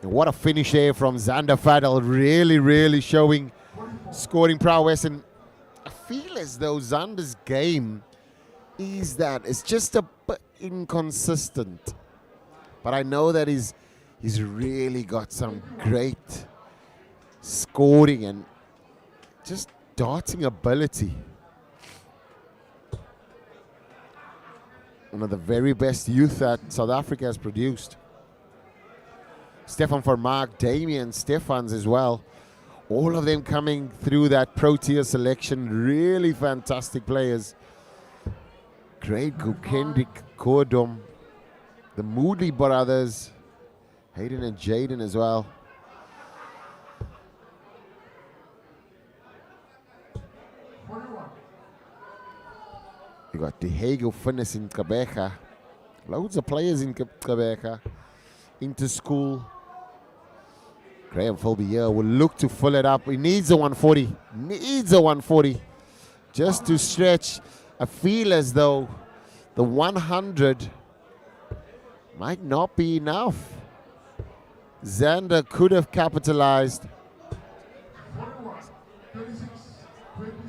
And what a finish there from Xander Faddel. Really showing scoring prowess. And I feel as though Xander's game is that it's just a bit inconsistent. But I know that he's really got some great scoring and just darting ability. One of the very best youth that South Africa has produced. Stefan Vermaak, Damian Stefans as well. All of them coming through that Protea selection. Really fantastic players. Great Kendrick, Kodom, the Moody brothers, Hayden and Jaden as well. You got Dehego Finnis in Quebec. Loads of players in Quebec. Into school. Graham Filby here will look to fill it up. He needs a 140. Needs a 140. Just to stretch. I feel as though the 100 might not be enough. Xander could have capitalized. 41, 36, 26.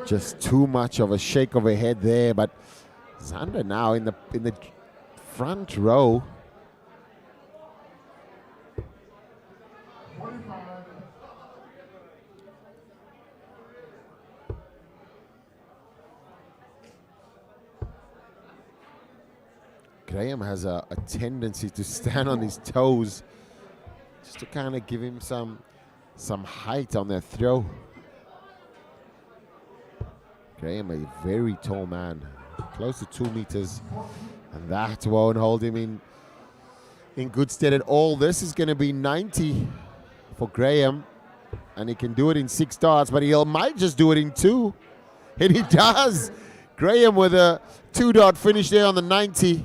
Just too much of a shake of a head there, but Xander now in the front row. 45. Graham has a tendency to stand on his toes just to kind of give him some height on their throw. Graham, a very tall man, close to 2 meters, and that won't hold him in good stead at all. This is going to be 90 for Graham, and he can do it in 6 darts, but he might just do it in 2, and he does. Graham with a 2-dart finish there on the 90.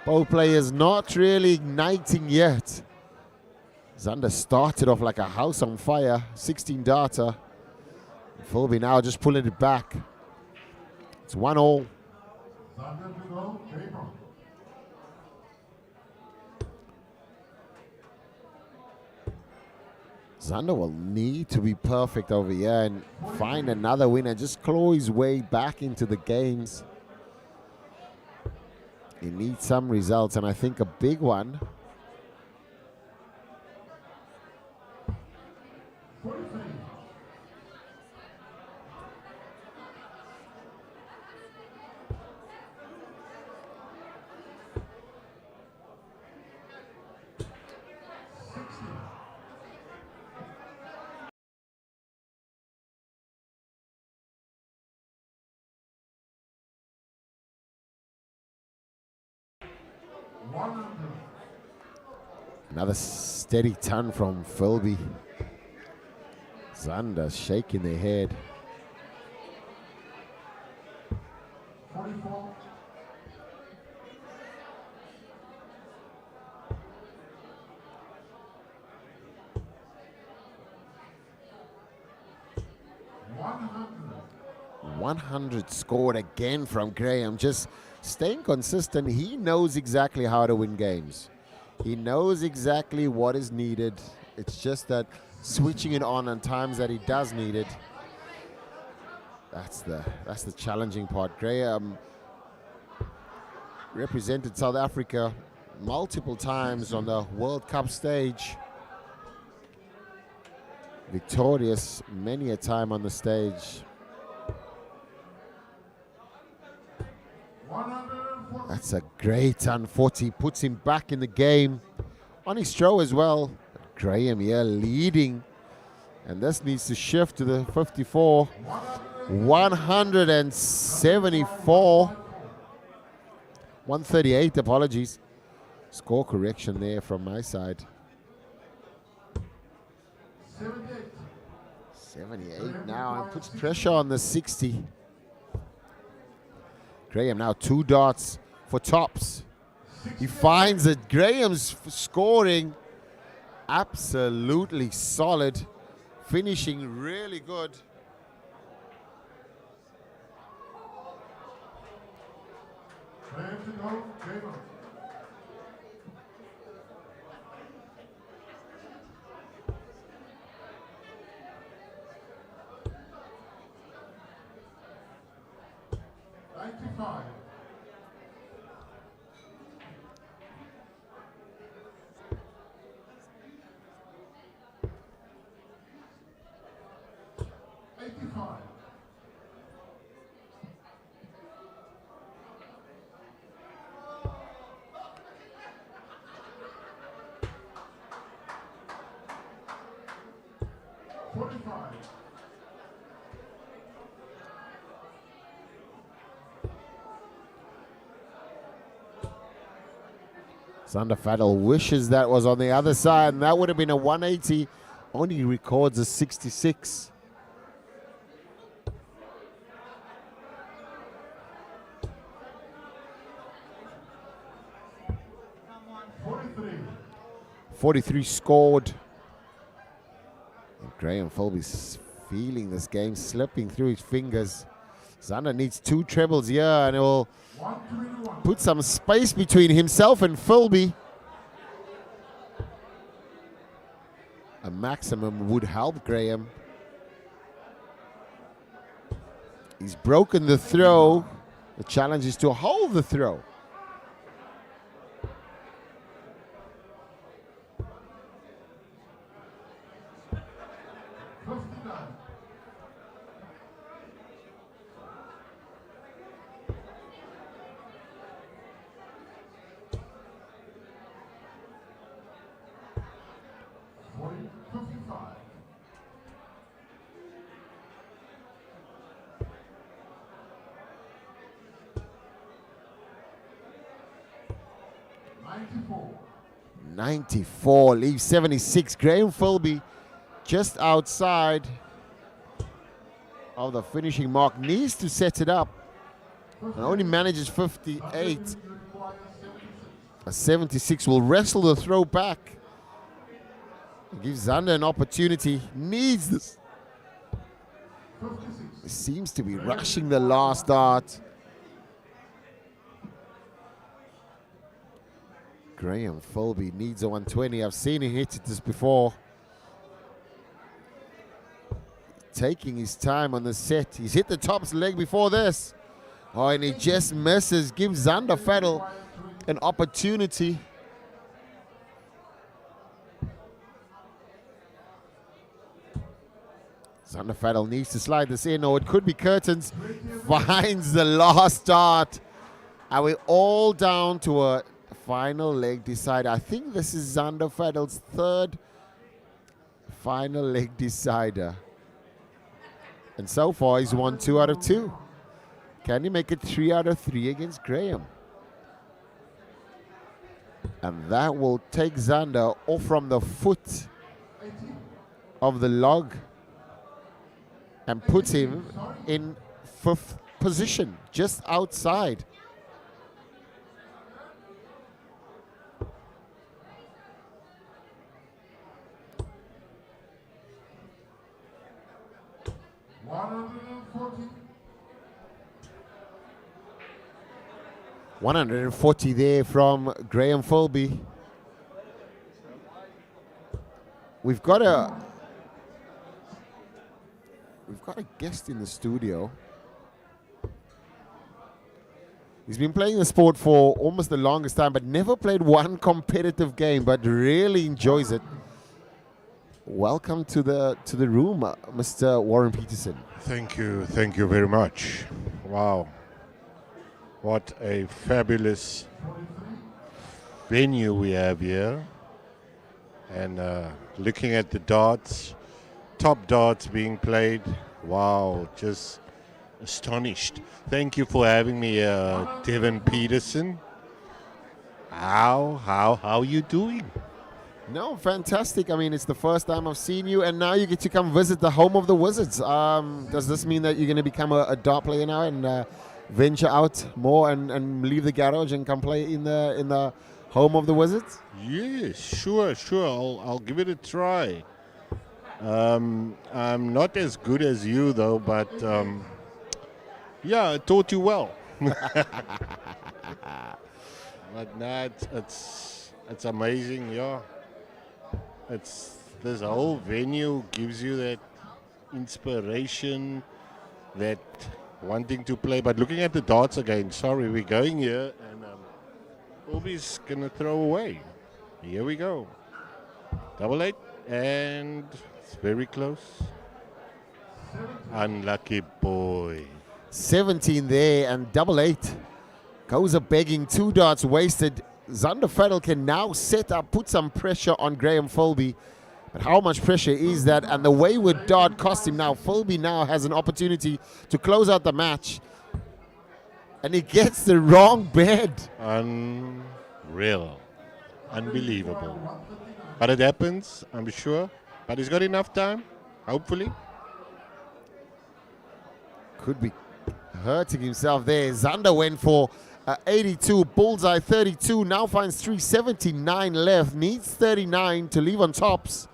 Both players not really igniting yet. Xander started off like a house on fire, 16 darter. Filby now just pulling it back It's 1-all. Xander to go, Gabriel. Xander will need to be perfect over here and find another win and just claw his way back into the games. He needs some results, and I think a big one. 43. Another steady ton from Filby. Xander shaking their head. 44. $100 scored again from Graham. Just staying consistent. He knows exactly how to win games. He knows exactly what is needed. It's just that switching it on times that he does need it. That's the challenging part. Graham represented South Africa multiple times on the World Cup stage. Victorious many a time on the stage. That's a great 140. Puts him back in the game. On his throw as well. Graham here leading. And this needs to shift to the 54. 174. 138, apologies. Score correction there from my side. 78 now, and puts pressure on the 60. Graham now 2 darts for tops. He finds it. Graham's scoring absolutely solid. Finishing really good. Ready to go, Gabriel. Xander Faddel wishes that was on the other side, and that would have been a 180. Only records a 66. .43 scored. And Graham Filby's feeling this game slipping through his fingers. Xander needs 2 trebles here, and it will put some space between himself and Filby. A maximum would help Graham. He's broken the throw. The challenge is to hold the throw. .94 leaves 76. Graham Filby just outside of the finishing mark. Needs to set it up. And only manages 58. A 76 will wrestle the throw back. It gives Xander an opportunity. Needs this. Seems to be rushing the last dart. Graham Filby needs a 120. I've seen him hit this before. Taking his time on the set. He's hit the top's leg before this. Oh, and he just misses. Gives Xander Faddel an opportunity. Xander Faddel needs to slide this in, or it could be curtains. Finds the last dart. And we're all down to a final leg decider. I think this is Xander Faddel's third final leg decider. And so far, he's won 2 out of 2. Can he make it 3 out of 3 against Graham? And that will take Xander off from the foot of the log and put him in 5th position, just outside. $140 there from Graham Filby. We've got a guest in the studio. He's been playing the sport for almost the longest time, but never played one competitive game, but really enjoys it. Welcome to the room, Mr. Warren Peterson. Thank you very much. Wow, what a fabulous venue we have here. And looking at the darts, top darts being played, wow, just astonished. Thank you for having me, Devin Peterson. How are you doing? No, fantastic. I mean, it's the first time I've seen you, and now you get to come visit the home of the Wizards. Does this mean that you're going to become a dart player now and venture out more and leave the garage and come play in the home of the Wizards? Yes, sure. I'll give it a try. I'm not as good as you though, but yeah, I taught you well. But no, it's amazing, yeah. This whole venue gives you that inspiration, that wanting to play. But looking at the darts again, sorry, we're going here and Filby's gonna throw away. Here we go. 8-8, and it's very close. Unlucky boy. 17 there, and 8-8 goes a begging. 2 darts wasted. Xander Faddel can now set up, put some pressure on Graham Filby. But how much pressure is that? And the wayward dart cost him now. Filby now has an opportunity to close out the match. And he gets the wrong bed. Unreal. Unbelievable. But it happens, I'm sure. But he's got enough time, hopefully. Could be hurting himself there. Xander went for 82, bullseye 32, now finds 379 left, needs 39 to leave on tops.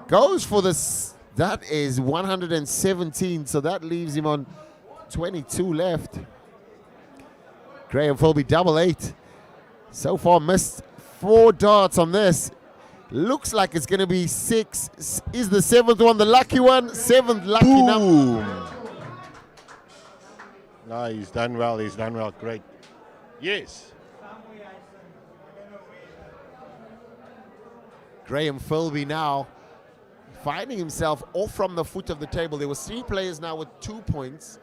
Goes for this, that is 117, so that leaves him on 22 left. Graham Filby 8-8. So far missed 4 darts on this. Looks like it's going to be 6. Is the 7th one the lucky one? 7th lucky number. No, he's done well, great. Yes. Graham Filby now finding himself off from the foot of the table. There were 3 players now with 2 points,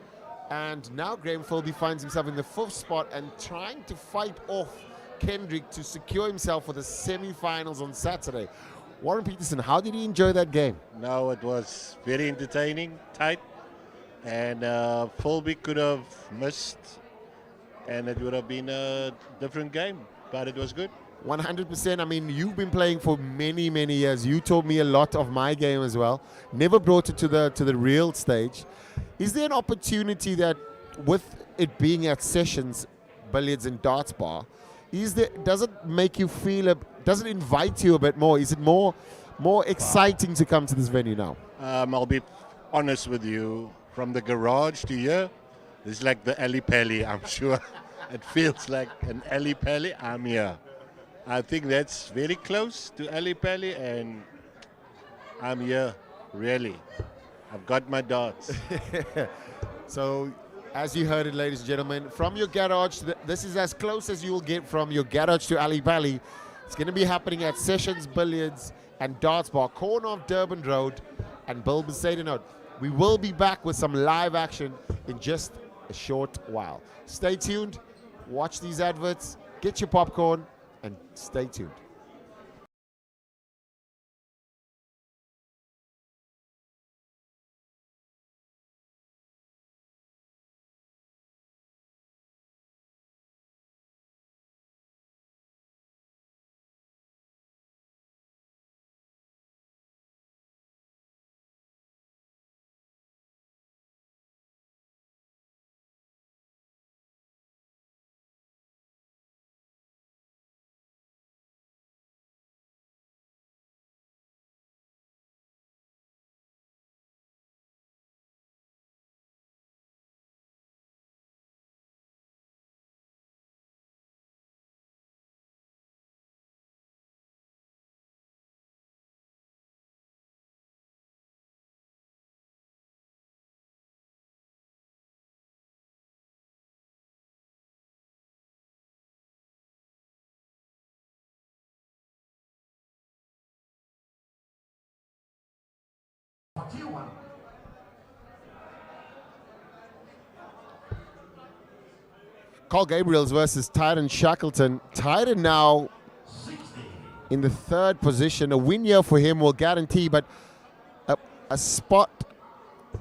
and now Graham Filby finds himself in the 5th spot and trying to fight off Kendrick to secure himself for the semi-finals on Saturday. Warren Peterson, how did you enjoy that game? No, it was very entertaining, tight, and Filby could have missed, and it would have been a different game, but it was good. 100%. I mean, you've been playing for many, many years. You taught me a lot of my game as well. Never brought it to the real stage. Is there an opportunity that, with it being at Sessions Billiards and Darts Bar, does it make you feel? Does it invite you a bit more? Is it more exciting to come to this venue now? I'll be honest with you, from the garage to here, it's like the alley pally, I'm sure. It feels like an alley pally. I'm here. I think that's very close to alley pally, and I'm here, really. I've got my darts. So, as you heard it, ladies and gentlemen, from your garage, this is as close as you will get from your garage to Ali Bali. It's going to be happening at Sessions Billiards and Darts Bar, corner of Durban Road and Bill Besaidenout. We will be back with some live action in just a short while. Stay tuned, watch these adverts, get your popcorn, and stay tuned. Carl Gabriel's versus Tyrone Shackleton. Tyrone now in the third position. A win here for him will guarantee, but a spot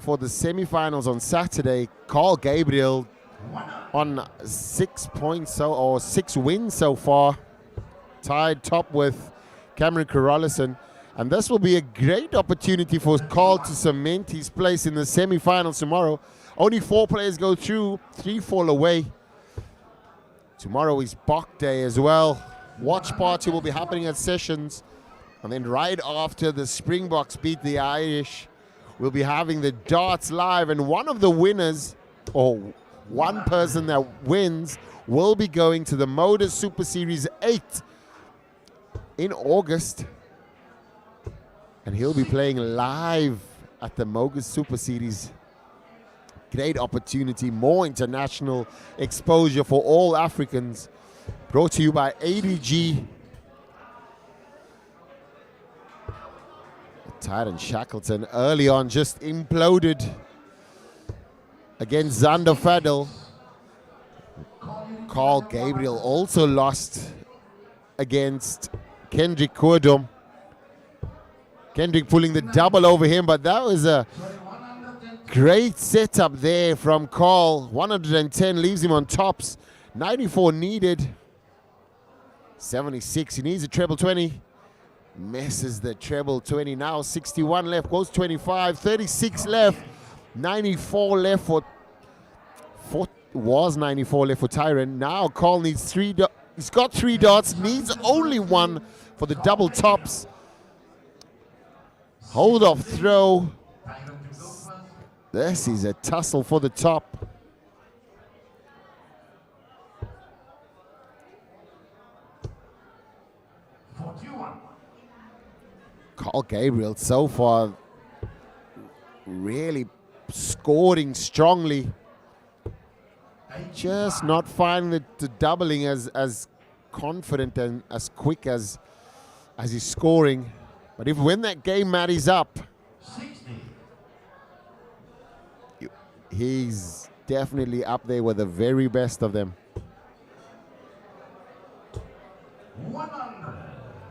for the semifinals on Saturday. Carl Gabriel on 6 points or 6 wins so far, tied top with Cameron Carolison. And this will be a great opportunity for Carl to cement his place in the semifinals tomorrow. Only 4 players go through, 3 fall away. Tomorrow is Bach Day as well. Watch party will be happening at Sessions. And then right after the Springboks beat the Irish, we'll be having the darts live. And one of the winners, or one person that wins, will be going to the Motor Super Series 8 in August. And he'll be playing live at the Mogus Super Series. Great opportunity, more international exposure for all Africans. Brought to you by ADG. Tyrone Shackleton early on just imploded against Xander Faddel. Carl Gabriel also lost against Kendrick Kurdum. Kendrick pulling the double over him, but that was a great setup there from Carl. 110 leaves him on tops. 94 needed. 76, he needs a treble 20. Misses the treble 20 now. 61 left, goes 25. 36 left. 94 left for was 94 left for Tyrone. Now Carl needs 3. He's got 3 dots, needs only 1 for the double tops. Hold off throw. This is a tussle for the top. Carl Gabriel so far really scoring strongly. Just not finding the doubling as confident and as quick as he's scoring. But when that game marries up, he's definitely up there with the very best of them.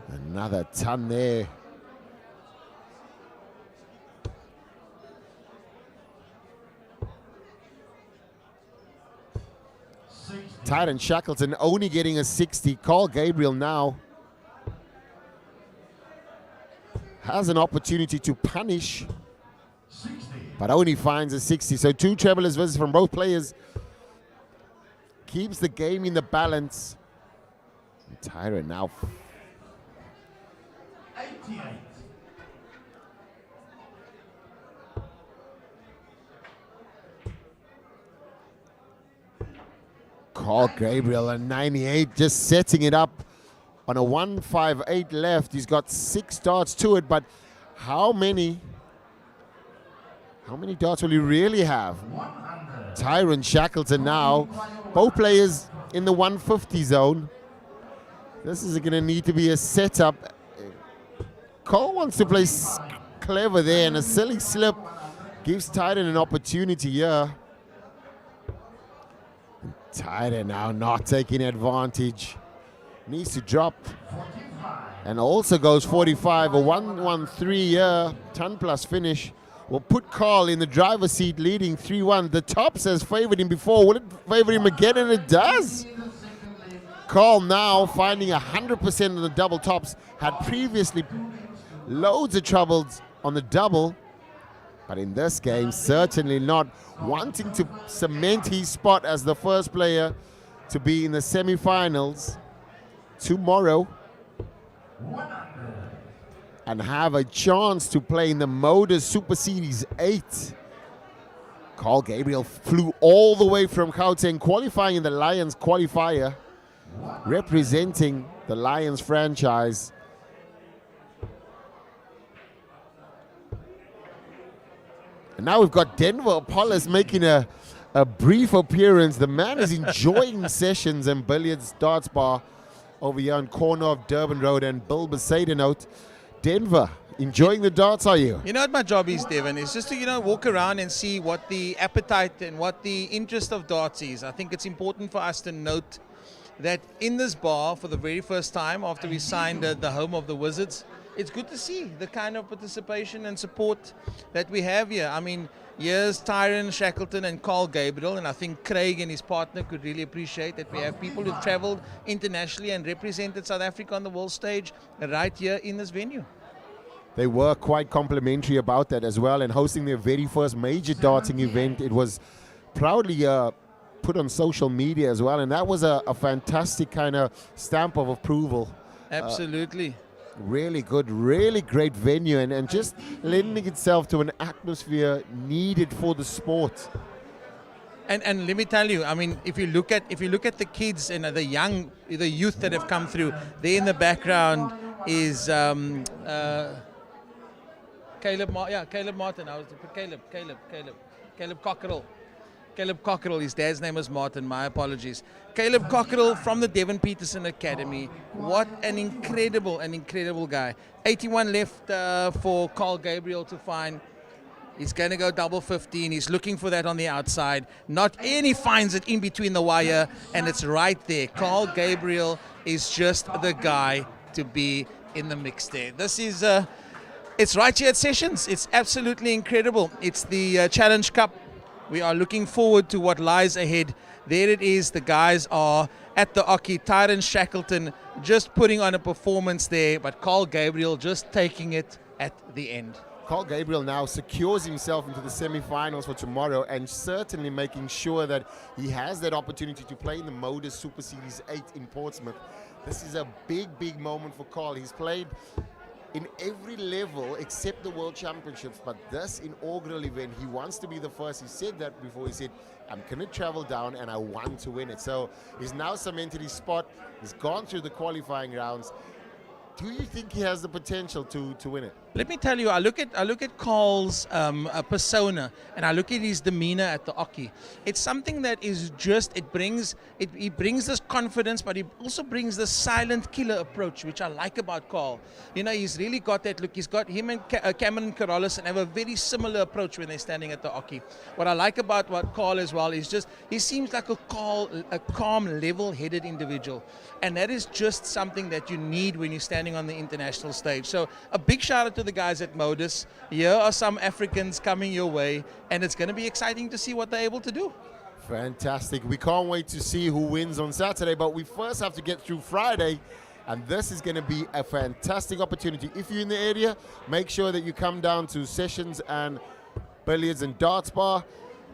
Another ton there. Tyrone Shackleton only getting a 60. Carl Gabriel now has an opportunity to punish, but only finds a 60. So 2 treblers visits from both players. Keeps the game in the balance. And Tyrone now. 88. Carl Gabriel and 98 just setting it up on a 158 left. He's got 6 darts to it, but how many darts will he really have? Tyrone, Shackleton now. Both players in the 150 zone. This is going to need to be a setup. Cole wants to play clever there, and a silly slip gives Tyrone an opportunity here. Tyrone now not taking advantage. Needs to drop. And also goes 45. A 1-1-3 here. 10 plus finish will put Carl in the driver's seat, leading 3-1. The tops has favored him before. Will it favor him again? And it does. Carl now finding 100% on the double tops. Had previously loads of troubles on the double. But in this game, certainly not, wanting to cement his spot as the first player to be in the semi-finals tomorrow and have a chance to play in the Modus Super Series 8. Carl Gabriel flew all the way from Gauteng, qualifying in the Lions qualifier, representing the Lions franchise. And now we've got Denver Apollos making a brief appearance. The man is enjoying sessions and billiards darts bar over here on corner of Durban Road and Bilbasada Note. Denver, enjoying the darts, are you? You know what my job is, Devon? It's just to, walk around and see what the appetite and what the interest of darts is. I think it's important for us to note that in this bar, for the very first time after we signed the home of the Wizards, it's good to see the kind of participation and support that we have here. I mean, here's Tyrone, Shackleton and Carl Gabriel, and I think Craig and his partner could really appreciate that we have people who've traveled internationally and represented South Africa on the world stage right here in this venue. They were quite complimentary about that as well, and hosting their very first major darting event. It was proudly put on social media as well, and that was a fantastic kind of stamp of approval. Absolutely. Really good, really great venue, and just lending itself to an atmosphere needed for the sport. And let me tell you, I mean, if you look at the kids and the youth that have come through, there in the background is Caleb Martin. Caleb Cockerell. Caleb Cockerell, his dad's name was Martin, my apologies. Caleb Cockerell from the Devon Peterson Academy. What an incredible guy. 81 left for Carl Gabriel to find. He's going to go double 15. He's looking for that on the outside. And he finds it in between the wire, and it's right there. Carl Gabriel is just the guy to be in the mix there. This is, it's right here at Sessions. It's absolutely incredible. It's the Challenge Cup. We are looking forward to what lies ahead. There it is. The guys are at the Oki. Tyrone Shackleton just putting on a performance there, but Carl Gabriel just taking it at the end. Carl Gabriel now secures himself into the semi-finals for tomorrow, and certainly making sure that he has that opportunity to play in the Modus Super Series 8 in Portsmouth. This is a big moment for Carl. He's played in every level except the World Championships, but this inaugural event, he wants to be the first. He said that before. He said, I'm going to travel down and I want to win it. So he's now cemented his spot. He's gone through the qualifying rounds. Do you think he has the potential to win it? Let me tell you, I look at Carl's persona, and I look at his demeanor at the Oki. It's something that is just, he brings this confidence, but he also brings this silent killer approach, which I like about Carl. You know, he's really got that look. He's got him and Cameron Carolus have a very similar approach when they're standing at the Oki. What I like about what Carl as well is just, he seems like a calm, level-headed individual. And that is just something that you need when you're standing on the international stage. So a big shout out to the guys at Modus. Here are some Africans coming your way, and it's going to be exciting to see what they're able to do. Fantastic. We can't wait to see who wins on Saturday, but we first have to get through Friday, and this is going to be a fantastic opportunity. If you're in the area, make sure that you come down to Sessions and Billiards and Darts Bar.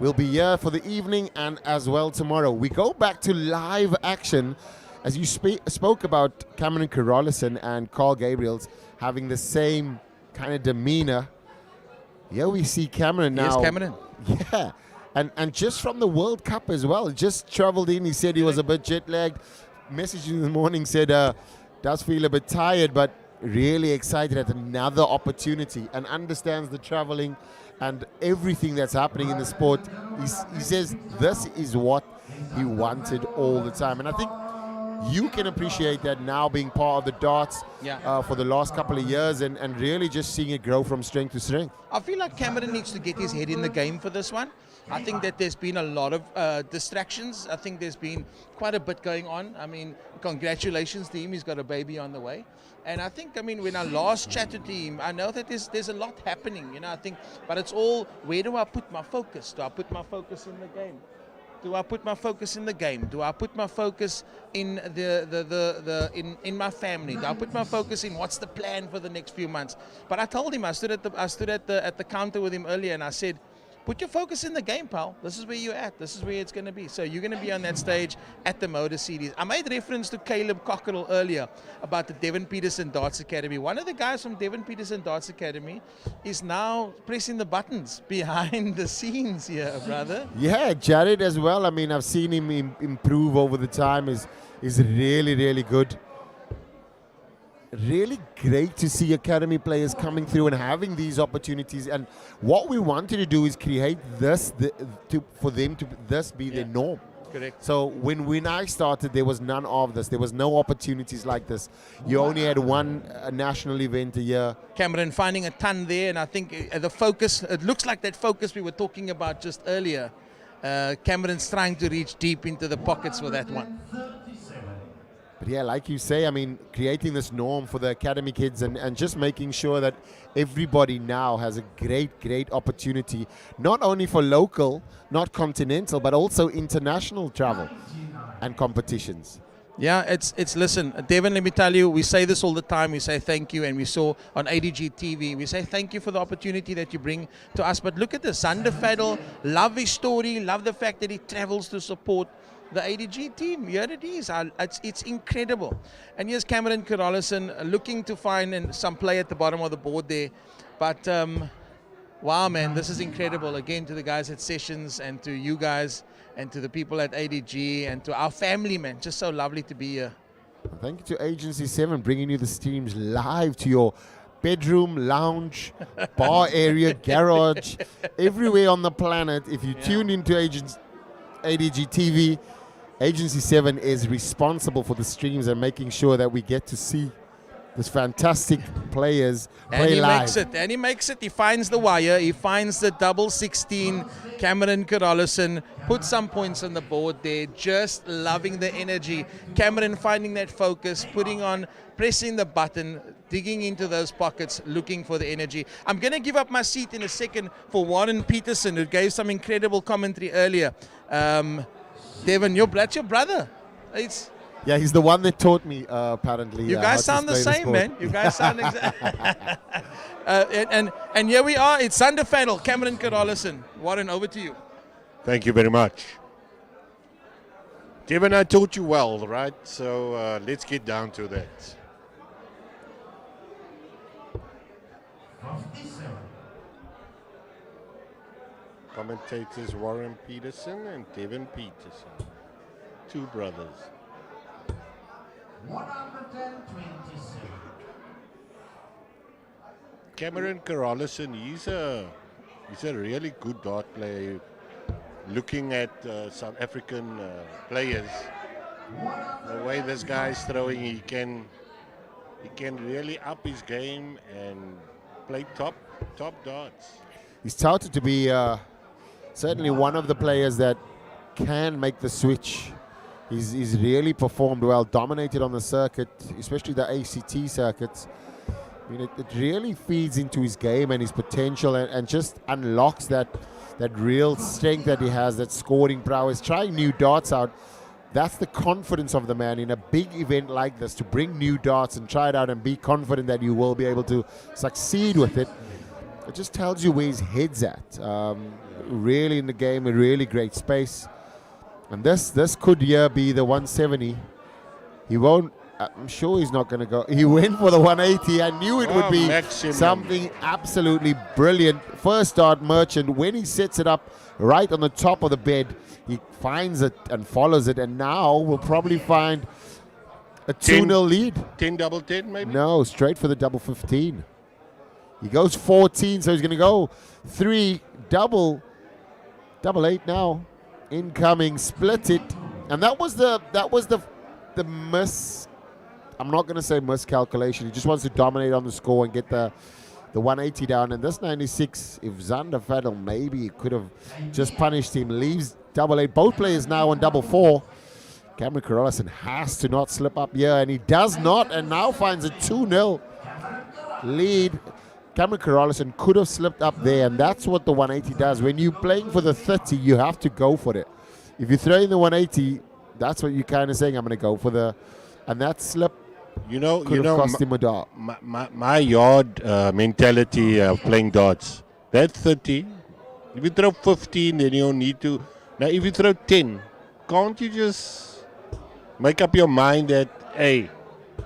We'll be here for the evening and as well tomorrow. We go back to live action. As you spoke about Cameron Carolison and Carl Gabriel's having the same kind of demeanor, here we see Cameron now. Yes, Cameron. Yeah, And just from the World Cup as well. Just traveled in. He said he was a bit jet lagged. Message in the morning said does feel a bit tired, but really excited at another opportunity and understands the traveling and everything that's happening in the sport. He says this is what he wanted all the time. And I think you can appreciate that now, being part of the darts for the last couple of years and really just seeing it grow from strength to strength. I feel like Cameron needs to get his head in the game for this one. I think that there's been a lot of distractions. I think there's been quite a bit going on. I mean, congratulations to him. He's got a baby on the way. And I think, I mean, when I last chatted to him, I know that there's a lot happening, you know, I think, but it's all, where do I put my focus? Do I put my focus in the game? Do I put my focus in the game? Do I put my focus in in my family? Do I put my focus in what's the plan for the next few months? But I told him, I stood at the counter with him earlier, and I said, put your focus in the game, pal. This is where you're at. This is where it's going to be. So you're going to be on that stage at the Motor Series. I made reference to Caleb Cockerell earlier about the Devon Peterson Darts Academy. One of the guys from Devon Peterson Darts Academy is now pressing the buttons behind the scenes here, brother. Yeah, Jared as well. I mean, I've seen him improve over the time. Is really, really good. Really great to see academy players coming through and having these opportunities. And what we wanted to do is create this for them to this be their norm. Correct. So when I started, there was none of this. There was no opportunities like this. You only had one national event a year. Cameron finding a ton there, and I think the focus, it looks like that focus we were talking about just earlier. Cameron's trying to reach deep into the pockets for that one. But yeah, like you say, I mean, creating this norm for the academy kids and just making sure that everybody now has a great opportunity, not only for local, not continental, but also international travel and competitions. Yeah, it's listen, Devon, let me tell you, we say this all the time, we say thank you, and we saw on ADG TV, we say thank you for the opportunity that you bring to us. But look at this, Xander Faddel, love his story, love the fact that he travels to support the ADG team. Here it is. It's incredible. And here's Cameron Carolison looking to find some play at the bottom of the board there. But wow, man, this is incredible. Again, to the guys at Sessions and to you guys and to the people at ADG and to our family, man. Just so lovely to be here. Thank you to Agency 7 bringing you the streams live to your bedroom, lounge, bar area, garage, everywhere on the planet. If you tune into ADG TV, Agency 7 is responsible for the streams and making sure that we get to see these fantastic players play live. And he makes it. He finds the wire. He finds the double 16. Cameron Carolison put some points on the board there. Just loving the energy. Cameron finding that focus, pressing the button, digging into those pockets, looking for the energy. I'm going to give up my seat in a second for Warren Peterson, who gave some incredible commentary earlier. Devon, that's your brother. Yeah, he's the one that taught me, apparently. You guys sound the same, man. You guys sound exactly. and here we are. It's Xander Faddel, Cameron Carolison. Warren, over to you. Thank you very much. Devon, I taught you well, right? So let's get down to that. Commentators Warren Peterson and Devon Peterson. Two brothers. 127. Cameron Carolison, he's a really good dart player. Looking at South African players, the way this guy's throwing, he can really up his game and play top darts. He's touted to be certainly one of the players that can make the switch. He's really performed well, dominated on the circuit, especially the ACT circuits. I mean, it really feeds into his game and his potential and just unlocks that real strength that he has, that scoring prowess, trying new darts out. That's the confidence of the man in a big event like this, to bring new darts and try it out and be confident that you will be able to succeed with it. It just tells you where his head's at. Really in the game, a really great space. And this could be the 170. He won't I'm sure he's not going to go. He went for the 180. I knew it would be maximum. something absolutely brilliant. First start, Merchant, when he sets it up right on the top of the bed, he finds it and follows it, and now we'll probably find a 2-0 lead. 10 double 10 maybe? No, straight for the double 15. He goes 14, so he's going to go 3 double 8 now. Incoming, split it, and that was the miss. I'm not going to say miscalculation. He just wants to dominate on the score and get the 180 down. And this 96, if Xander Faddel maybe could have just punished him, leaves double 8. Both players now on double 4. Cameron Carolison has to not slip up here, and he does not, and now finds a 2-0 lead. Cameron Carolison could have slipped up there, and that's what the 180 does. When you're playing for the 30, you have to go for it. If you throw in the 180, that's what you're kind of saying, I'm going to go for the, and that slip could have cost him a dart. My yard mentality of playing darts, that 30, if you throw 15, then you don't need to. Now, if you throw 10, can't you just make up your mind that, hey,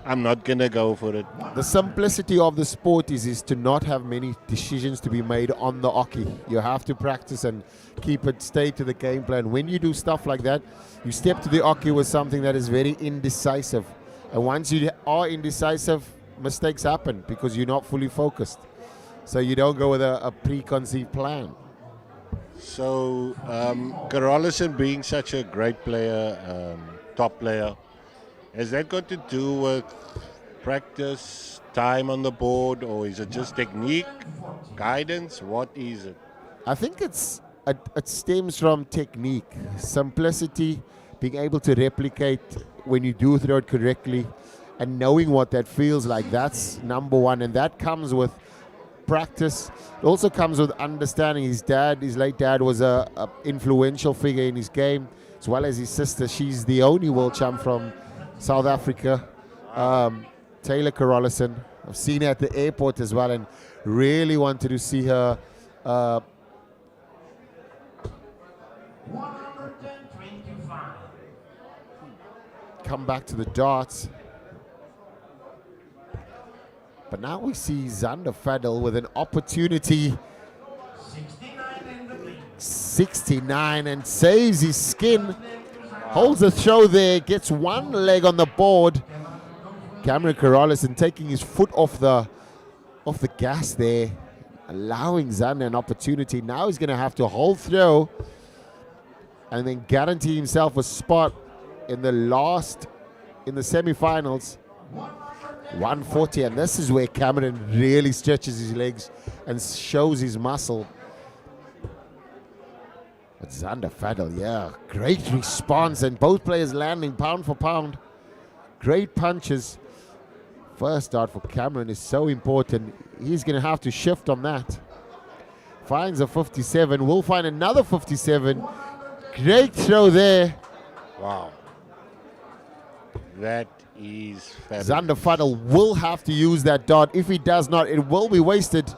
I'm not going to go for it? The simplicity of the sport is to not have many decisions to be made on the hockey. You have to practice and keep it, stay to the game plan. When you do stuff like that, you step to the hockey with something that is very indecisive. And once you are indecisive, mistakes happen because you're not fully focused. So you don't go with a preconceived plan. So, Carolison being such a great player, top player, has that got to do with practice, time on the board, or is it just technique, guidance? What is it? I think it stems from technique, simplicity, being able to replicate when you do throw it correctly, and knowing what that feels like. That's number one, and that comes with practice. It also comes with understanding. His late dad was a influential figure in his game, as well as his sister. She's the only world champ from South Africa, Taylor Carolison. I've seen her at the airport as well, and really wanted to see her. 125. Come back to the darts. But now we see Xander Faddel with an opportunity. 69 and saves his skin. Holds the throw there, gets one leg on the board. Cameron Carolison taking his foot off the gas there, allowing Xander an opportunity. Now he's going to have to hold throw and then guarantee himself a spot in the semi-finals. 140, and this is where Cameron really stretches his legs and shows his muscle. But Xander Faddel, yeah, great response, and both players landing pound for pound. Great punches. First start for Cameron is so important. He's going to have to shift on that. Finds a 57, will find another 57. Great throw there. Wow. That is fabulous. Xander Faddel will have to use that dart. If he does not, it will be wasted.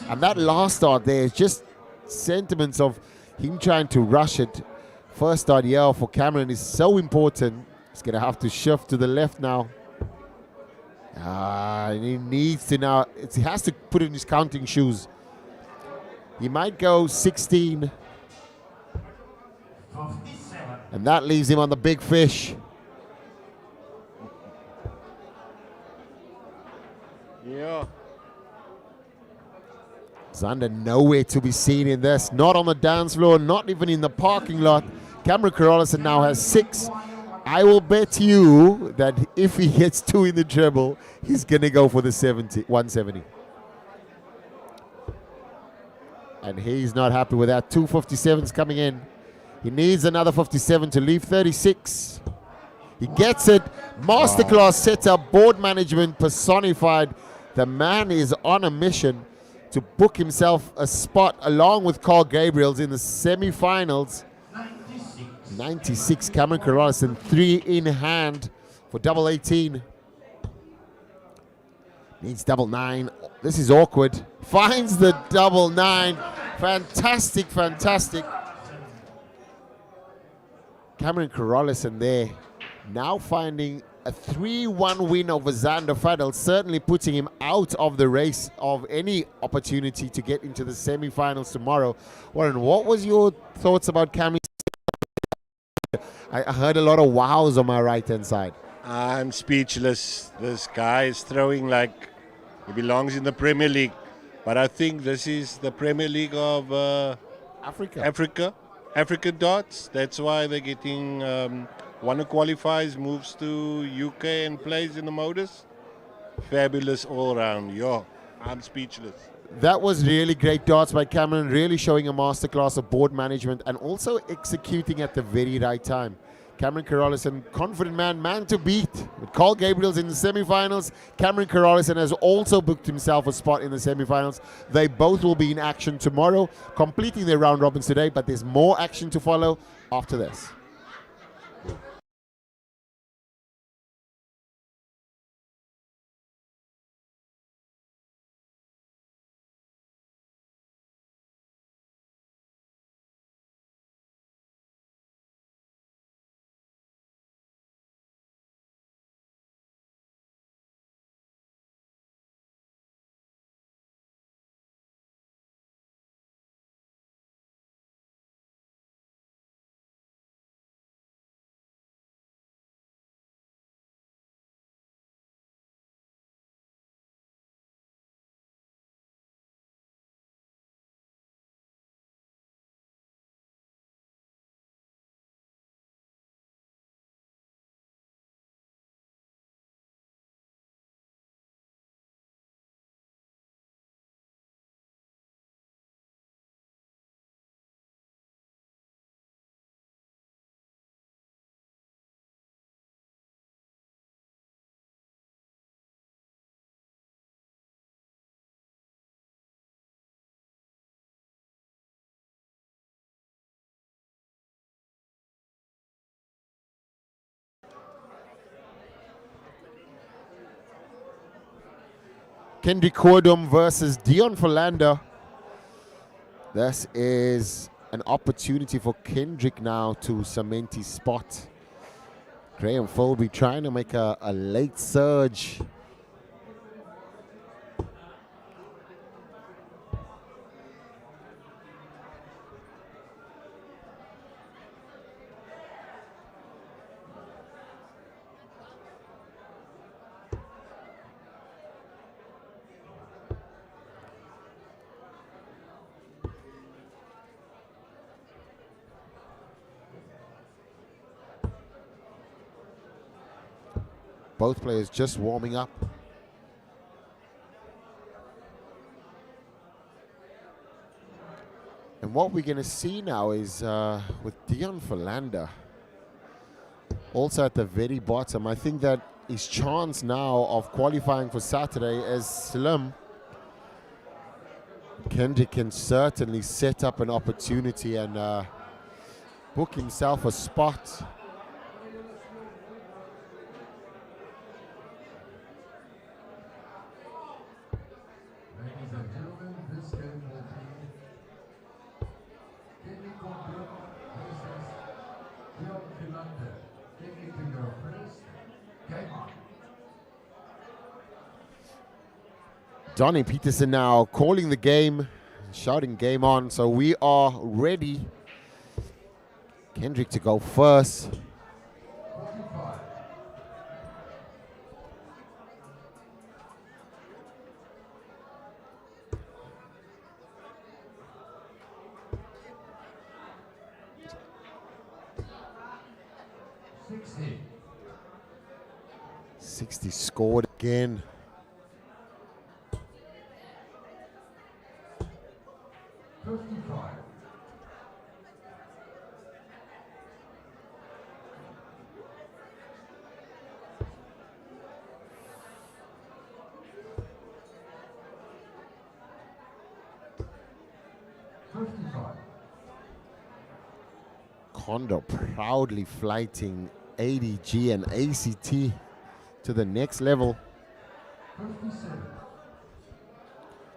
And that last dart there is just sentiments of him trying to rush it. First dart here for Cameron is so important. He's going to have to shift to the left now. He needs to now. He has to put in his counting shoes. He might go 16. 57. And that leaves him on the big fish. Yeah. Xander nowhere to be seen in this. Not on the dance floor, not even in the parking lot. Cameron Carolison now has 6. I will bet you that if he gets 2 in the treble, he's going to go for the 170. And he's not happy with that. 2 57s coming in. He needs another 57 to leave 36. He gets it. Masterclass setup, board management personified. The man is on a mission to book himself a spot along with Carl Gabriel's in the semi-finals. 96, Cameron Carolison, 3 in hand for double 18. Needs double 9. This is awkward. Finds the double 9. Fantastic, fantastic. Cameron Carolison there. Now finding a 3-1 win over Xander Faddel, certainly putting him out of the race of any opportunity to get into the semi-finals tomorrow. Warren, what was your thoughts about Cammy? I heard a lot of wows on my right-hand side. I'm speechless. This guy is throwing like he belongs in the Premier League. But I think this is the Premier League of African darts. That's why they're getting one who qualifies, moves to UK and plays in the Modus. Fabulous all round. Yo, I'm speechless. That was really great darts by Cameron, really showing a masterclass of board management and also executing at the very right time. Cameron Carolison, confident man to beat. With Carl Gabriel's in the semi-finals, Cameron Carolison has also booked himself a spot in the semi-finals. They both will be in action tomorrow, completing their round robins today, but there's more action to follow after this. Kendrick versus Deon Philander. This is an opportunity for Kendrick now to cement his spot. Graham Filby trying to make a late surge. Both players just warming up. And what we're going to see now is with Deon Philander also at the very bottom. I think that his chance now of qualifying for Saturday is slim. Kendrick can certainly set up an opportunity and book himself a spot. Ladies and gentlemen, this game will be Kendrick versus Deon Philander. Kendrick to your first. Game on. Donnie Peterson now calling the game, shouting game on. So we are ready. Kendrick to go first. 45. 60. 60 scored again. 55. 55. Kondo proudly flighting ADG and ACT to the next level. 57.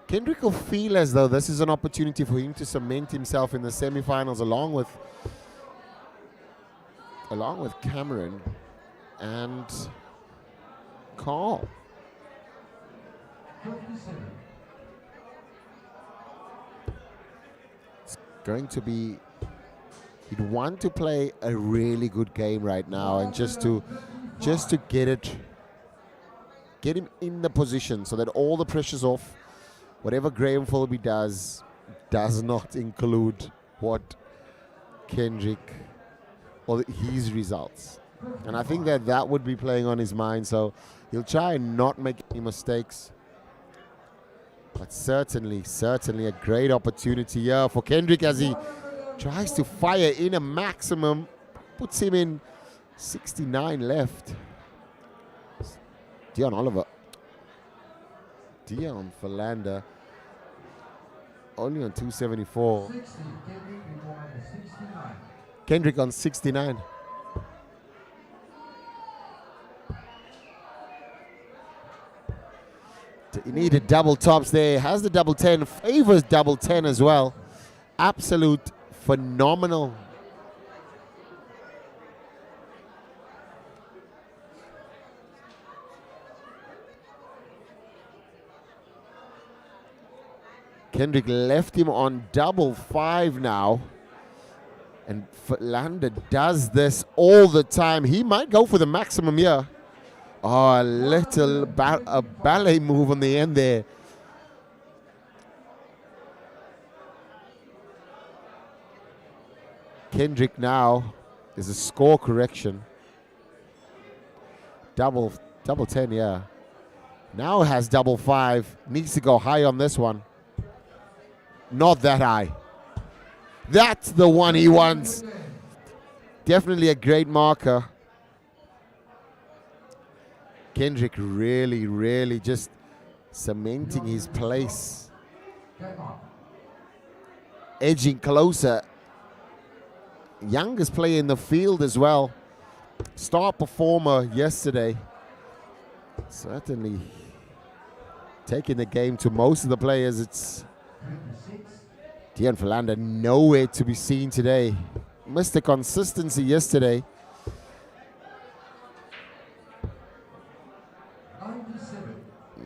Kendrick will feel as though this is an opportunity for him to cement himself in the semi-finals along with Cameron, and call. 57. It's going to be, he'd want to play a really good game right now, and just to get him in the position so that all the pressure's off. Whatever Graham Filby does not include what Kendrick or his results. And I think that would be playing on his mind, so he'll try and not make any mistakes. But certainly a great opportunity here for Kendrick as he tries to fire in a maximum. Puts him in 69 left. Deon Oliver. Deon Philander. Only on 274. 60. Kendrick required 69. Kendrick on 69. He needed double tops there. Has the double 10. Favors double 10 as well. Absolute phenomenal. Kendrick left him on double 5 now. And Philander does this all the time. He might go for the maximum here. Oh, a little a ballet move on the end there. Kendrick now is a score correction. Double 10, yeah. Now has double 5. Needs to go high on this one. Not that high. That's the one he wants. Definitely a great marker. Kendrick really just cementing his place. Edging closer. Youngest player in the field as well. Star performer yesterday. Certainly taking the game to most of the players. It's Deon Philander nowhere to be seen today. Missed the consistency yesterday.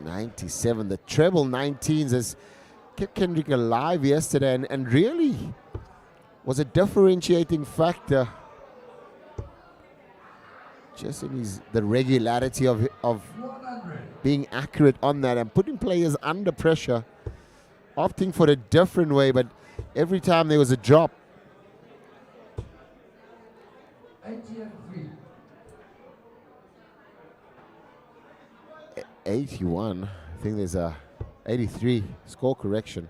97. The treble 19s has kept Kendrick alive yesterday and really was a differentiating factor. Just in the regularity of being accurate on that and putting players under pressure. Opting for a different way, but every time there was a drop. 81. I think there's a 83 score correction.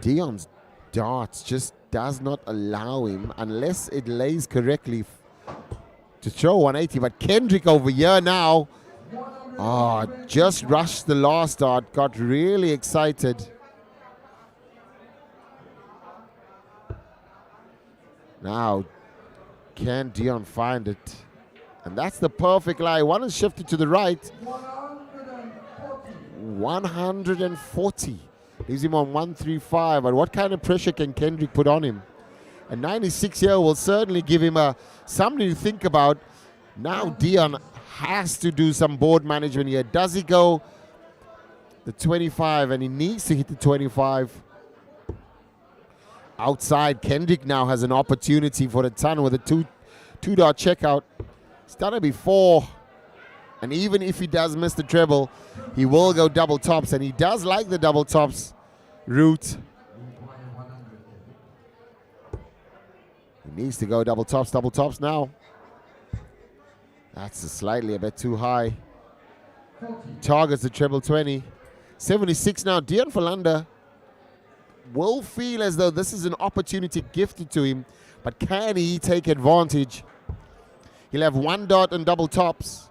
Deon's darts just does not allow him, unless it lays correctly, to throw 180. But Kendrick over here now, just rushed the last dart, got really excited. Now, can Deon find it? And that's the perfect lie. One is shifted to the right. 140. Leaves him on 135. But what kind of pressure can Kendrick put on him? A 96 here will certainly give him something to think about. Now Deon has to do some board management here. Does he go the 25? And he needs to hit the 25. Outside, Kendrick now has an opportunity for the ton with a two-dot checkout. He's done it before. And even if he does miss the treble, he will go double tops. And he does like the double tops route. He needs to go double tops now. That's slightly a bit too high. Targets the treble 20. 76 now. Deon Philander will feel as though this is an opportunity gifted to him, but can he take advantage? He'll have one dot and double tops.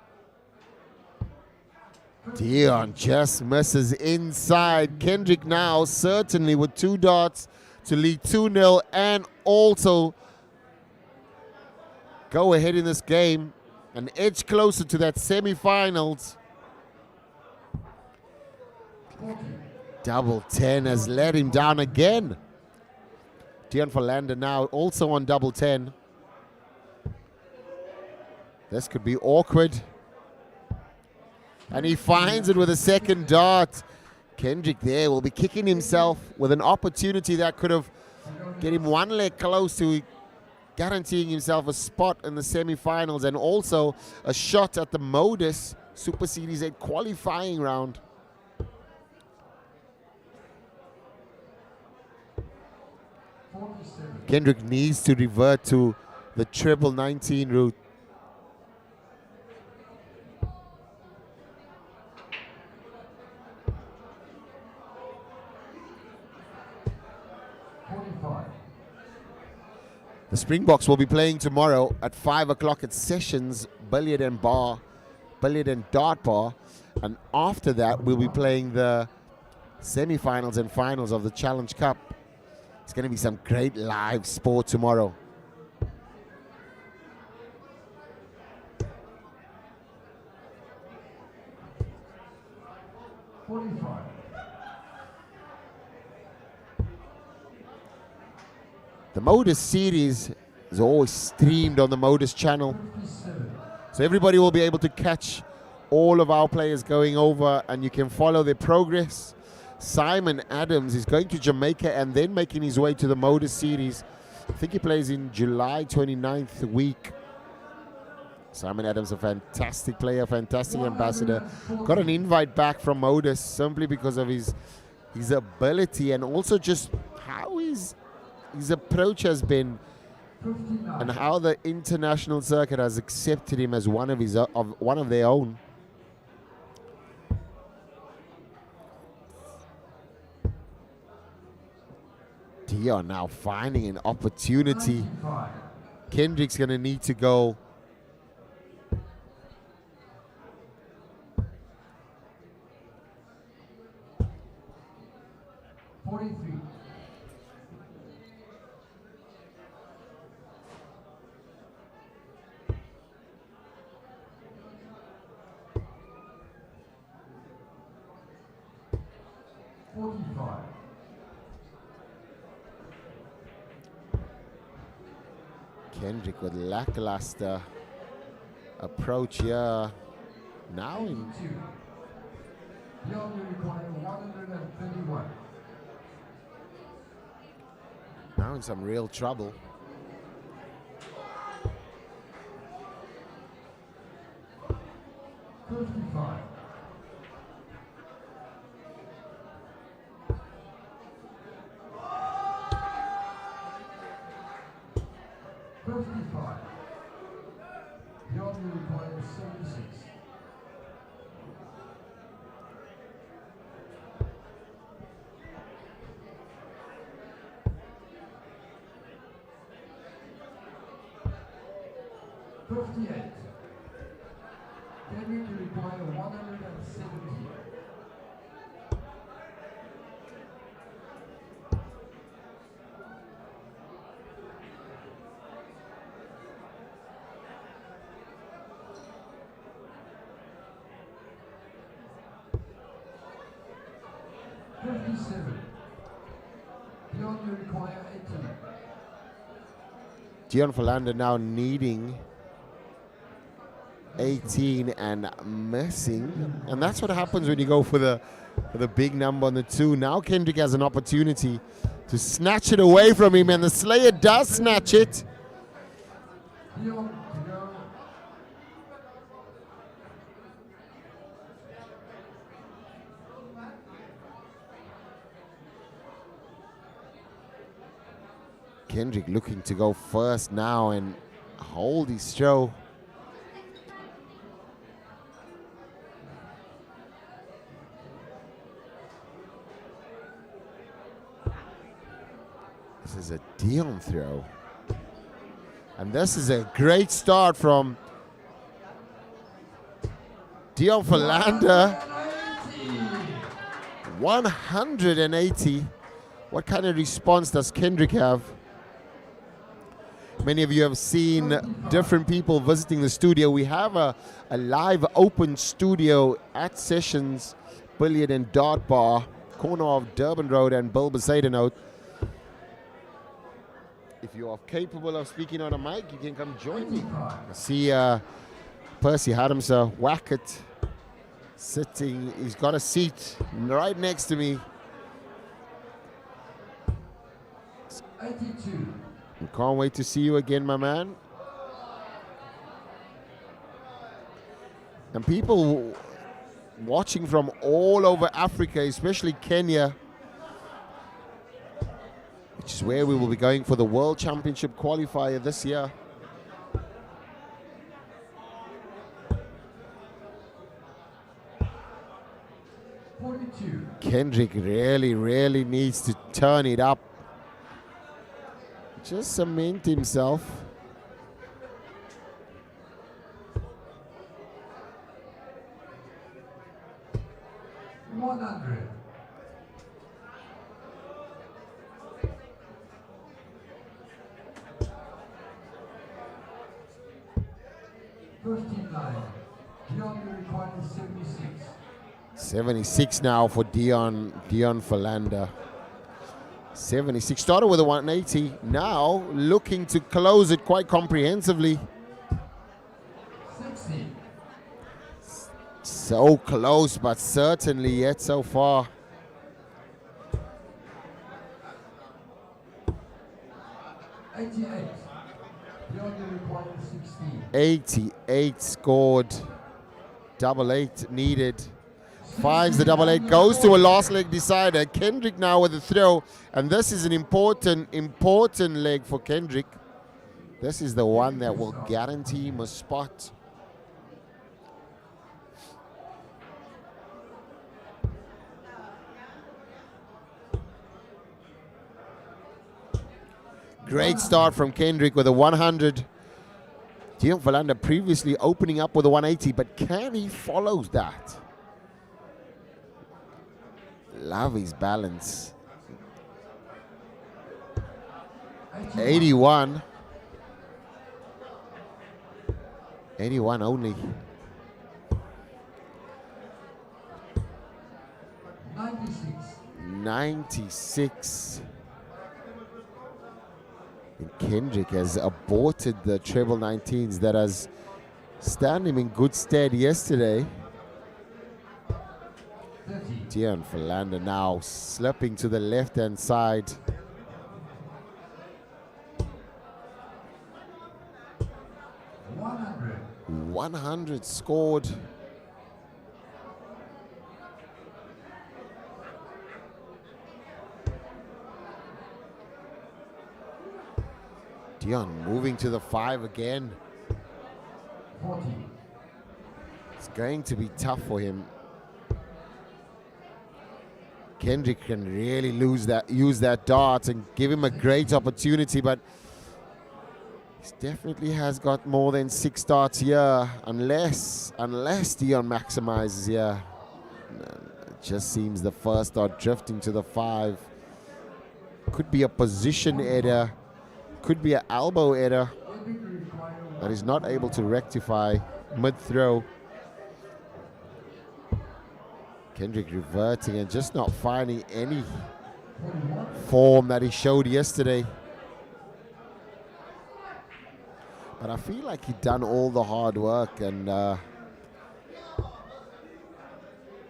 Deon just misses inside. Kendrick now certainly with 2 dots to lead 2-0 and also go ahead in this game and edge closer to that semi-finals. Double 10 has let him down again. Deon Philander now also on double 10. This could be awkward. And he finds it with a second dart. Kendrick there will be kicking himself with an opportunity that could have get him one leg close to guaranteeing himself a spot in the semi-finals and also a shot at the Modus Super Series 8 qualifying round. Kendrick needs to revert to the triple 19 route. The Springboks will be playing tomorrow at 5 o'clock at Sessions Billiard and Dart Bar. And after that, we'll be playing the semi-finals and finals of the Challenge Cup. It's going to be some great live sport tomorrow. The Modus series is always streamed on the Modus channel. So everybody will be able to catch all of our players going over and you can follow their progress. Simon Adams is going to Jamaica and then making his way to the Modus series. I think he plays in July 29th week. Simon Adams, a fantastic player, fantastic ambassador. Got an invite back from Modus simply because of his ability and also just how his approach has been and how the international circuit has accepted him as one of their own. Deon now finding an opportunity. Kendrick's going to need to go. Kendrick with lackluster approach here. Now in some real trouble. Deon Philander now needing 18 and missing. And that's what happens when you go for the big number on the 2. Now Kendrick has an opportunity to snatch it away from him, and the Slayer does snatch it. Kendrick looking to go first now and hold his throw. This is a Deon throw. And this is a great start from Deon Philander. 180. What kind of response does Kendrick have? Many of you have seen different people visiting the studio. We have a live open studio at Sessions Billiard and Dart Bar, corner of Durban Road and Bill Besaidenout. If you are capable of speaking on a mic, you can come join me. I see Percy Adams, whack it. Sitting, he's got a seat right next to me. 82. Can't wait to see you again, my man. And people watching from all over Africa, especially Kenya, which is where we will be going for the World Championship qualifier this year. Kendrick really needs to turn it up. Just cement himself. $100. $59. Deon requires 76. 76 now for Deon Philander. 76, started with a 180, now looking to close it quite comprehensively. 60. So close, but certainly yet so far. 88. Deon requires 16. 88 scored. Double 8 needed. Finds the double 8, goes to a last leg decider. Kendrick now with the throw, and this is an important leg for Kendrick. This is the one that will guarantee him a spot. Great start from Kendrick with a 100. Deon Philander previously opening up with a 180, but can he follow that? Love his balance. 81. 81 only. 96. 96. And Kendrick has aborted the treble 19s that has stand him in good stead yesterday. Deon Philander now slipping to the left-hand side. 100 scored. Deon moving to the 5 again. 40. It's going to be tough for him. Kendrick can really use that dart and give him a great opportunity, but he definitely has got more than 6 darts here, unless Deon maximizes here. It just seems the first dart drifting to the 5. Could be a position error, could be an elbow error that he's not able to rectify mid-throw. Kendrick reverting and just not finding any form that he showed yesterday. But I feel like he'd done all the hard work, and the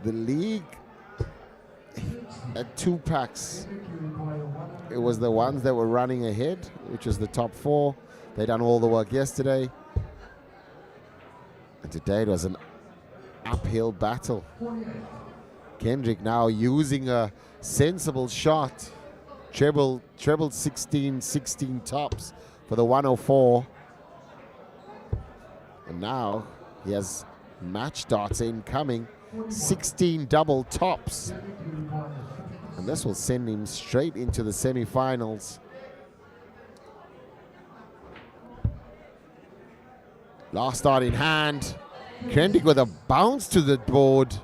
league at 2 packs, it was the ones that were running ahead, which was the top 4. They done all the work yesterday. And today it was an uphill battle. Kendrick now using a sensible shot. Treble 16 tops for the 104. And now he has match darts incoming. 16 double tops. And this will send him straight into the semi-finals. Last start in hand. Kendrick with a bounce to the board.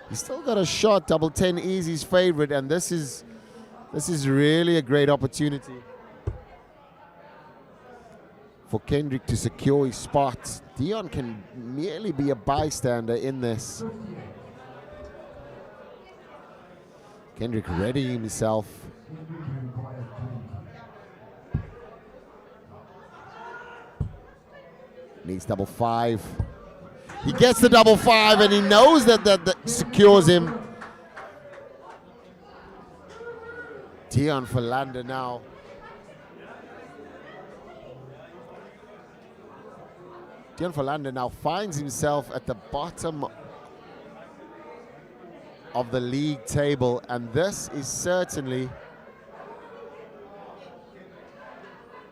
He's still got a shot. Double 10 is his favorite, and this is really a great opportunity for Kendrick to secure his spot. Deon can merely be a bystander in this. Kendrick readying himself. Needs double 5. He gets the double five, and he knows that secures him. Deon for Lander now. Deon for Lander now finds himself at the bottom of the league table, and this is certainly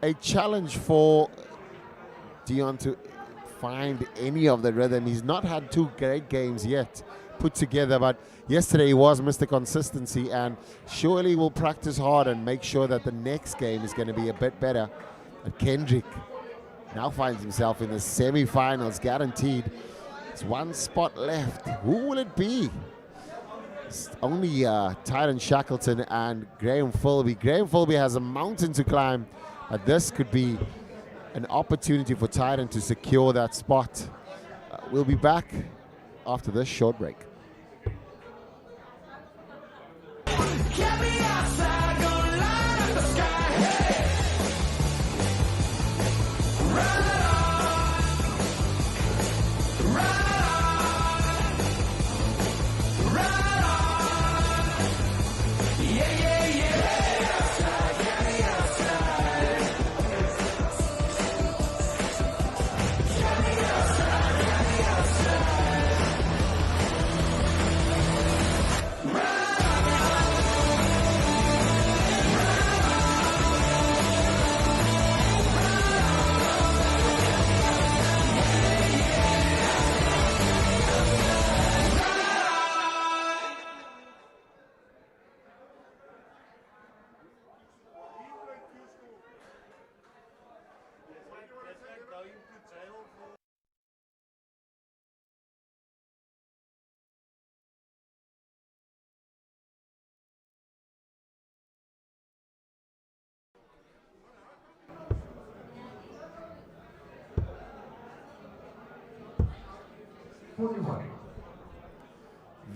a challenge for Deon to find any of the rhythm. He's not had two great games yet put together, but yesterday he was Mr. Consistency, and surely will practice hard and make sure that the next game is going to be a bit better. And Kendrick now finds himself in the semi-finals, guaranteed. There's one spot left. Who will it be? It's only Tyrone Shackleton and Graham Filby. Graham Filby has a mountain to climb, but this could be an opportunity for Tyrone to secure that spot. We'll be back after this short break.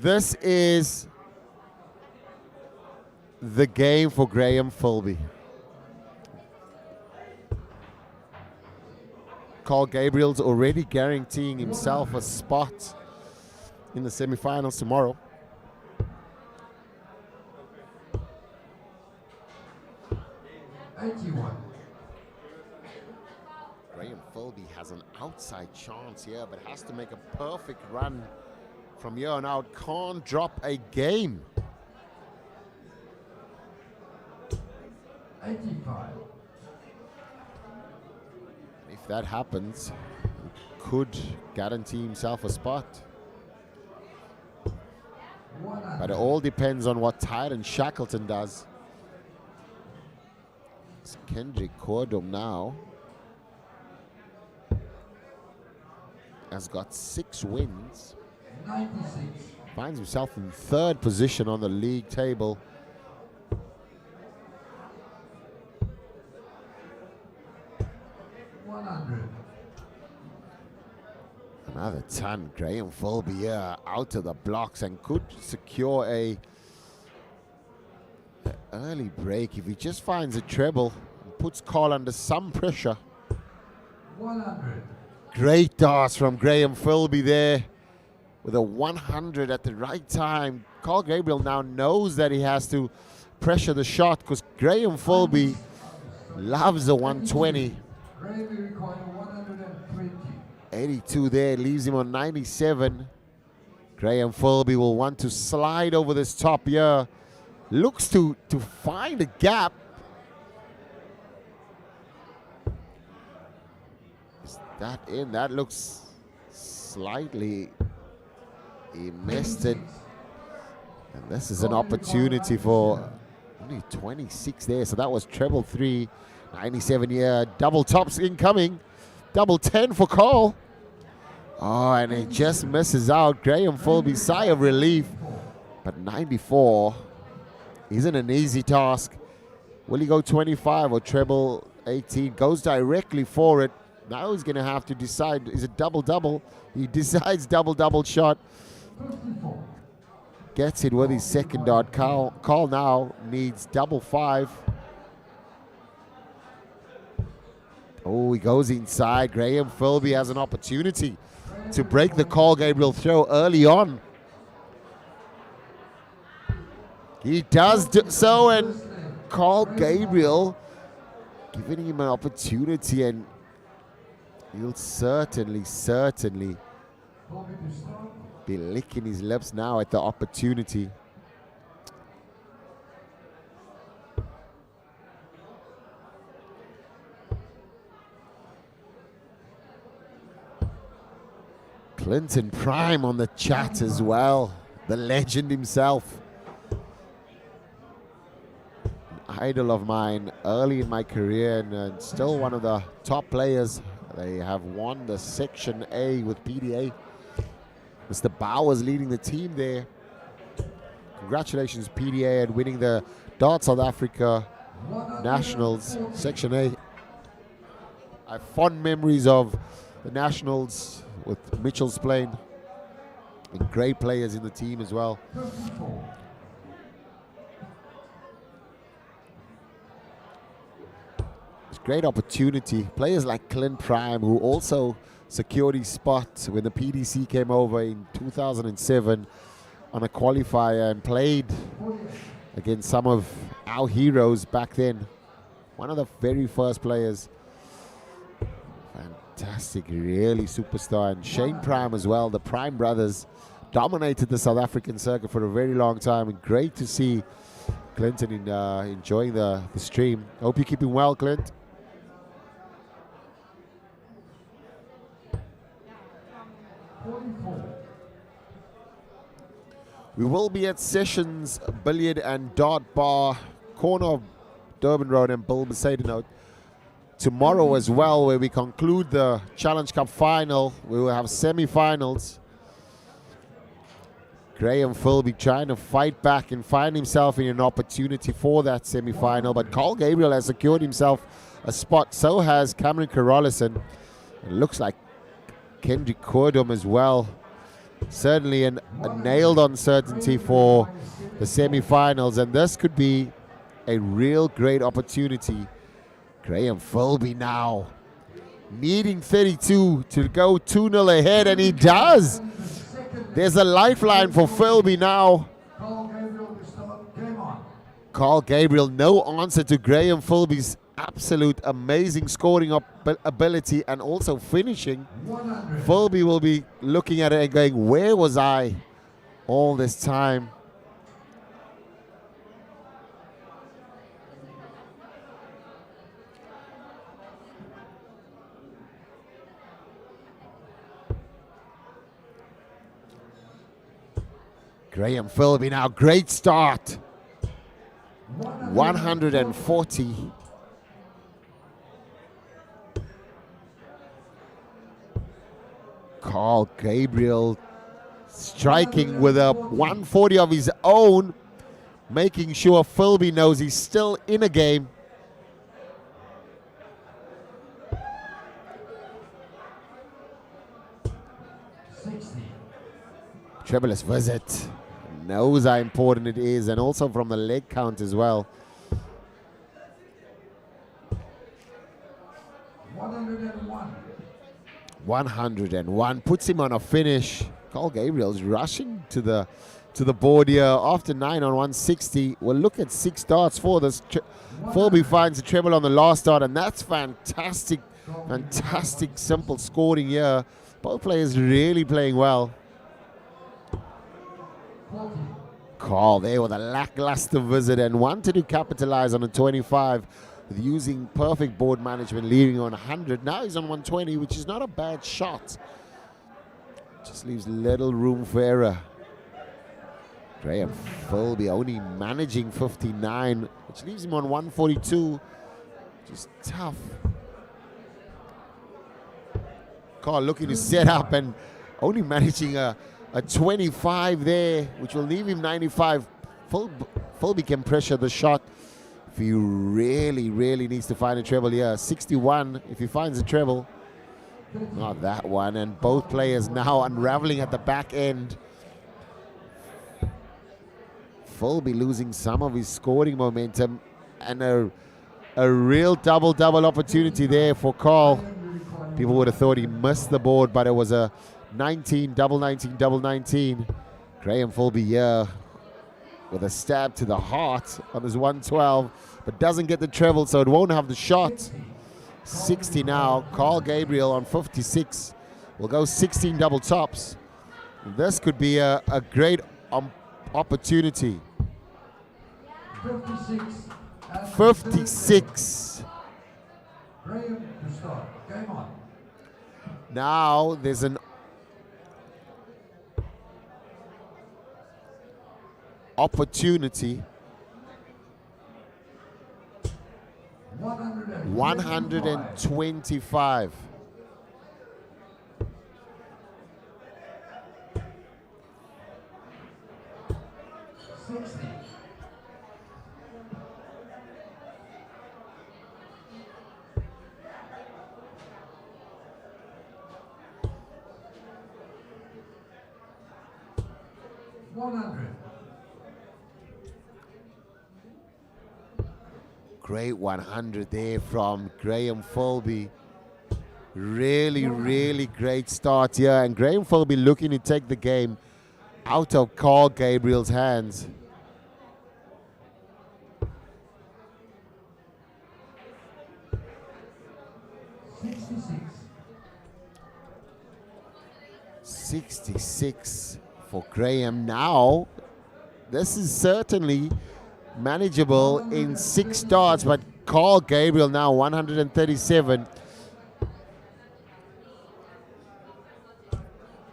This is the game for Graham Filby. Gabriel's already guaranteeing himself a spot in the semi-finals tomorrow. Graham Filby has an outside chance here, but has to make a perfect run from here on out. Can't drop a game. 85. If that happens, he could guarantee himself a spot. But it all depends on what Tyrone Shackleton does. It's Kendrick Cordum now has got 6 wins. 96. Finds himself in 3rd position on the league table. Another ton. Graham Filby here out of the blocks and could secure a early break if he just finds a treble and puts Carl under some pressure. 100. Great dance from Graham Filby there with a 100 at the right time. Carl Gabriel now knows that he has to pressure the shot because Graham Filby loves the 120. 82 there, leaves him on 97. Graham Filby will want to slide over this top here. Looks to find a gap. Is that in? That looks slightly... He missed it. And this is an opportunity for only 26 there. So that was treble 3, 97 here. Double tops incoming. Double 10 for Cole. Oh, and he just misses out. Graham Filby, sigh of relief. But 94 isn't an easy task. Will he go 25 or treble 18? Goes directly for it. Now he's going to have to decide, is it double-double? He decides double-double shot. Gets it with his second dot. Carl now needs double 5. Oh, he goes inside. Graham Filby has an opportunity. to break the Carl Gabriel throw early on. He does so, and Carl Gabriel giving him an opportunity, and he'll certainly be licking his lips now at the opportunity. Clinton Prime on the chat as well, the legend himself. An idol of mine early in my career, and still one of the top players. They have won the Section A with PDA. Mr. Bowers leading the team there. Congratulations, PDA, at winning the Dart South Africa Nationals Section A. I have fond memories of the Nationals with Mitchell's playing, and great players in the team as well. It's a great opportunity. Players like Clint Prime, who also secured his spot when the PDC came over in 2007 on a qualifier and played against some of our heroes back then. One of the very first players. Fantastic, really superstar. And Shane Prime as well. The Prime brothers dominated the South African circuit for a very long time, and great to see Clinton enjoying the stream. Hope you're keeping well, Clint. We will be at Sessions Billiard and Dart Bar, corner of Durban Road and Bill Mercedes tomorrow as well, where we conclude the Challenge Cup final. We will have semi-finals. Graham Filby trying to fight back and find himself in an opportunity for that semi-final, but Carl Gabriel has secured himself a spot. So has Cameron Carolison. It looks like Kendrick Cordum as well. Certainly a nailed uncertainty for the semi-finals, and this could be a real great opportunity. Graham Filby now needing 32 to go 2-0 ahead, and he does. There's a lifeline for Filby now. Carl Gabriel, no answer to Graham Filby's absolute amazing scoring ability and also finishing. Filby will be looking at it and going, where was I all this time? Graham Filby now, great start. 140. Carl Gabriel striking with a 140 of his own, making sure Filby knows he's still in a game. Trebulous visit. Knows how important it is, and also from the leg count as well. 101 puts him on a finish. Carl Gabriel's rushing to the board here after 9 on 160. We'll look at 6 darts for this. Filby finds a treble on the last dart, and that's fantastic, fantastic simple scoring here. Both players really playing well. Carl there with a lackluster visit and wanted to capitalize on a 25 with using perfect board management, leading on 100. Now he's on 120, which is not a bad shot. Just leaves little room for error. Graham Filby only managing 59, which leaves him on 142. Just tough. Carl looking to set up and only managing a 25 there, which will leave him 95. Filby can pressure the shot if he really, really needs to find a treble here. 61 if he finds a treble. Not that one. And both players now unraveling at the back end. Filby losing some of his scoring momentum, and a real double opportunity there for Carl. People would have thought he missed the board, but it was a 19, double 19, double 19. Graham Filby here with a stab to the heart on his 112, but doesn't get the treble, so it won't have the shot. 60 now. Carl Gabriel on 56 will go 16 double tops. This could be a great opportunity. 56. Graham to start. Game on. Now there's an opportunity. 125. 60. 100. Great 100 there from Graham Filby. Really great start here. And Graham Filby looking to take the game out of Carl Gabriel's hands. $66 for Graham. Now, this is certainly manageable in 6 starts, but Carl Gabriel now 137.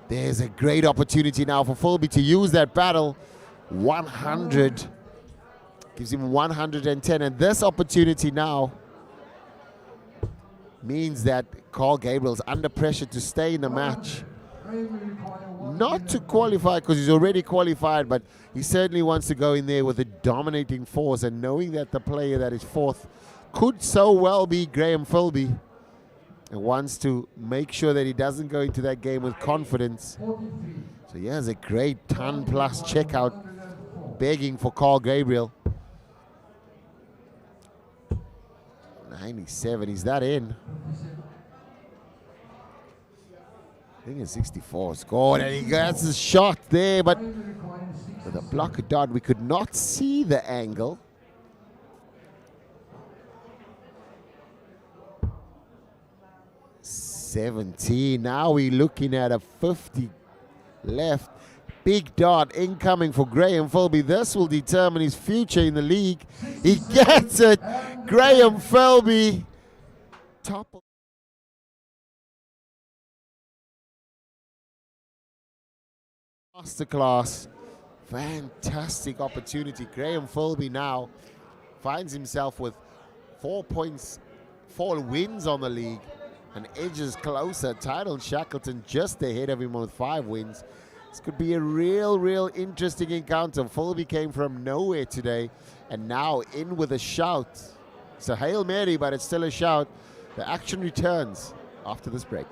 There's a great opportunity now for Filby to use that battle. 100 gives him 110, and this opportunity now means that Carl Gabriel's under pressure to stay in the match. Not to qualify, because he's already qualified, but he certainly wants to go in there with a dominating force, and knowing that the player that is fourth could so well be Graham Filby, and wants to make sure that he doesn't go into that game with confidence. So here's a great ton-plus checkout, begging for Carl Gabriel. 97, is that in? I think it's 64 scored, and he gets a shot there, but with a blocker dot, we could not see the angle. $17. Now we're looking at a 50 left. Big dot incoming for Graham Filby. This will determine his future in the league. He gets it. Graham Filby, top of masterclass. Fantastic opportunity. Graham Filby now finds himself with 4 points, 4 wins on the league, and edges closer. Tyrone Shackleton just ahead of him with 5 wins. This could be a real interesting encounter. Filby came from nowhere today and now in with a shout. It's a Hail Mary, but it's still a shout. The action returns after this break.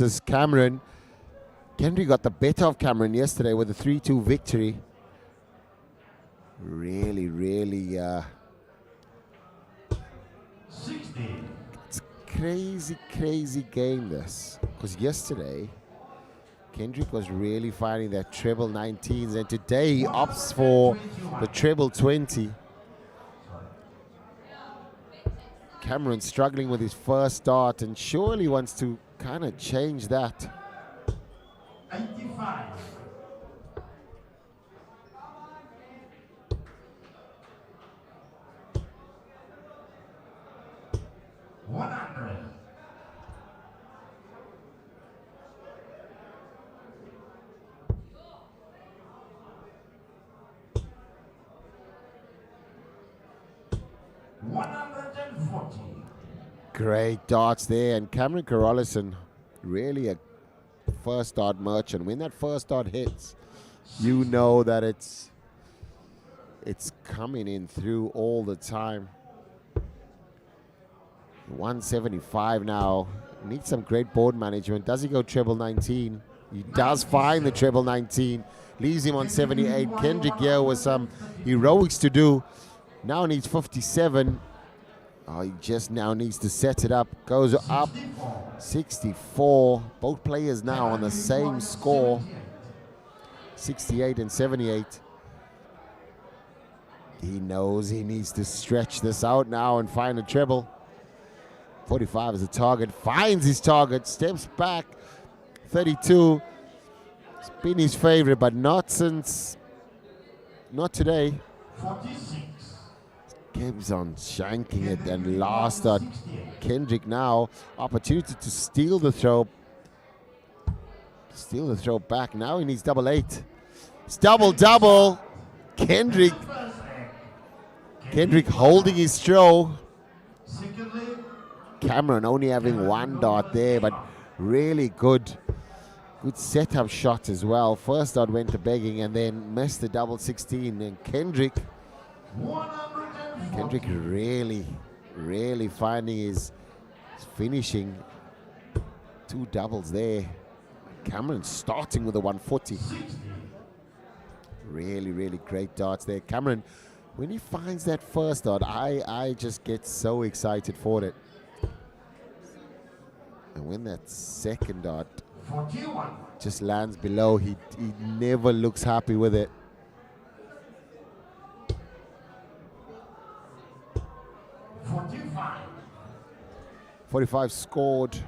versus Cameron. Kendrick got the better of Cameron yesterday with a 3-2 victory. Really, really, 60. it's crazy, crazy game this. Because yesterday, Kendrick was really finding that treble 19s, and today he opts for the treble 20. Cameron struggling with his first start and surely wants to kind of change that. 85. 100. 140. Great darts there, and Cameron Carolison really a first dart merchant. When that first dart hits, you know that it's coming in through all the time. 175 now. Needs some great board management. Does he go treble 19? He does find the treble 19. Leaves him on 78. Kendrick here with some heroics to do. Now needs 57. Oh, he just now needs to set it up. Goes up. 64. Both players now on the same score. 68 and 78. He knows he needs to stretch this out now and find a treble. 45 is the target. Finds his target. Steps back. 32. It's been his favorite, but not today. 46. Gibbs on shanking it, and last dot. Kendrick now. Opportunity to steal the throw. Steal the throw back. Now he needs double 8. It's double. Kendrick holding his throw. Cameron only having one dot there, but really good setup shot as well. First dot went to begging and then missed the double 16. And Kendrick really finding his finishing. 2 doubles there. Cameron starting with a 140. Really great darts there. Cameron, when he finds that first dot, I just get so excited for it. And when that second dot 41. just lands below, he never looks happy with it. 45. 45 scored.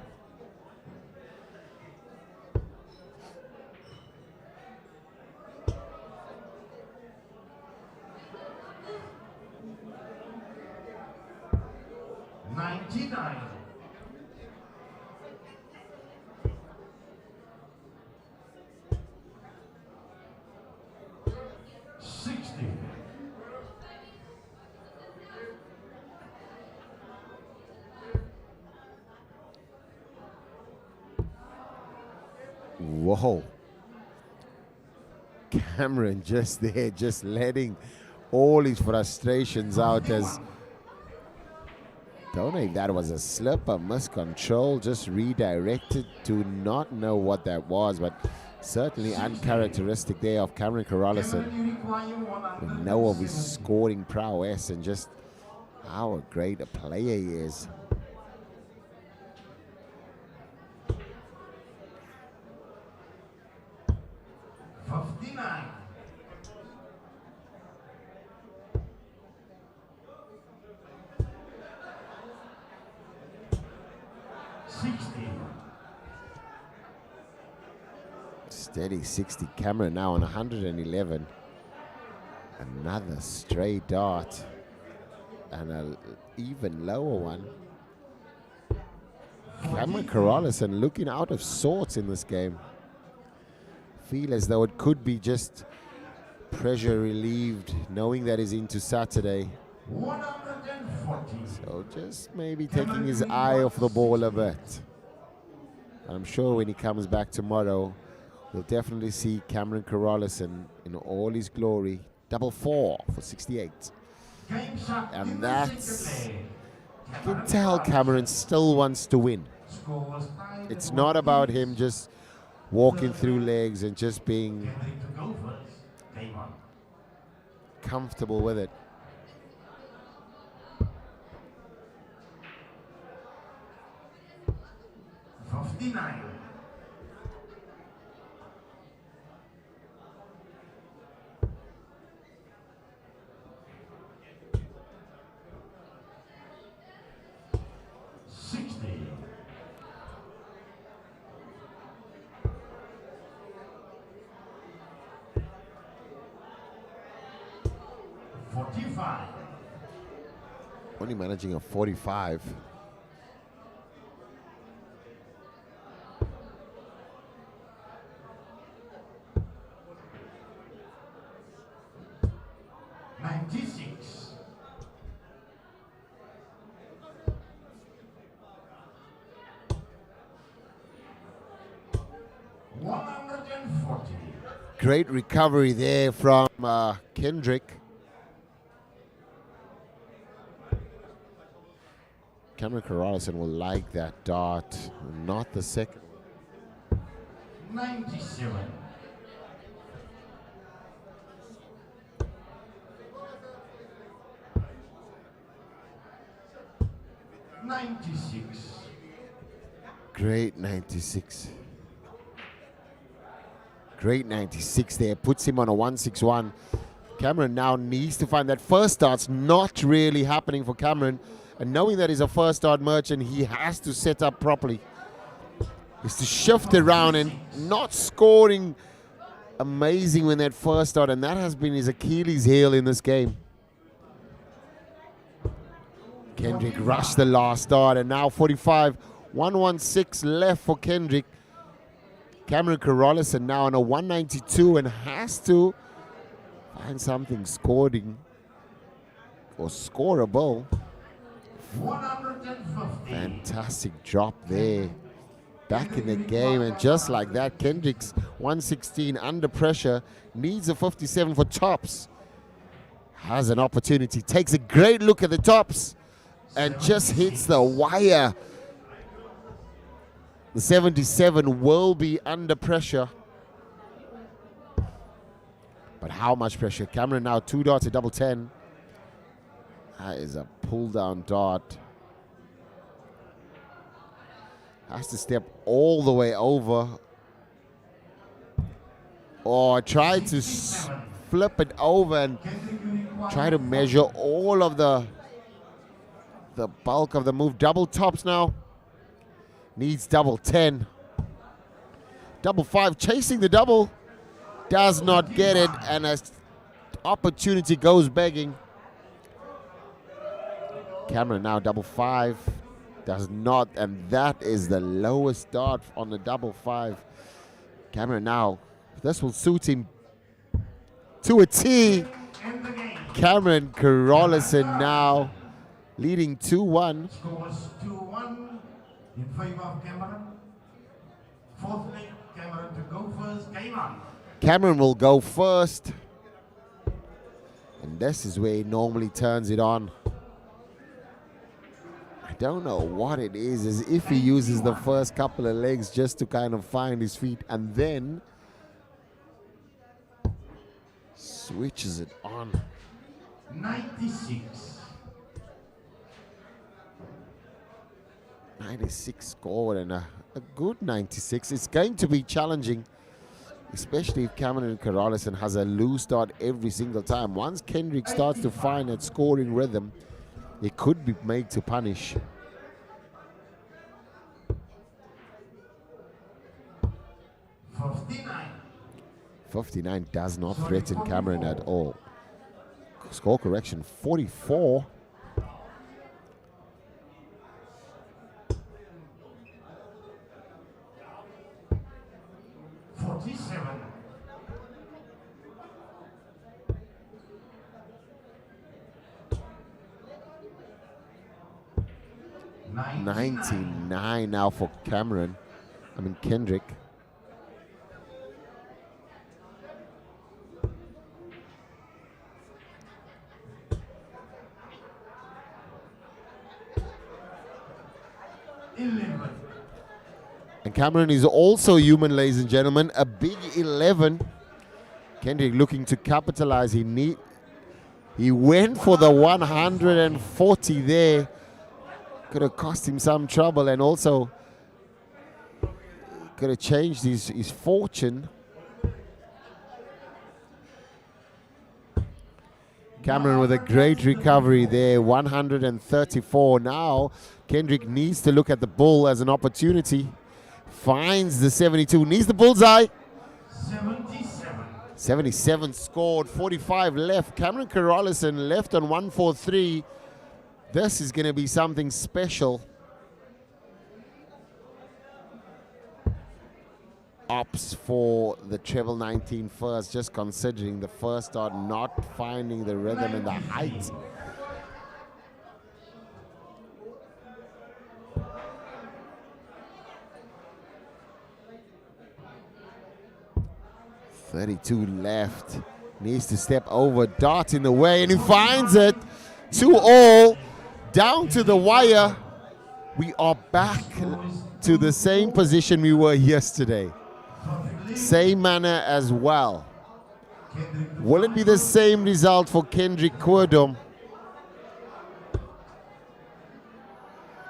Whoa. Cameron just there, just letting all his frustrations out as, don't know if that was a slip, a miscontrol, just redirected, to not know what that was, but certainly uncharacteristic there of Cameron Carolison. We know of his scoring prowess and just how great a player he is. Steady 60. Cameron now on 111. Another stray dart and an even lower one. Cameron Carolison looking out of sorts in this game. Feel as though it could be just pressure relieved, knowing that he's into Saturday. 140. So just maybe taking his eye off the ball a bit. I'm sure when he comes back tomorrow, we'll definitely see Cameron Carolison in all his glory. Double 4 for 68. And that's, you can tell Cameron still wants to win. Score was tied It's at not 1 about each. him just walking through legs and just being Kendrick to go first. Game on. comfortable with it. $59. $60. 45. Only managing a 45. $96. 140. Great recovery there from Kendrick. Cameron Carallison will like that dart, not the second. 97. 96. Great 96. Great 96 there. Puts him on a 161. Cameron now needs to find that first dart's not really happening for Cameron. And knowing that he's a first dart merchant, he has to set up properly. Is to shift around and not scoring amazing when that first dart. And that has been his Achilles heel in this game. Kendrick rushed the last dart, and now 45. 116 left for Kendrick. Cameron Carallison now on a 192 and has to find something scoring or scoreable. 150. Fantastic drop there. Back in the game, and just like that, Kendrick's 116 under pressure, needs a 57 for tops. Has an opportunity, takes a great look at the tops and just hits the wire. The 77 will be under pressure. But how much pressure? Cameron now 2 darts at double 10. That is a pull down dart. Has to step all the way over. Or try to flip it over and try to measure all of the bulk of the move. Double tops now. Needs double 10. Double 5 chasing the double. Does not get it, and as opportunity goes begging. Cameron now double 5. Does not, and that is the lowest dart on the double 5. Cameron now, this will suit him to a T. Cameron Carallison now leading 2-1. Scores 2-1 in favor of Cameron. Fourth leg, Cameron to go first. Game on. Cameron will go first. And this is where he normally turns it on. I don't know what it is, as if he uses the first couple of legs just to kind of find his feet and then switches it on. 96. 96 scored, and a good 96. It's going to be challenging, especially if Cameron Carallison has a loose dart every single time. Once Kendrick starts to find that scoring rhythm, it could be made to punish. 59. 59 does not threaten Cameron at all. Score correction, 44. $99 now for Kendrick. Cameron is also human, ladies and gentlemen. A big 11. Kendrick looking to capitalize. He went for the 140 there. Could have cost him some trouble, and also could have changed his fortune. Cameron with a great recovery there, 134. Now Kendrick needs to look at the bull as an opportunity. Finds the 72, needs the bullseye. 77 scored, 45 left. Cameron Carolison left on 143. This is going to be something special. Opts for the treble 19 first, just considering the first start not finding the rhythm and the height. .32 left. Needs to step over. Dart in the way, and he finds it. 2-all. Down to the wire. We are back to the same position we were yesterday. Same manner as well. Will it be the same result for Kendrick Querdom?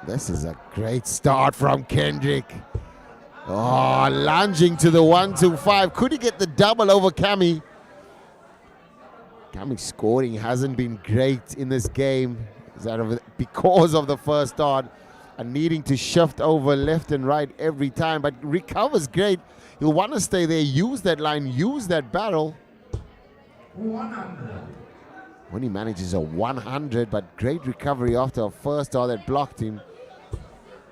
This is a great start from Kendrick. Oh, lunging to the 1-2-5. Could he get the double over Cammy? Cammy's scoring hasn't been great in this game. Because of the first start and needing to shift over left and right every time, but recovers great. He'll want to stay there, use that line, use that barrel. 100. When he manages a 100, but great recovery after a first start that blocked him.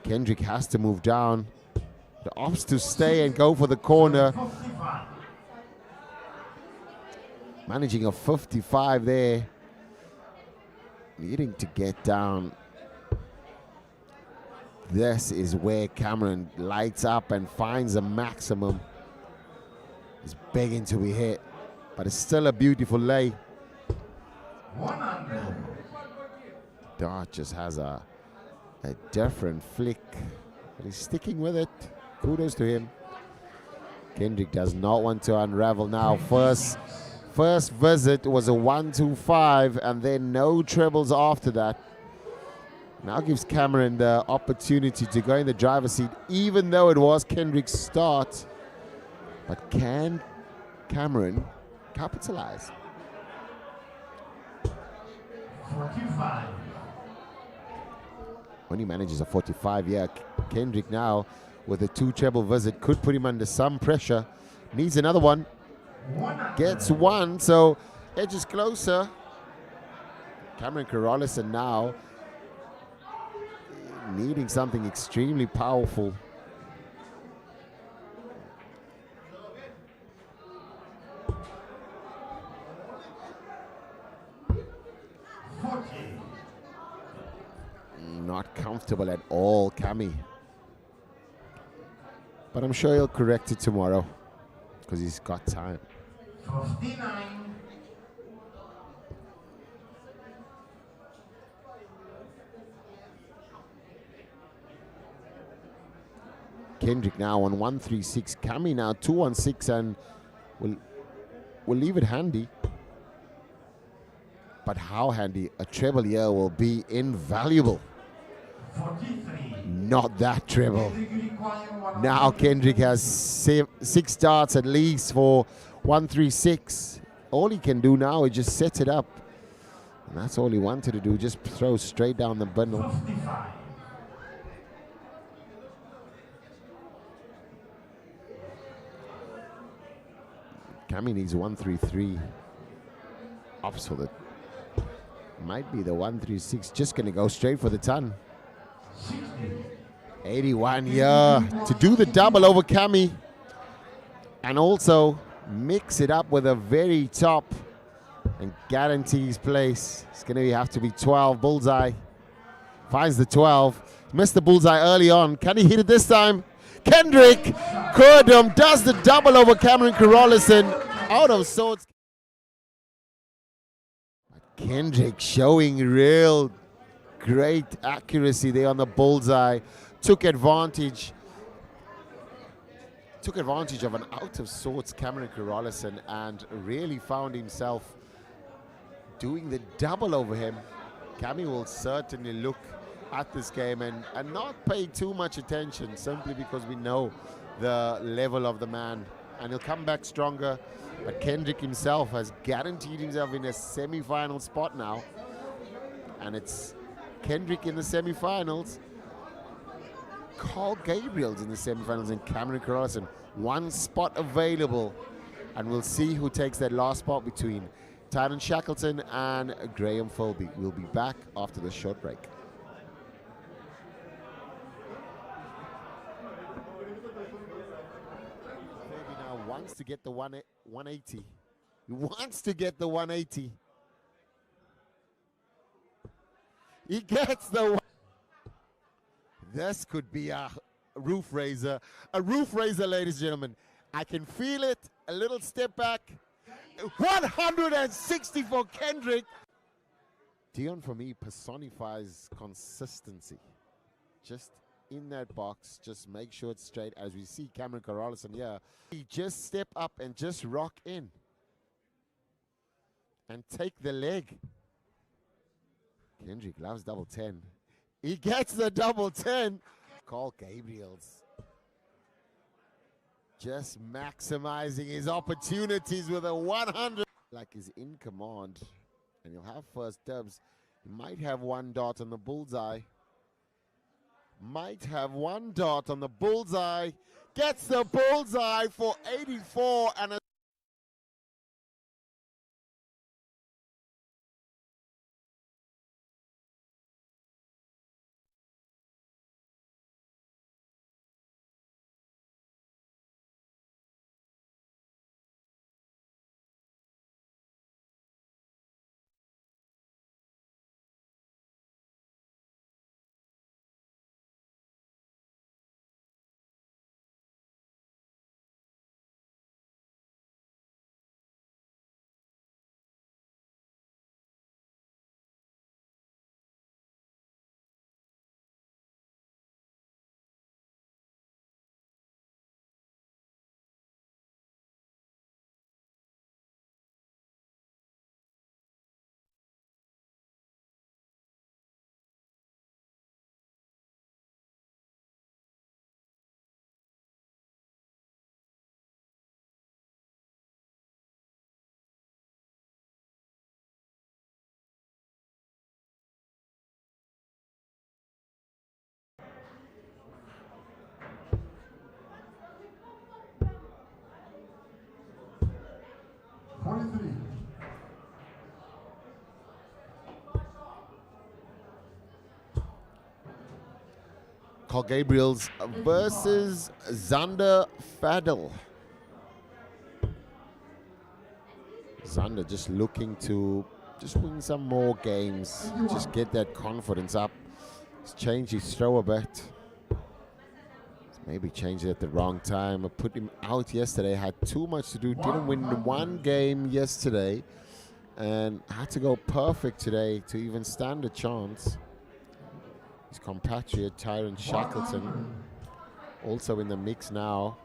Kendrick has to move down. The opts to stay and go for the corner. 55. Managing a 55 there. Needing to get down. This is where Cameron lights up and finds a maximum. He's begging to be hit, but it's still a beautiful lay. 100. Dart just has a different flick, but he's sticking with it. Kudos to him. Kendrick does not want to unravel now. First visit was a 1-2-5, and then no trebles after that. Now gives Cameron the opportunity to go in the driver's seat, even though it was Kendrick's start. But can Cameron capitalize? 45. When he manages a 45, yeah, Kendrick now with a 2 treble visit could put him under some pressure. Needs another one. 100. Gets one, so edges closer. Cameron Carolison now needing something extremely powerful. Not comfortable at all, Cammy. But I'm sure he'll correct it tomorrow because he's got time. 59. Kendrick now on 136. Cammy now 216, and we'll leave it handy. But how handy? A treble here will be invaluable. 43. Not that treble. Now Kendrick has 6 darts at least for 136. All he can do now is just set it up. And that's all he wanted to do, just throw straight down the bundle. 55. Cammy needs 133. Opts for the, might be the 136. Just gonna go straight for the ton. 60. 81, yeah, to do the double over Cammy. And also mix it up with a very top and guarantees place. It's gonna have to be 12 bullseye. Finds the 12. Missed the bullseye early on. Can he hit it this time? Kendrick Querdom does the double over Cameron Carolison. Out of sorts. Kendrick showing real great accuracy there on the bullseye. Took advantage. took advantage of an out-of-sorts Cameron Corrallison and really found himself doing the double over him. Cammy will certainly look at this game and not pay too much attention, simply because we know the level of the man, and he'll come back stronger. But Kendrick himself has guaranteed himself in a semi-final spot now, and it's Kendrick in the semi-finals, Carl Gabriel's in the semi-finals, and Cameron Corrallison. One spot available, and we'll see who takes that last spot between Tyrone Shackleton and Graham Filby. We'll be back after the short break. Filby now wants to get the 180. He wants to get the 180. He gets the This could be a roof raiser. A roof raiser, ladies and gentlemen. I can feel it. A little step back. 160 for Kendrick. Deon, for me, personifies consistency. Just in that box, just make sure it's straight. As we see Cameron Corrallison here, he just step up and just rock in. And take the leg. Kendrick loves double 10. He gets the double 10. Carl Gabriel's just maximizing his opportunities with a 100. Like he's in command, and he'll have first dibs. He might have one dot on the bullseye. Might have one dot on the bullseye. Gets the bullseye for 84 and a Carl Gabriel's versus Xander Faddel. Xander just looking to just win some more games, just get that confidence up. He's changed his throw a bit. Maybe changed it at the wrong time. I put him out yesterday, had too much to do, didn't win one game yesterday, and had to go perfect today to even stand a chance. His compatriot Tyrone Shackleton also in the mix now.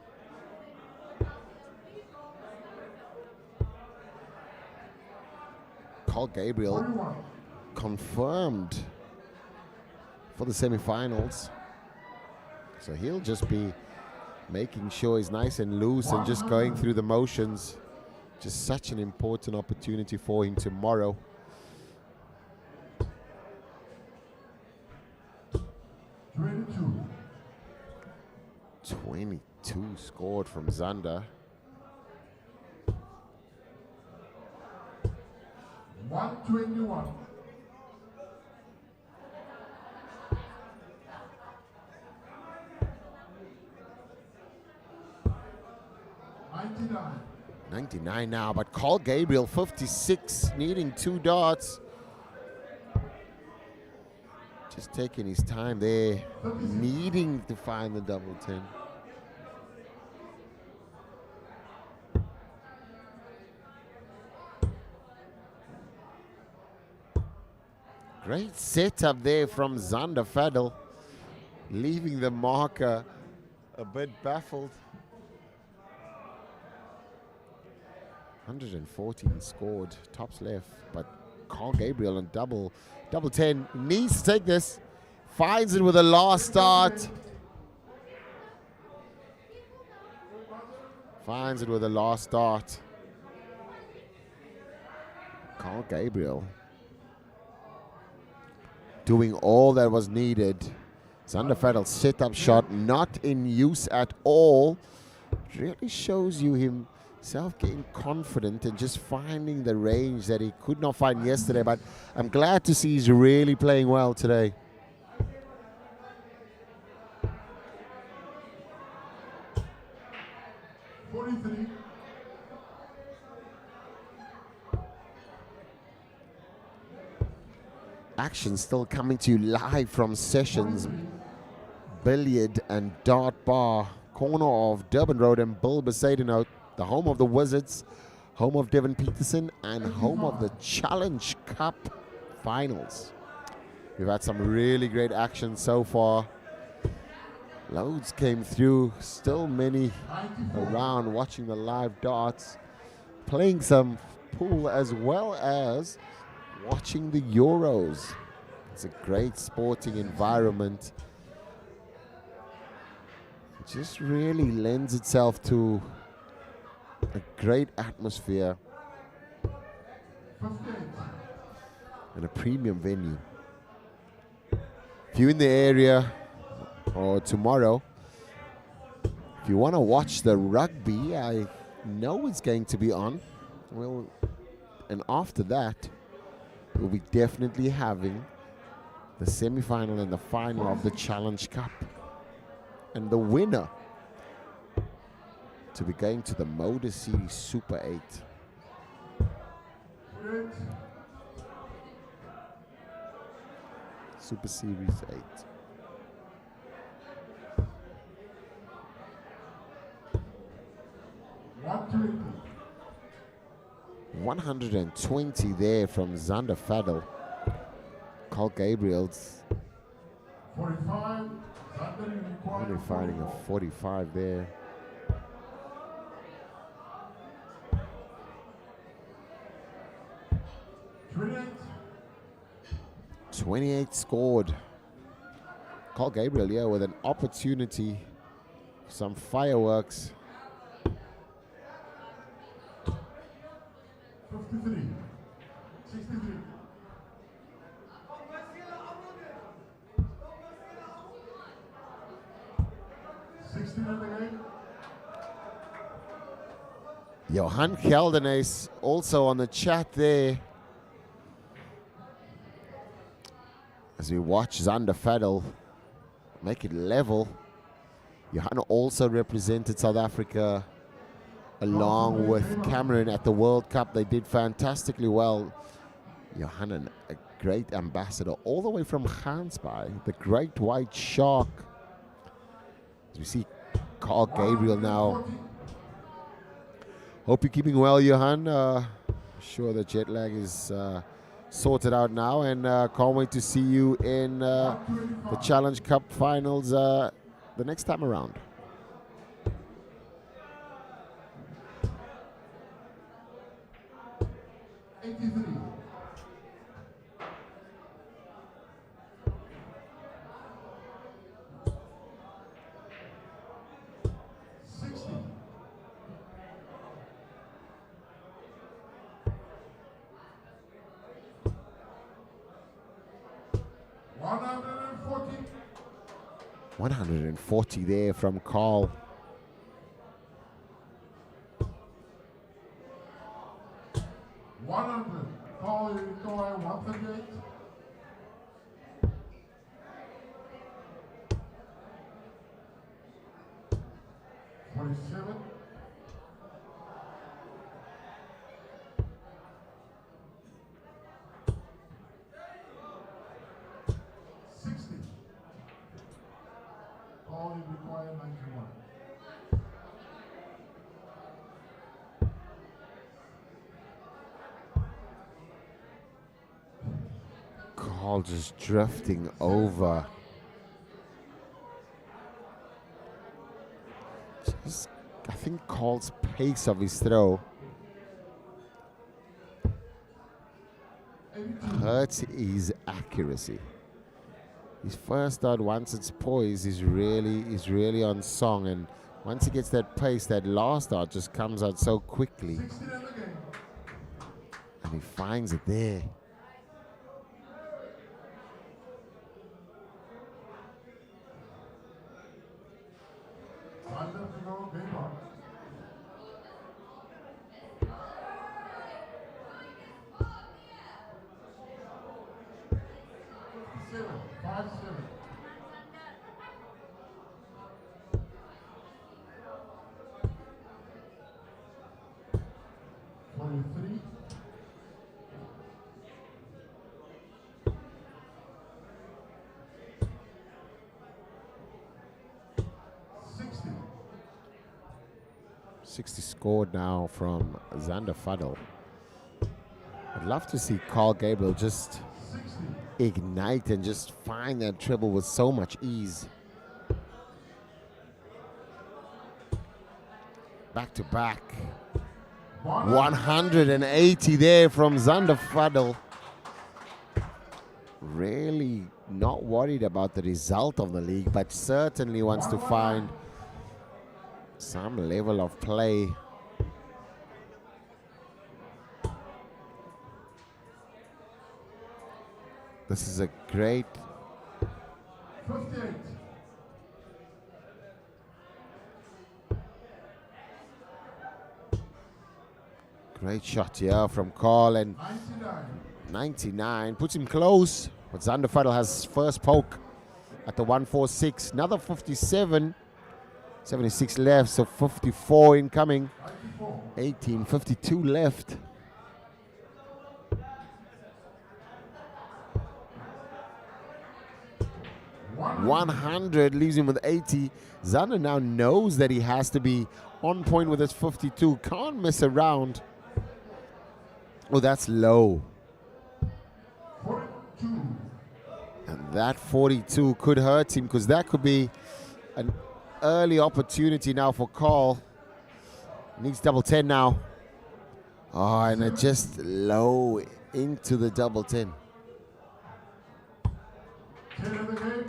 Carl Gabriel confirmed for the semifinals. So he'll just be making sure he's nice and loose and just going through the motions. Just such an important opportunity for him tomorrow. 22 scored from Xander. 121. $99. 99 now, but Carl Gabriel 56, needing 2 dots. Just taking his time there, needing to find the double 10. Great setup there from Xander Faddel, leaving the marker a bit baffled. 114 scored, tops left, but Carl Gabriel on double 10 needs to take this. Finds it with a last start. Finds it with a last start. Carl Gabriel doing all that was needed. Xander Faddel set up shot, not in use at all. Really shows you himself getting confident and just finding the range that he could not find yesterday. But I'm glad to see he's really playing well today. Action still coming to you live from Sessions Billiard and Dart Bar, corner of Durban Road and Bilbassadenote, the home of the Wizards, home of Devin Peterson, and home of the Challenge Cup finals. We've had some really great action so far. Loads came through, still many around watching the live darts, playing some pool as well as watching the Euros. It's a great sporting environment. It just really lends itself to a great atmosphere and a premium venue. If you're in the area or tomorrow, if you want to watch the rugby, I know it's going to be on. Well, and after that, we'll be definitely having the semi-final and the final of the Challenge Cup. And the winner to be going to the Motor City Super 8. Super Series 8. $120. 120 there from Xander Faddel. Carl Gabriel's 45. only finding a 45 there. 28 scored. Carl Gabriel, yeah, with an opportunity, some fireworks. 53. 63. Johan Geldenes also on the chat there. As we watch Xander Faddel make it level. Johan also represented South Africa along with Cameron at the World Cup. They did fantastically well. Johan, a great ambassador all the way from Gansbaai, the great white shark. As we see Carl Gabriel now. Hope you're keeping well, Johan. Sure the jet lag is sorted out now, and can't wait to see you in the Challenge Cup finals the next time around. $140 there from Carl. Carl, you require 138. 47. 60. Carl, you require 91. Carl just drifting over. I think Carl's pace of his throw hurts his accuracy. His first dart, once it's poised, is really on song, and once he gets that pace, that last dart just comes out so quickly. 16 in the game. And he finds it there. Xander to go, Deon. 5-7. 23. 60. 60 scored now from Xander Faddel. I'd love to see Gabriel just 60. ignite and just find that treble with so much ease. Back to back. 180 there from Xander Faddel. Really not worried about the result of the league, but certainly wants to find some level of play. This is a great 58. great shot here from Carl, and 99. 99 puts him close, but Xander Faddel has first poke at the 146. Another 57, 76 left, so 54 incoming. 94. 18, 52 left. One. 100 leaves him with 80. Xander now knows that he has to be on point with his 52. Can't mess around. Oh, that's low. 42. And that 42 could hurt him, because that could be an early opportunity now for Carl. Needs double 10 now. Oh, and it just low into the double 10. 10 in the game.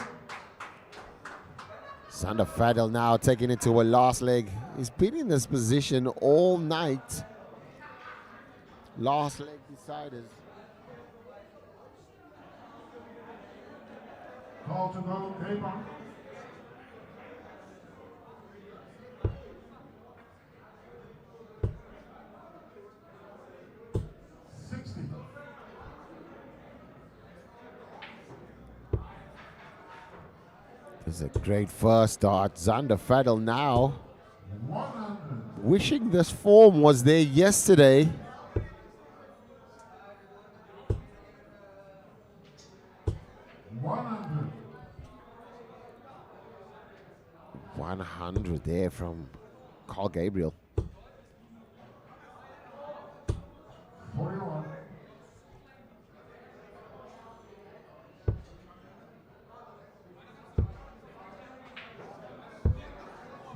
Xander Faddel now taking it to a last leg. He's been in this position all night. Last leg deciders. Call to go, Deon. 60. This is a great first start. Xander Faddel now 100. wishing this form was there yesterday. 100. 100 there from Gabriel. 41.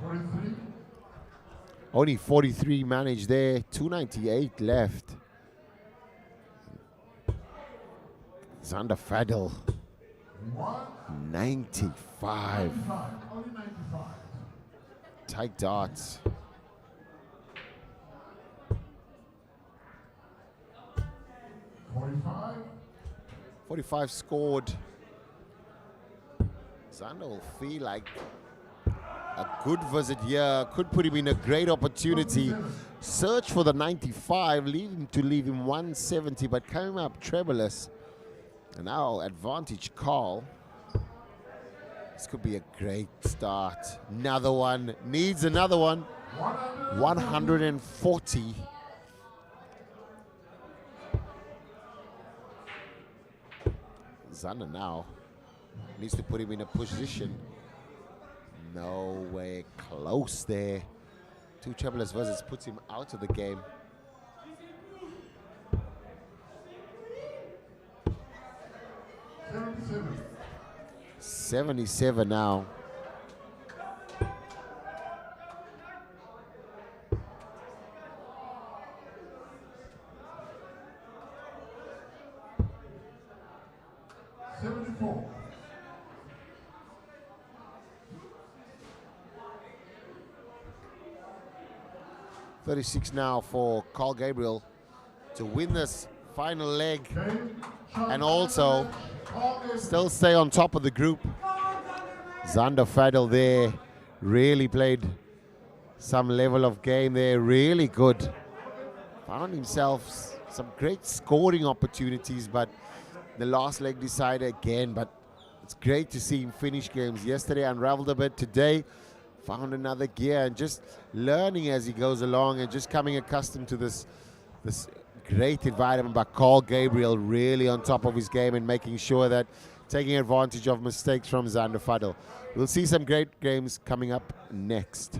43. Only 43 managed there. 298 left. Xander Faddel 1. 95. 95. Only 95. Tight darts. 45. 45 scored. Xander will feel like a good visit here. Could put him in a great opportunity. Search for the 95, leave him 170, but coming up trebleless. And now advantage Carl. This could be a great start. Another one. Needs another one. 140. Xander now needs to put him in a position. Nowhere close there. Two trebleless visits puts him out of the game. 77. 77 now. 74. 36 now for Carl Gabriel to win this final leg and also still stay on top of the group. Xander Faddel there really played some level of game there, really good. Found himself some great scoring opportunities, but the last leg decided again. But it's great to see him finish games. Yesterday unraveled a bit, today found another gear and just learning as he goes along and just coming accustomed to this great environment. But Carl Gabriel really on top of his game and making sure that taking advantage of mistakes from Xander Faddel. We'll see some great games coming up next.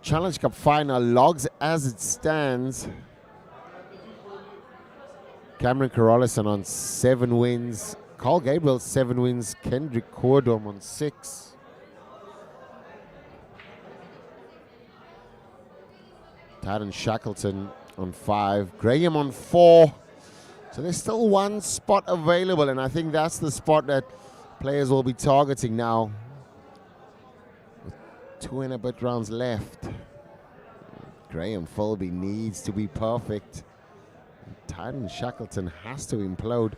Challenge Cup final logs as it stands. Cameron Carolison on 7 wins. Carl Gabriel 7 wins. Kendrick on 6. Tyrone Shackleton on 5. Graham on 4. So there's still one spot available, and I think that's the spot that players will be targeting now. 2 and a bit rounds left. Graham Filby needs to be perfect. Tyrone Shackleton has to implode.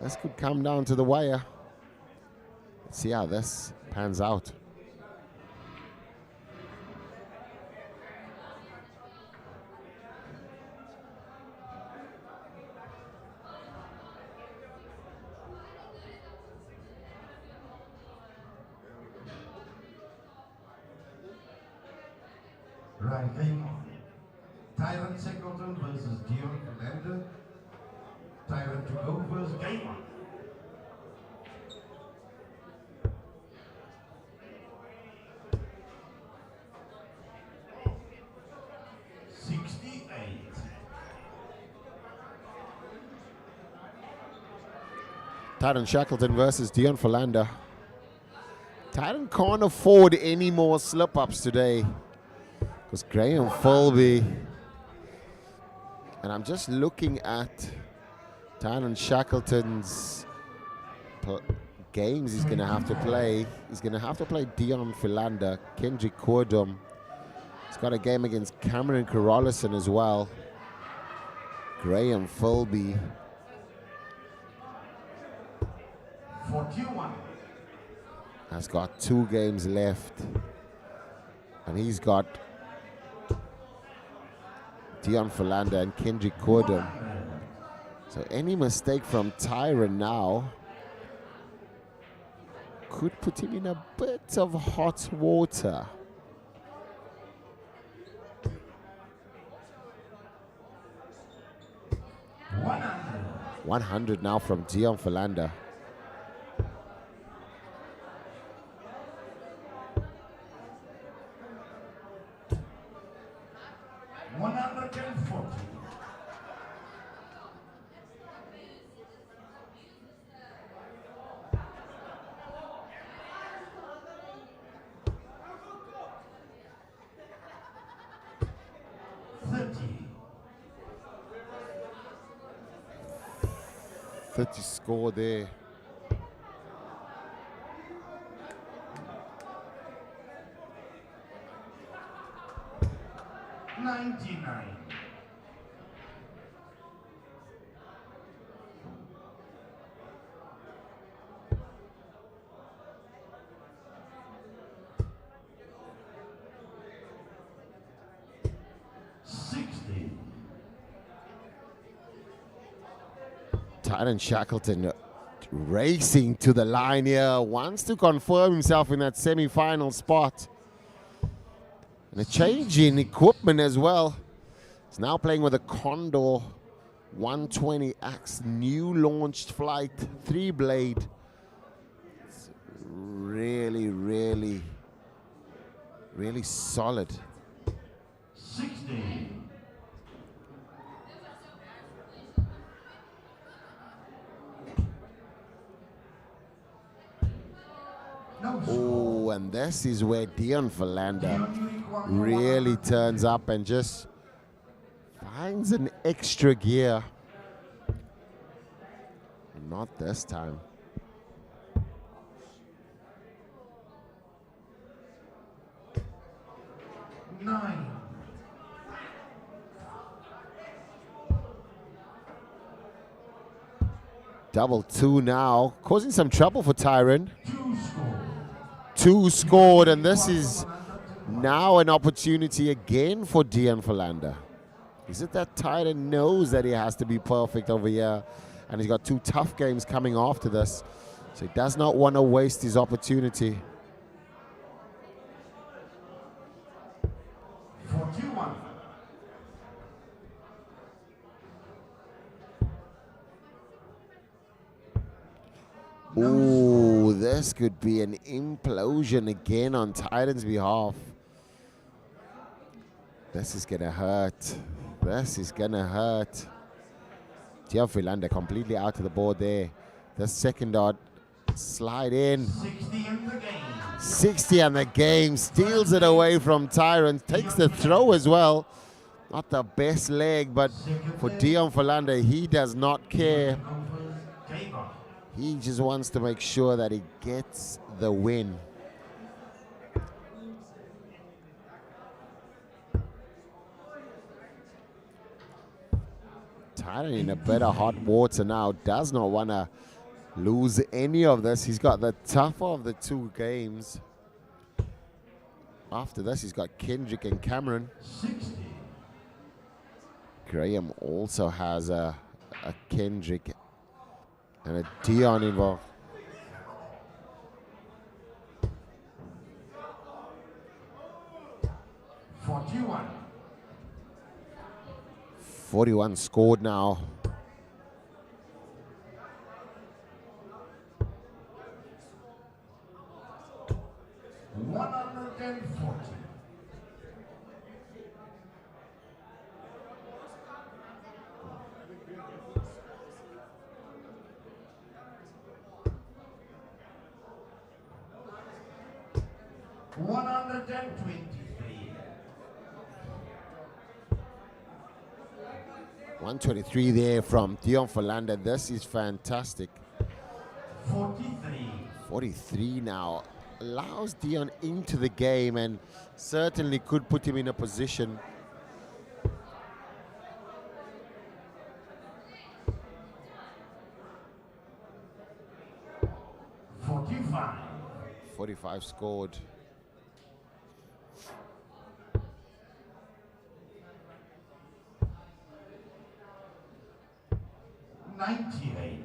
This could come down to the wire. Let's see how this pans out. Right, game on. Tyrone Shackleton versus Deon Xander. Tyrone to go first, game on. Tyrone Shackleton versus Deon Philander. Tyrone can't afford any more slip-ups today. Because Graham Filby, and I'm just looking at Tyrone Shackleton's games he's going to have to play. He's going to have to play Deon Philander, Kendrick He's got a game against Cameron Carolison as well. Graham Filby. 41. Has got 2 games left. And he's got Deon Philander and Kendrick So any mistake from Tyrone now could put him in a bit of hot water. $100 now from Deon Philander. 30 score there. $99. Tyrone Shackleton racing to the line here, wants to confirm himself in that semi-final spot. And a change in equipment as well. He's now playing with a Condor 120X, new launched flight, 3-blade. It's really, really, really solid. 60. Oh, and this is where Deon Philander really turns up and just finds an extra gear. Not this time. Nine. Double two now, causing some trouble for Tyrone. 2 score. 2 scored, and this is now an opportunity again for Deon Philander. Is it that Tyrone knows that he has to be perfect over here, and he's got 2 tough games coming after this, so he does not want to waste his opportunity. 41. Ooh, this could be an implosion again on Tyrone's behalf. This is gonna hurt. This is gonna hurt. Deon Philander completely out of the board there. The second dot, slide in. 60 in the game. 60 on the game, steals it away from Tyrone, takes the throw as well. Not the best leg, but for Deon Philander, he does not care. He just wants to make sure that he gets the win. Tyrone in a bit of hot water now, does not want to lose any of this. He's got the tougher of the 2 games. After this, he's got Kendrick and Cameron. 60. Graham also has a Kendrick and a Deon involved. $41. 41 scored now. $140. $123. 123 there from Deon Philander. This is fantastic. 43. 43 now. Allows Deon into the game and certainly could put him in a position. $45. 45 scored. $98.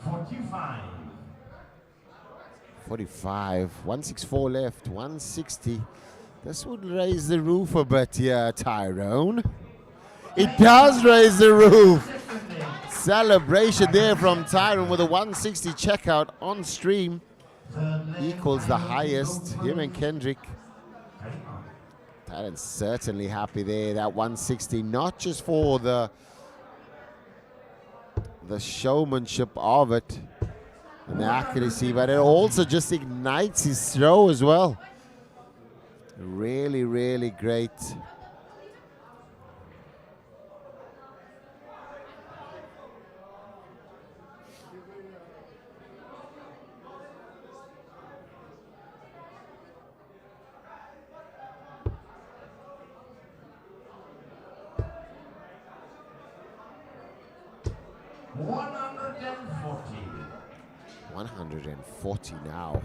$45. 45. 164 left. 160. This would raise the roof a bit here, Tyrone. It does raise the roof. Celebration there from Tyrone with a 160 checkout on stream. Equals the highest. Him and Kendrick. Tyrone's certainly happy there. That 160, not just for the showmanship of it. and the accuracy, but it also just ignites his throw as well. Really, really great. $140. 140 now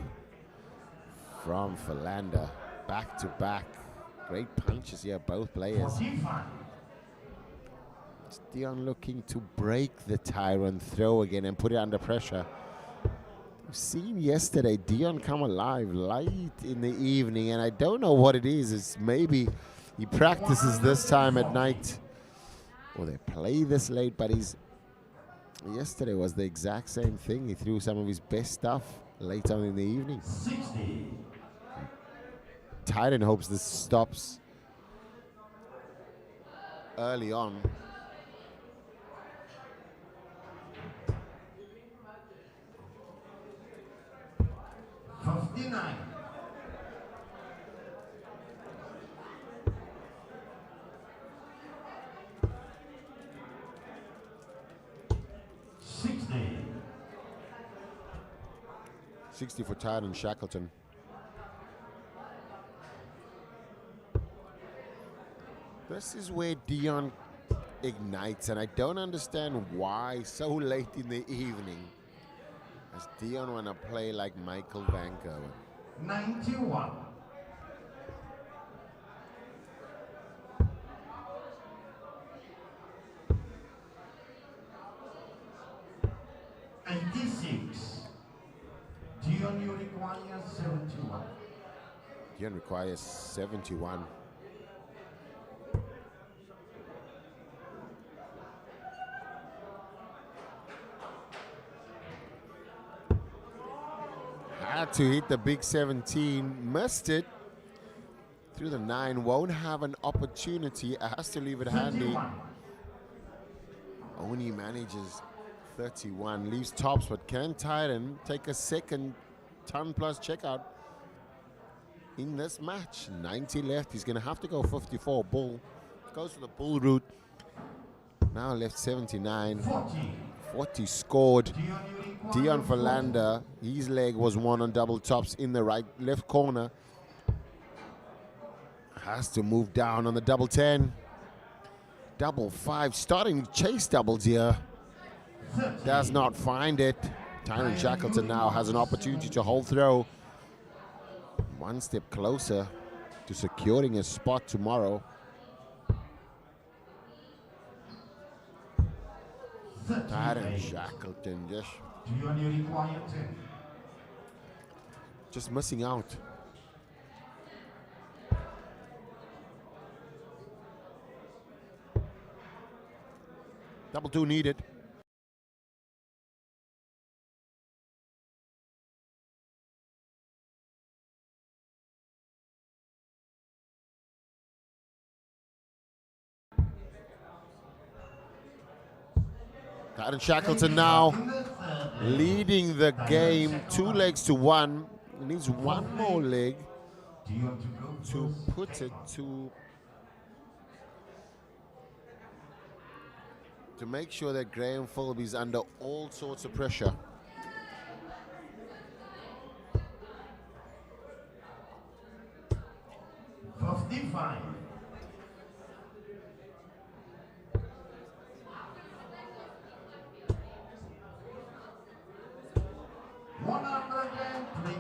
from Philander. Back to back. Great punches here, both players. 45. It's Deon looking to break the Tyrone throw again and put it under pressure. We've seen yesterday Deon come alive late in the evening, and I don't know what it is. It's maybe he practices this time at night, or they play this late, but yesterday was the exact same thing. He threw some of his best stuff late on in the evening. 60. Tyrone hopes this stops early on. $59. 60. 60 for Tyrone Shackleton. This is where Deon ignites, and I don't understand why so late in the evening. As Deon want to play like Michael Van Gerwen. 91. 86. Deon, you require 71. Deon requires 71. Had to hit the big 17, missed it. Through the 9, won't have an opportunity, has to leave it handy. 31. Only manages 31, leaves tops, but can Tyrone take a second ton plus checkout in this match? 90 left, he's gonna have to go 54 bull. Goes for the bull route. Now left 79. 40 scored. Deon Philander, his leg was one on double tops in the left corner. Has to move down on the double 10. Double 5, starting to chase doubles here. Does not find it. Tyrone Shackleton now has an opportunity to hold throw. One step closer to securing a spot tomorrow. Tyrone Shackleton just missing out. Double 2 needed. Tyrone Shackleton now leading the game, 2 legs to 1. He needs one more leg to put it to make sure that Graham Filby is under all sorts of pressure. $55. 123.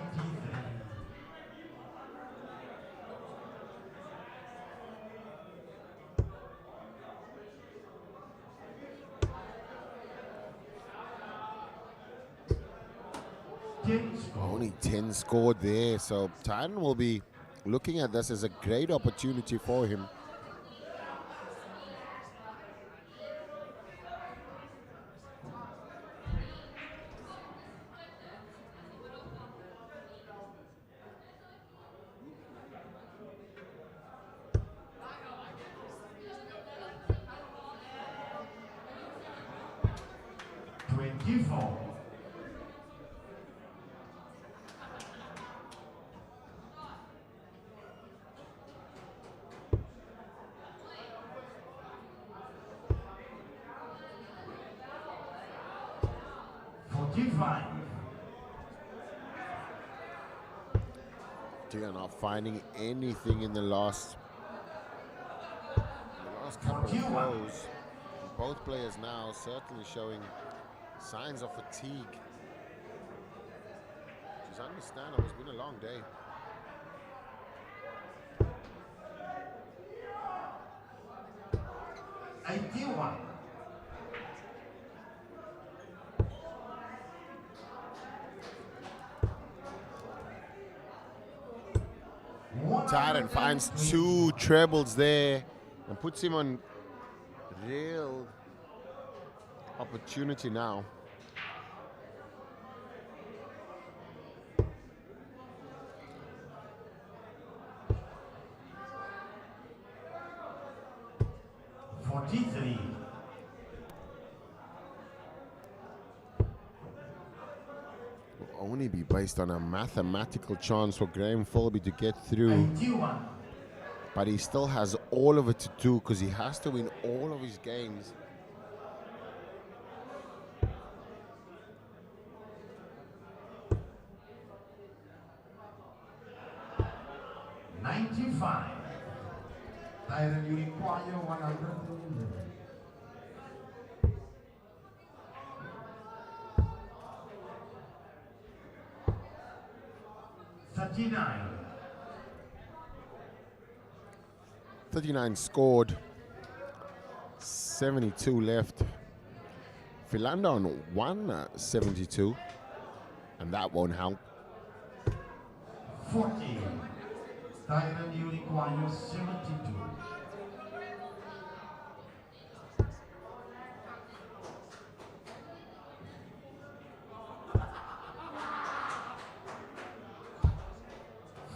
Only 10 scored there, so Tyrone will be looking at this as a great opportunity for him. 45. Deon not finding anything in the last couple of 41. throws. Both players now certainly showing signs of fatigue. Which is understandable. It's been a long day. $81. Tyrone finds two trebles there and puts him on real opportunity now. $43. Will only be based on a mathematical chance for Graham Filby to get through. 81. But he still has all of it to do because he has to win all of his games. $95. Tyrone, you require 100. 39. 39 scored. 72 left. Philander on 172. And that won't help. 40. Tyrone, you require 72.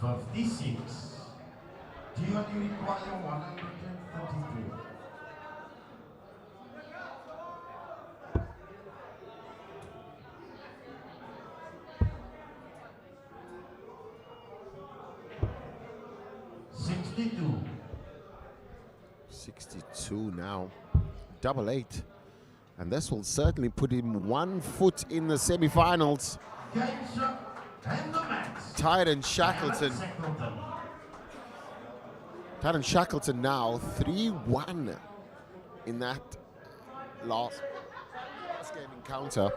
$56. Deon, you require 132. $62. 62 now. Double 8. And this will certainly put him 1 foot in the semi-finals. Game's up and the match. Tyrone Shackleton. Tyrone Shackleton now 3-1 in that last game encounter.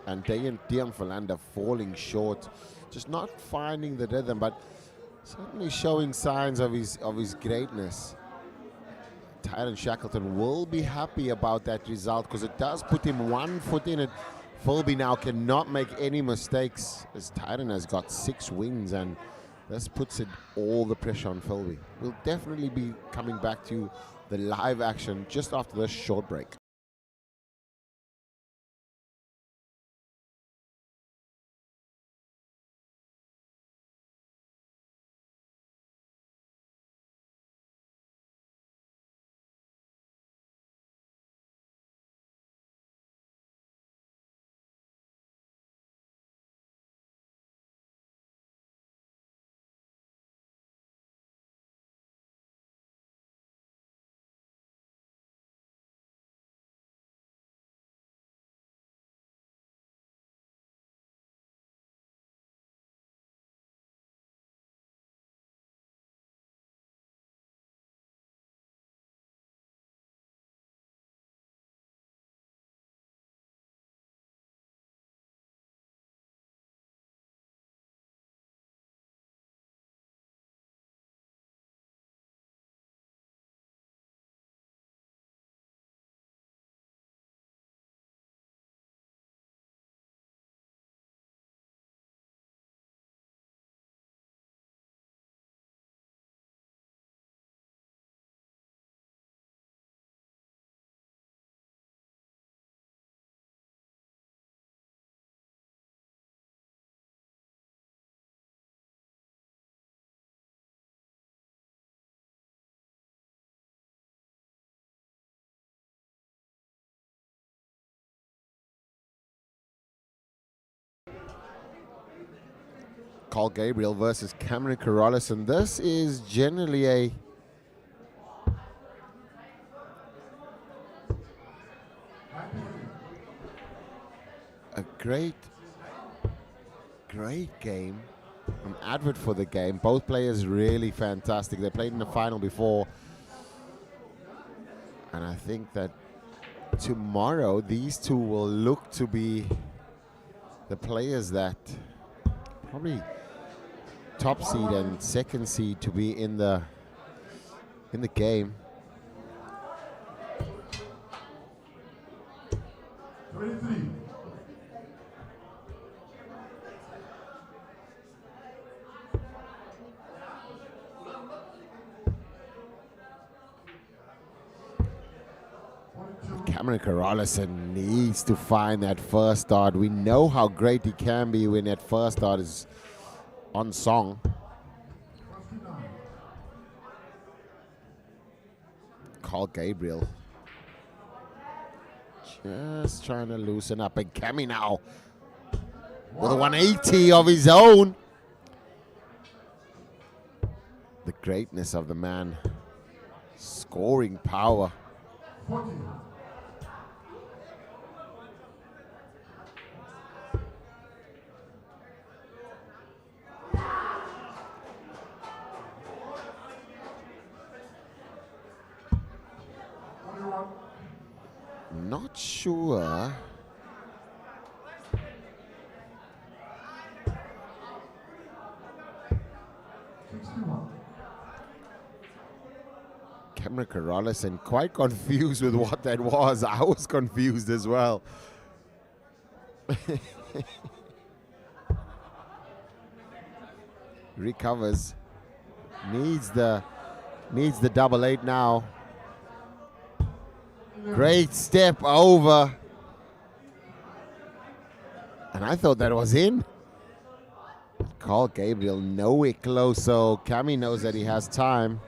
And Deon Philander falling short. Just not finding the rhythm, but certainly showing signs of his greatness. Tyrone Shackleton will be happy about that result because it does put him 1 foot in it. Filby now cannot make any mistakes as Tyrone has got 6 wins, and this puts it all the pressure on Filby. We'll definitely be coming back to the live action just after this short break. Carl Gabriel versus Cameron Corrales, and this is generally a great game. An advert for the game. Both players really fantastic. They played in the final before. And I think that tomorrow these two will look to be the players that probably top seed and second seed to be in the game. 23. Cameron Carolison needs to find that first dart. We know how great he can be when that first dart is on song. Call Gabriel. Just trying to loosen up. And Cammy now with a 180 of his own. The greatness of the man. Scoring power. 40. Not sure. Cameron Carolison quite confused with what that was. I was confused as well. Recovers. Needs the double eight now. Great step over. And I thought that was in. Call Gabriel nowhere close, so Cammy knows that he has time.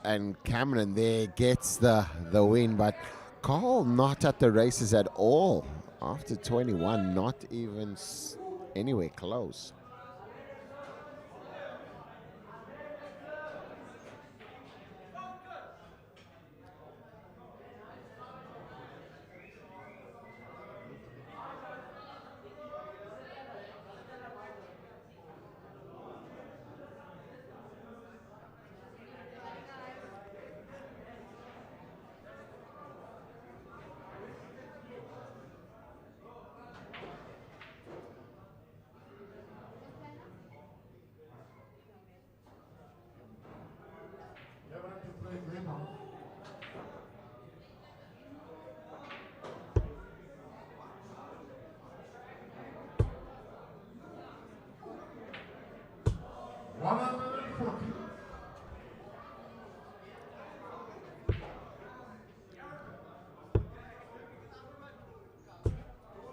And Cameron there gets the win, but Carl not at the races at all. After 21, not even anywhere close.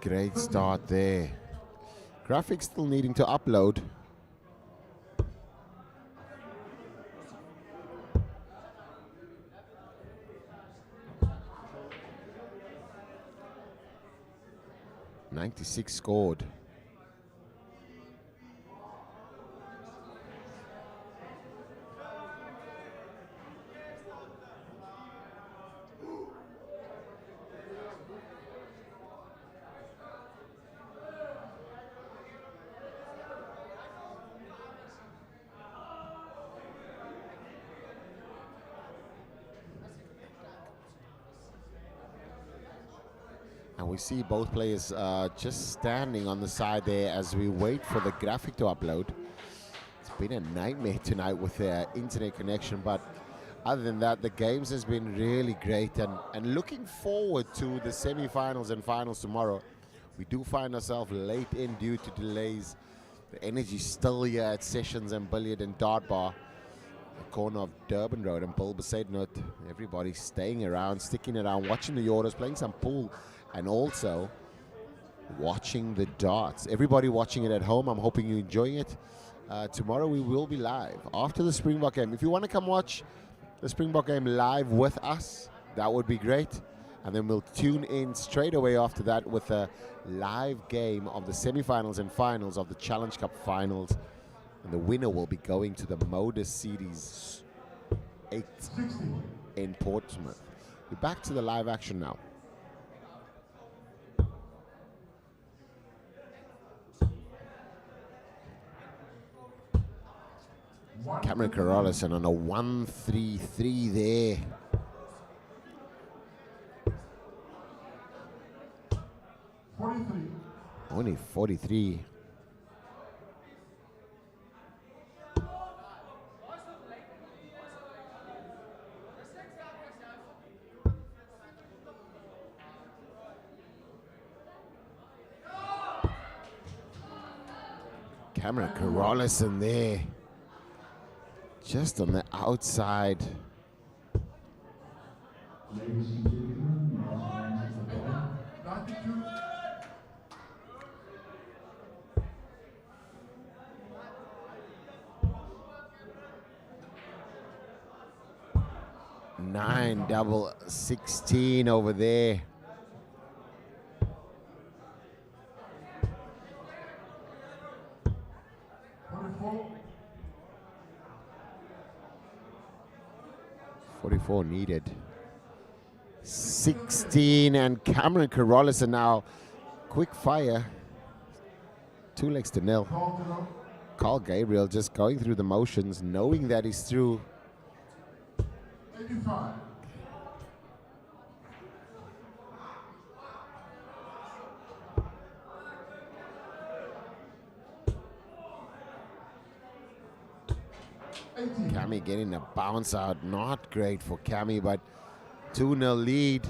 Great start there. Graphics still needing to upload. .96 scored. And we see both players just standing on the side there as we wait for the graphic to upload. It's been a nightmare tonight with their internet connection, but other than that, the games has been really great. And looking forward to the semi-finals and finals tomorrow. We do find ourselves late in due to delays. The energy still here at Sessions and Billiard and Dart Bar. The corner of Durban Road and Bill Besaidnot. Everybody staying around, sticking around, watching the orders, playing some pool, and also watching the darts. Everybody watching it at home, I'm hoping you're enjoying it. Tomorrow we will be live after the Springbok game. If you want to come watch the Springbok game live with us, that would be great. And then we'll tune in straight away after that with a live game of the semi-finals and finals of the Challenge Cup finals. And the winner will be going to the Modus Series 8 in Portsmouth. We're back to the live action now. Cameron Carolison on a 1-3-3 there. Only 43. Cameron Carolison there. Just on the outside. Nine double 16 over there. .44 needed. 16 and Cameron Carolison now. Quick fire. 2-0. Carl Gabriel just going through the motions, knowing that he's through. 85. Cammy getting a bounce out. Not great for Cammy, but 2-0 lead.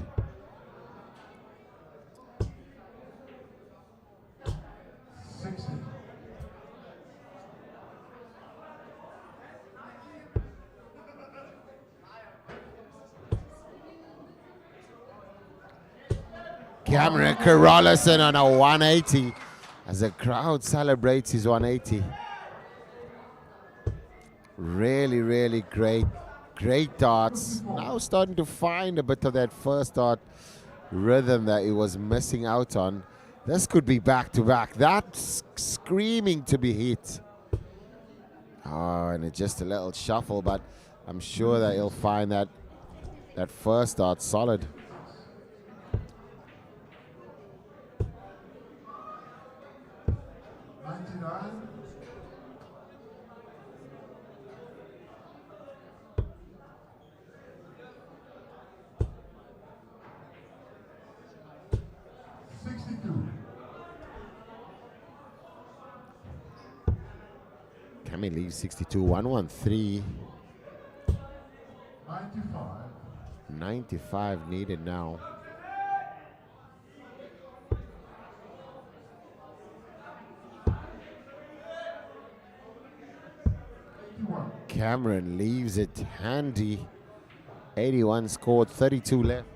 Cameron Carolison on a 180 as the crowd celebrates his 180. Really, really great darts. Now starting to find a bit of that first dart rhythm that he was missing out on. This could be back to back. That's screaming to be hit. Oh, and it's just a little shuffle, but I'm sure that he'll find that first dart solid. Cammy leaves 62, 113. 95 needed now. Cameron leaves it handy. 81 scored, 32 left.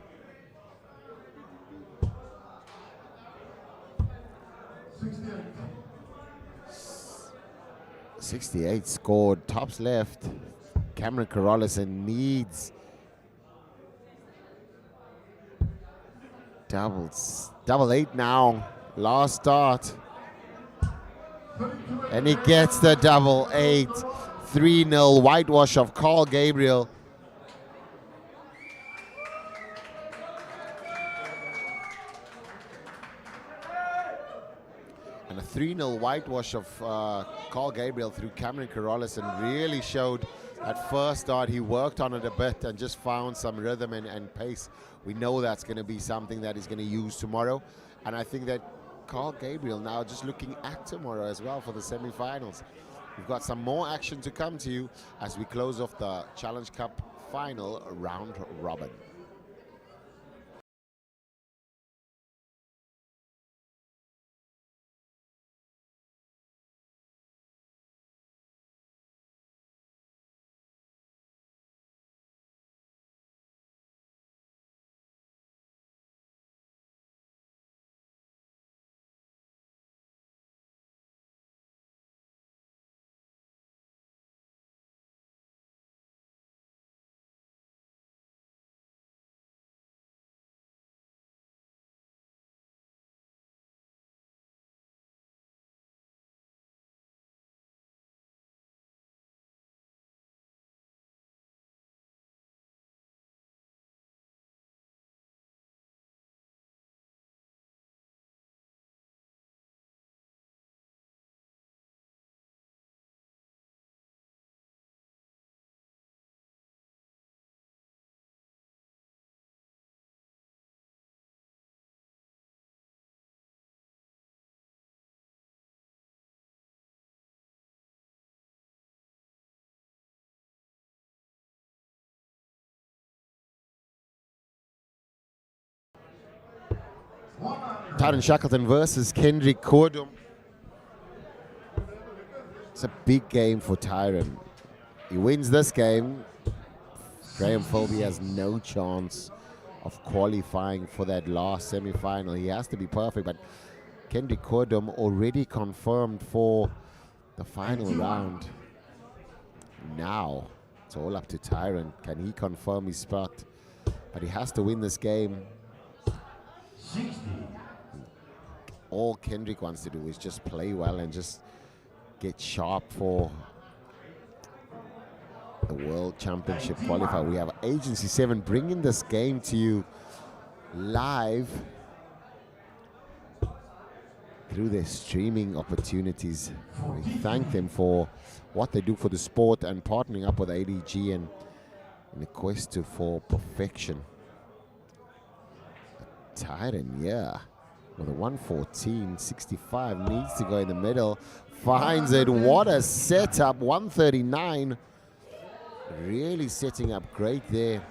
68 scored, tops left. Cameron Carolison needs double 8 now. Last start. And he gets the double 8. 3-0 whitewash of Carl Gabriel. And a 3-0 whitewash of Carl Gabriel through Cameron Carolison really showed at first start. He worked on it a bit and just found some rhythm and pace. We know that's going to be something that he's going to use tomorrow. And I think that Carl Gabriel now just looking at tomorrow as well for the semi-finals. We've got some more action to come to you as we close off the Challenge Cup final round robin. Tyrone Shackleton versus Kendrick Cordum. It's a big game for Tyrone. He wins this game, Graham Filby has no chance of qualifying for that last semi-final. He has to be perfect, but Kendrick Cordum already confirmed for the final round. Now it's all up to Tyrone. Can he confirm his spot? But he has to win this game. 60. All Kendrick wants to do is just play well and just get sharp for the World Championship qualifier. We have Agency 7 bringing this game to you live through their streaming opportunities. We thank them for what they do for the sport and partnering up with ADG and in the quest for perfection. Tyrone, yeah, with a 114.65, needs to go in the middle, finds it. What a setup, 139. Really setting up great there.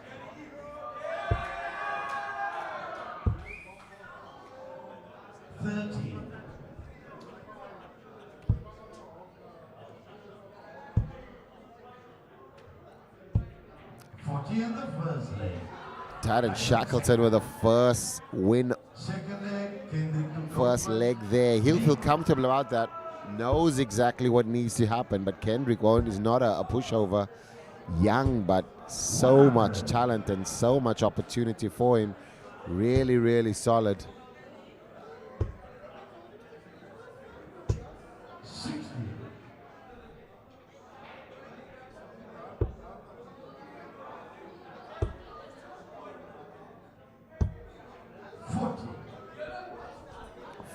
Tyrone Shackleton with the first win. First leg there. He'll feel comfortable about that. Knows exactly what needs to happen, but Kendrick won't. Is not a pushover. Young, but so much talent and so much opportunity for him. Really, really solid.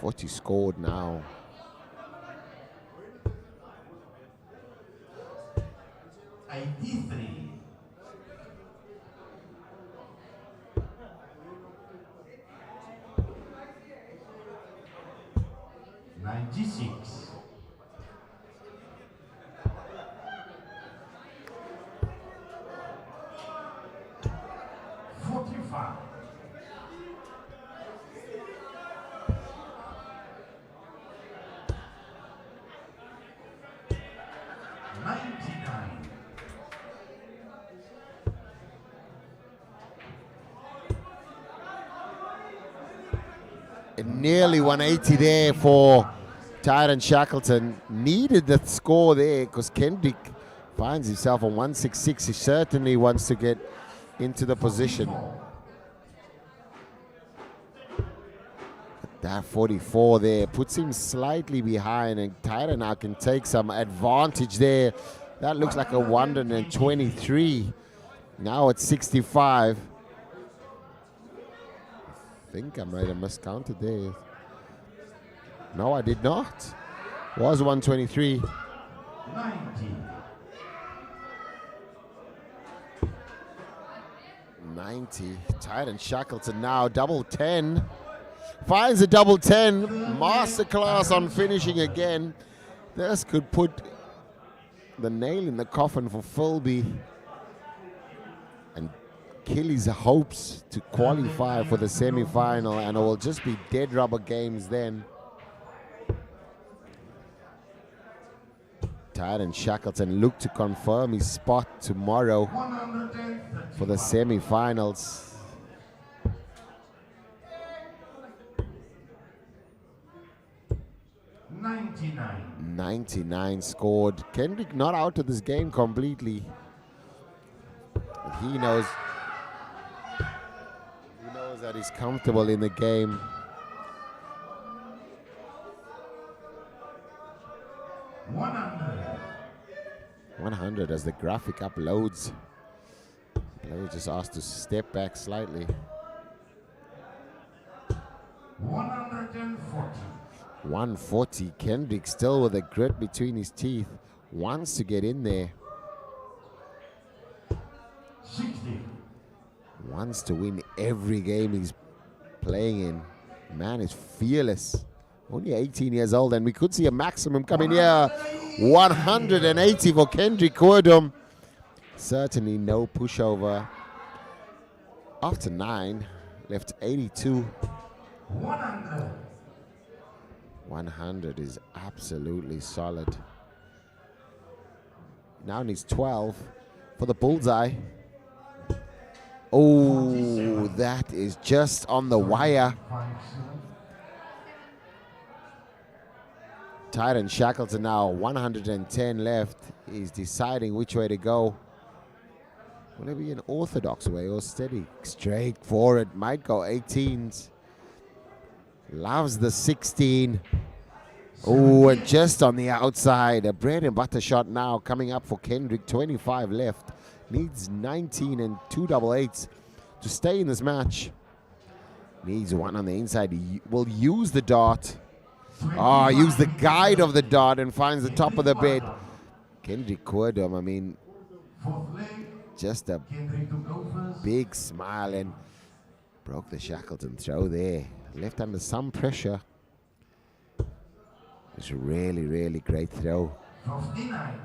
What you scored now. Nearly 180 there for Tyrone Shackleton. Needed the score there because Kendrick finds himself on 166. He certainly wants to get into the position. But that 44 there puts him slightly behind, and Tyrone now can take some advantage there. That looks like a 123. Now it's 65. I think I might have miscounted there. No, I did not. It was 123. 90. Tyrone Shackleton now double 10. Finds a double 10. Masterclass on finishing again. This could put the nail in the coffin for Filby and kill his hopes to qualify for the semi-final, and it will just be dead rubber games then. Tyrone Shackleton look to confirm his spot tomorrow for the semi-finals. $99 scored. Kendrick not out of this game completely. But he knows that he's comfortable in the game. 100 as the graphic uploads. Player just asked to step back slightly. 140. Kendrick still with a grit between his teeth. Wants to get in there. 60. Wants to win every game he's playing in. Man is fearless. Only 18 years old, and we could see a maximum coming here. 180 for Kendrick Cordum. Certainly no pushover. After 9, left 82. 100 is absolutely solid. Now needs 12 for the bullseye. Oh, that is just on the wire. Tyrone Shackleton now 110 left. He's deciding which way to go. Will it be an orthodox way or steady? Straight forward. Might go 18s. Loves the 16. Oh, and just on the outside. A bread and butter shot now coming up for Kendrick. 25 left. Needs 19 and 2 double eights to stay in this match. Needs one on the inside. He will use the dart. Use the guide of the dart and finds the top of the bed. Kendrick Querdom, I mean, just a big smile and broke the Shackleton throw there. Left under some pressure. It's a really, really great throw. 59.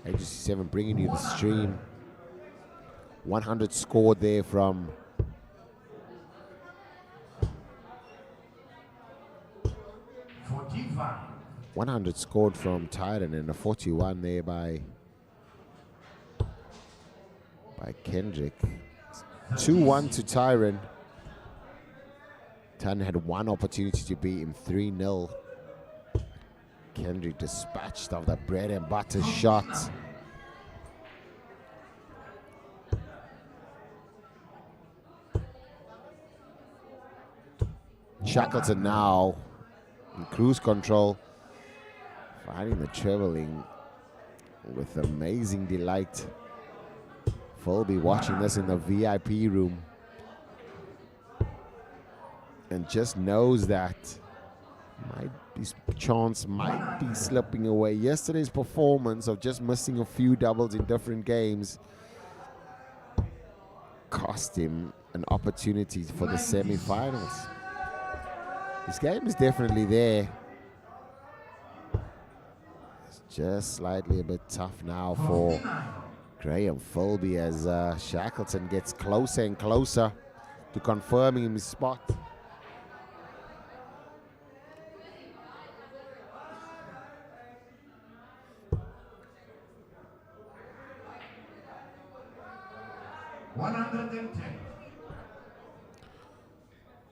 AGC7 bringing you the stream. 100 scored there from 45. 100 scored from Tyrone and a 41 there by Kendrick. 2-1 to Tyrone. Tyrone had one opportunity to beat him 3-0. Kendrick dispatched of the bread and butter shot. Shackleton now in cruise control, finding the traveling with amazing delight. Filby watching this in the VIP room and just knows that his chance might be slipping away. Yesterday's performance of just missing a few doubles in different games cost him an opportunity for the semi-finals. His game is definitely there. It's just slightly a bit tough now for Graham Filby as Shackleton gets closer and closer to confirming his spot.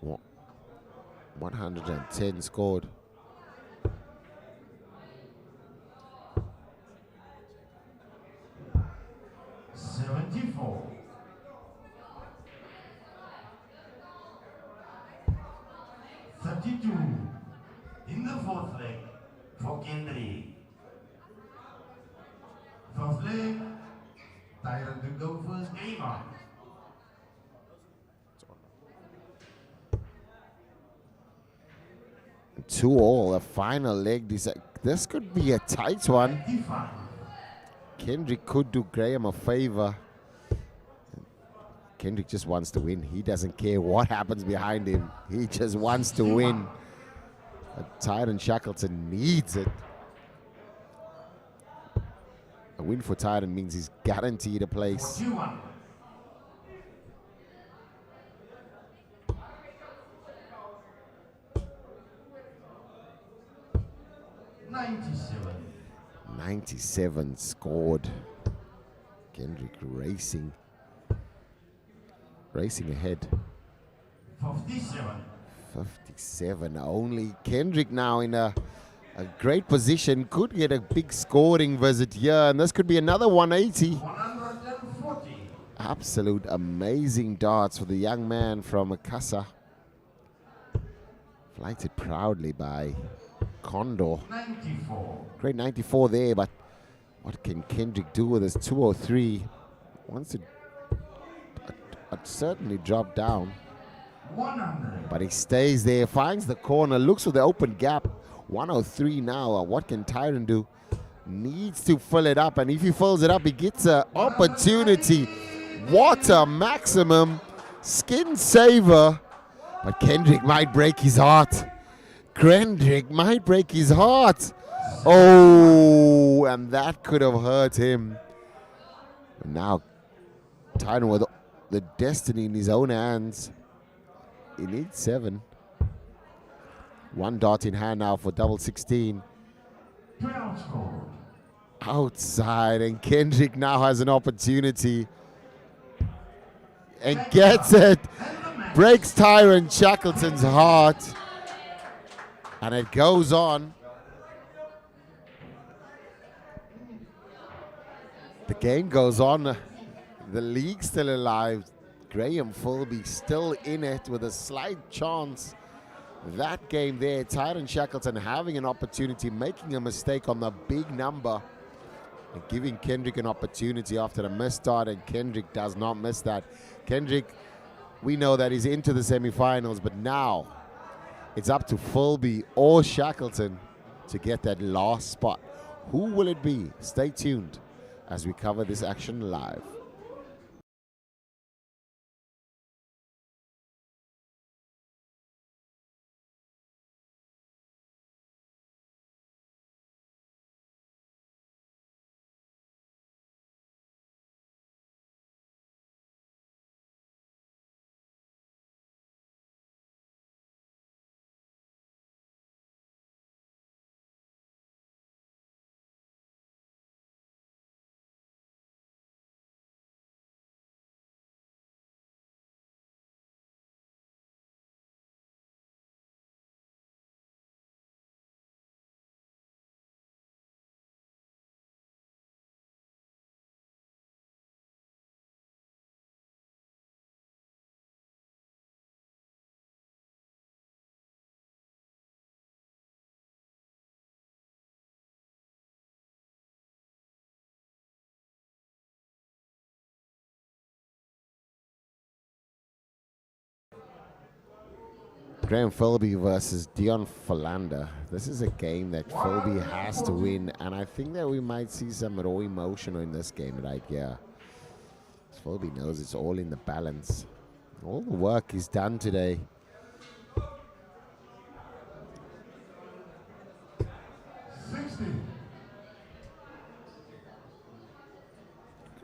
Well, 110 scored. In the fourth leg for Kendrick. Fourth leg, Tyrone to go first, game on. 2-all, a final leg. This could be a tight one. Kendrick could do Graham a favor. Kendrick just wants to win. He doesn't care what happens behind him. He just wants to win. But Tyrone Shackleton needs it. A win for Tyrone means he's guaranteed a place. 97 scored. Kendrick racing ahead. 57 only. Kendrick now in a great position. Could get a big scoring visit here, and this could be another 180. 140. Absolute amazing darts for the young man from Akasa. Flighted proudly by Condor. 94. Great 94 there, but what can Kendrick do with his 203? Wants to certainly drop down. 100. But he stays there, finds the corner, looks for the open gap. 103 now. What can Tyrone do? Needs to fill it up, and if he fills it up, he gets an opportunity. What a maximum skin saver. But Kendrick might break his heart. Kendrick might break his heart. Oh, and that could have hurt him. And now Tyrone with the destiny in his own hands. He needs 7. 1 dot in hand now for double 16. 12 scored. Outside, and Kendrick now has an opportunity and gets it. Breaks Tyrone Shackleton's heart, and it goes on. The game goes on. The league's still alive. Graham Filby still in it with a slight chance. That game there, Tyrone Shackleton having an opportunity, making a mistake on the big number, and giving Kendrick an opportunity after a missed start, and Kendrick does not miss that. Kendrick, we know that he's into the semifinals, but now it's up to Filby or Shackleton to get that last spot. Who will it be? Stay tuned as we cover this action live. Graham Filby versus Deon Philander. This is a game that Filby has to win, and I think that we might see some raw emotion in this game right here. Filby knows it's all in the balance. All the work is done today.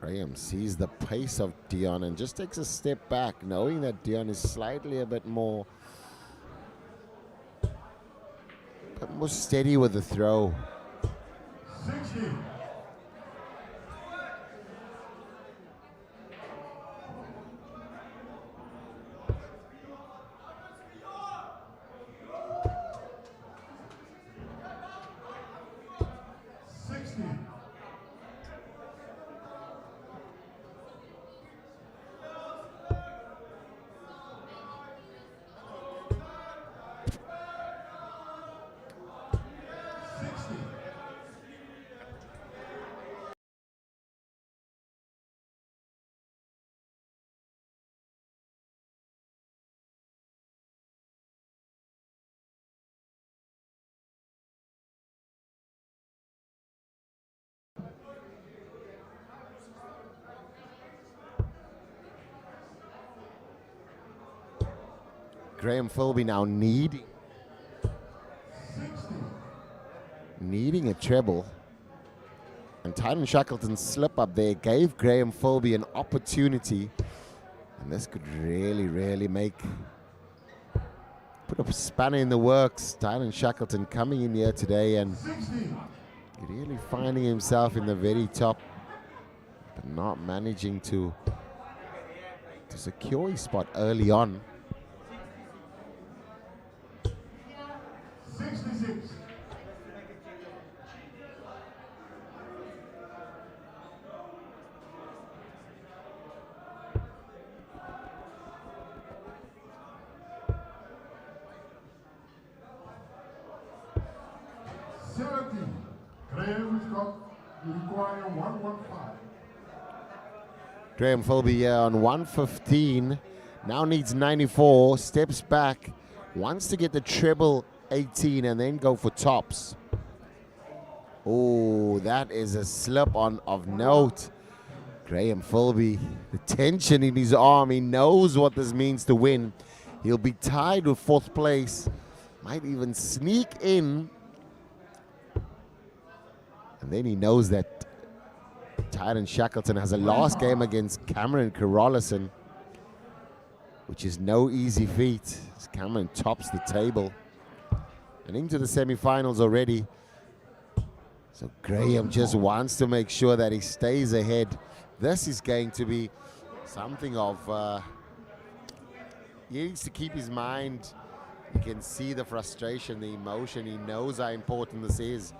Graham sees the pace of Deon and just takes a step back, knowing that Deon is slightly a bit more steady with the throw. 60. Graham Filby now needing a treble. And Tyrone Shackleton's slip up there gave Graham Filby an opportunity. And this could really, really put a spanner in the works. Tyrone Shackleton coming in here today and really finding himself in the very top, but not managing to secure his spot early on. 66. Graham's got, you require 115. Graham Filby here on 115, now needs 94, steps back, wants to get the treble 18 and then go for tops. Oh, that is a slip on of note. Graham Filby, the tension in his arm, he knows what this means to win. He'll be tied with 4th place, might even sneak in. And then he knows that Tyrone Shackleton has a last game against Cameron Carolison. which is no easy feat. Cameron tops the table and into the semi-finals already. So Graham just wants to make sure that he stays ahead. This is going to be something of, he needs to keep his mind. You can see the frustration, the emotion. He knows how important this is.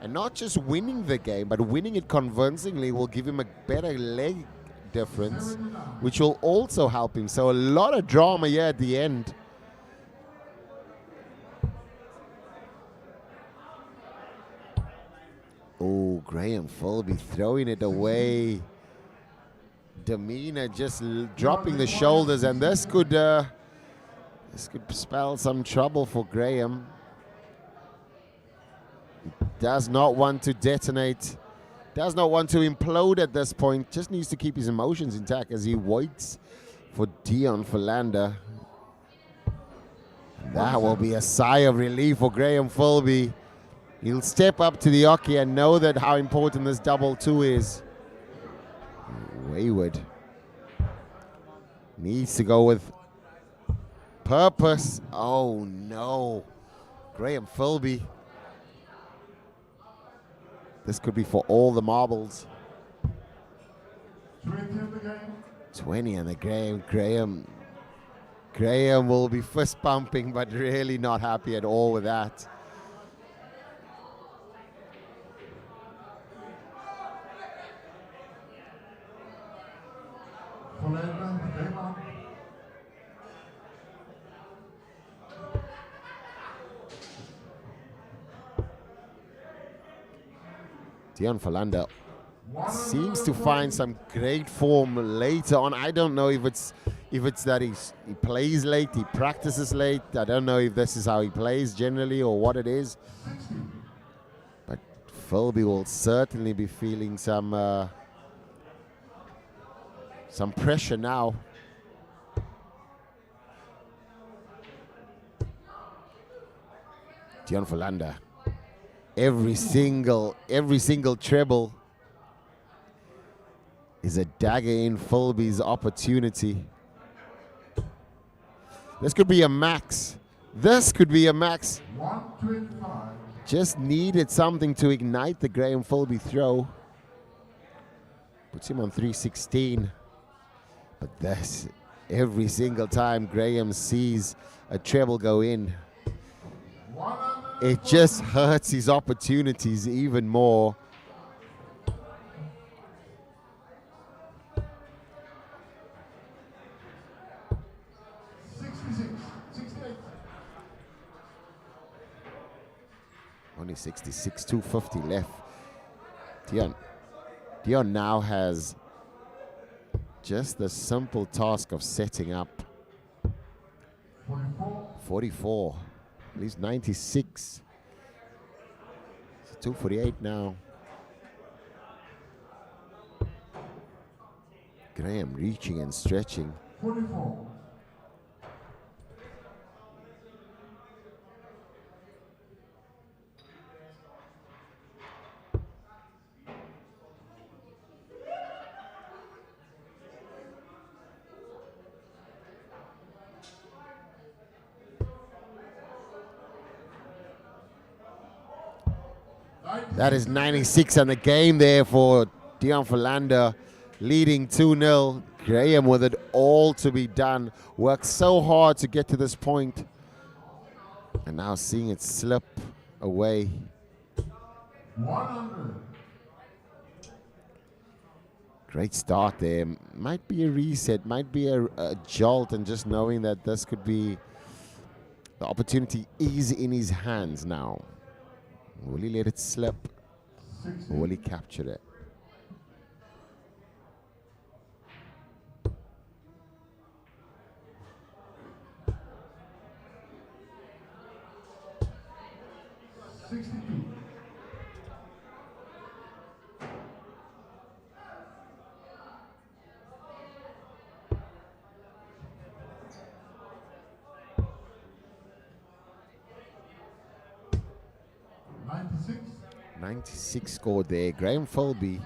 And not just winning the game, but winning it convincingly will give him a better leg difference, which will also help him. So a lot of drama here at the end. Oh, Graham Filby throwing it away. Demeanor just dropping the shoulders, and this could spell some trouble for Graham. He does not want to detonate, does not want to implode at this point, just needs to keep his emotions intact as he waits for Deon Philander. That will be a sigh of relief for Graham Filby. He'll step up to the hockey and know that how important this double two is. Wayward needs to go with purpose. Oh no, Graham Filby. This could be for all the marbles. 20 in the game. Graham will be fist pumping, but really not happy at all with that. Deon Philander seems to find some great form later on. I don't know if it's that he plays late, he practices late. I don't know if this is how he plays generally or what it is. But Filby will certainly be feeling some pressure now. Deon Philander. Every single treble is a dagger in Filby's opportunity. This could be a max. This could be a max. 125. Just needed something to ignite the Graham Filby throw. Puts him on 316. But this, every single time Graham sees a treble go in, it just hurts his opportunities even more. Only 66, 250 left. Deon now has just the simple task of setting up. 44. At least 96. So 248 now. Graham reaching and stretching. 44. That is 96 on the game there for Deon Philander, leading 2-0. Graham with it all to be done. Worked so hard to get to this point. And now seeing it slip away. 100. Great start there. Might be a reset, might be a jolt, and just knowing that this could be, the opportunity is in his hands now. Will he let it slip? Or will he capture it? $96. 96 scored there. Graham Filby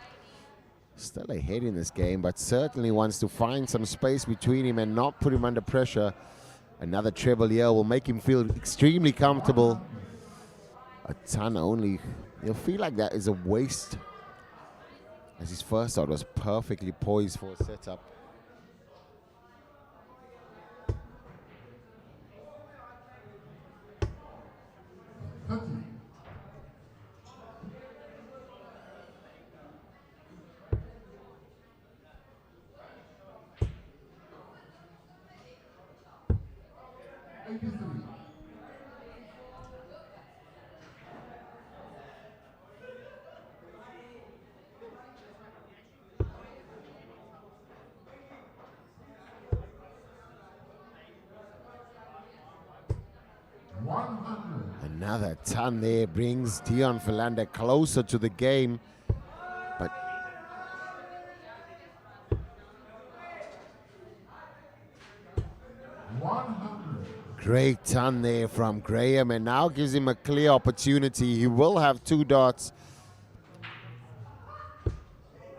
Still ahead in this game, but certainly wants to find some space between him and not put him under pressure. Another treble here will make him feel extremely comfortable. A ton only. He'll feel like that is a waste, as his first shot was perfectly poised for a setup. Another ton there brings Deon Philander closer to the game, but great ton there from Graham, and now gives him a clear opportunity. He will have 2 dots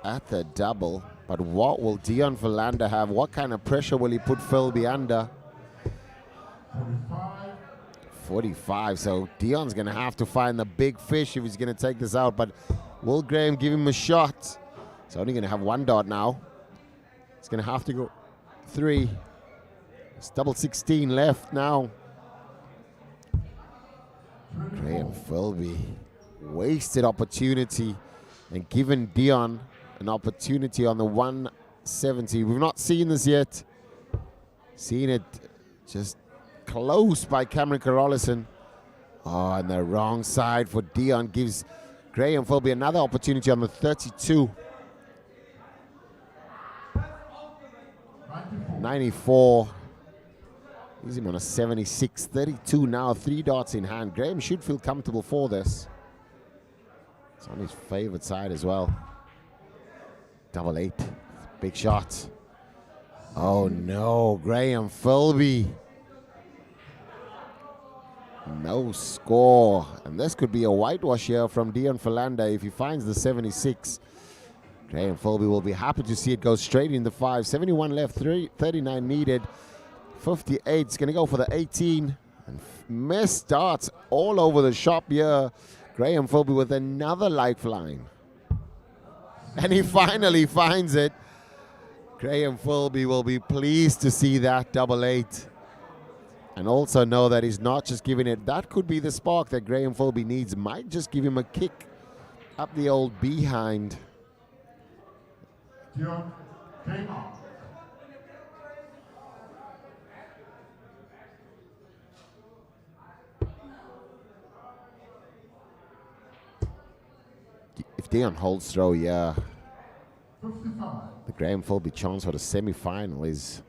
at the double, but what will Deon Philander have? What kind of pressure will he put Filby under? 45, so Deon's going to have to find the big fish if he's going to take this out, but will Graham give him a shot? He's only going to have 1 dot now. It's going to have to go 3. It's double 16 left now. Graham Filby, wasted opportunity and given Deon an opportunity on the 170. We've not seen this yet. Seen it just close by Cameron Carolison. Oh, on the wrong side for Deon gives Graham Filby another opportunity on the 32. 94. He's him on a 76. 32 now, 3 dots in hand. Graham should feel comfortable for this. It's on his favorite side as well. Double 8. Big shot. Oh no, Graham Filby. No score, and this could be a whitewash here from Deon Philander if he finds the 76. Graham Filby will be happy to see it go straight in the 5. 71 left, 39 needed. 58 is going to go for the 18. And missed darts all over the shop here. Graham Filby with another lifeline. And he finally finds it. Graham Filby will be pleased to see that double 8. And also know that he's not just giving it. That could be the spark that Graham Filby needs. Might just give him a kick up the old behind. Deon came out. If Deon holds throw, yeah. 55. The Graham Filby chance for the semi-final is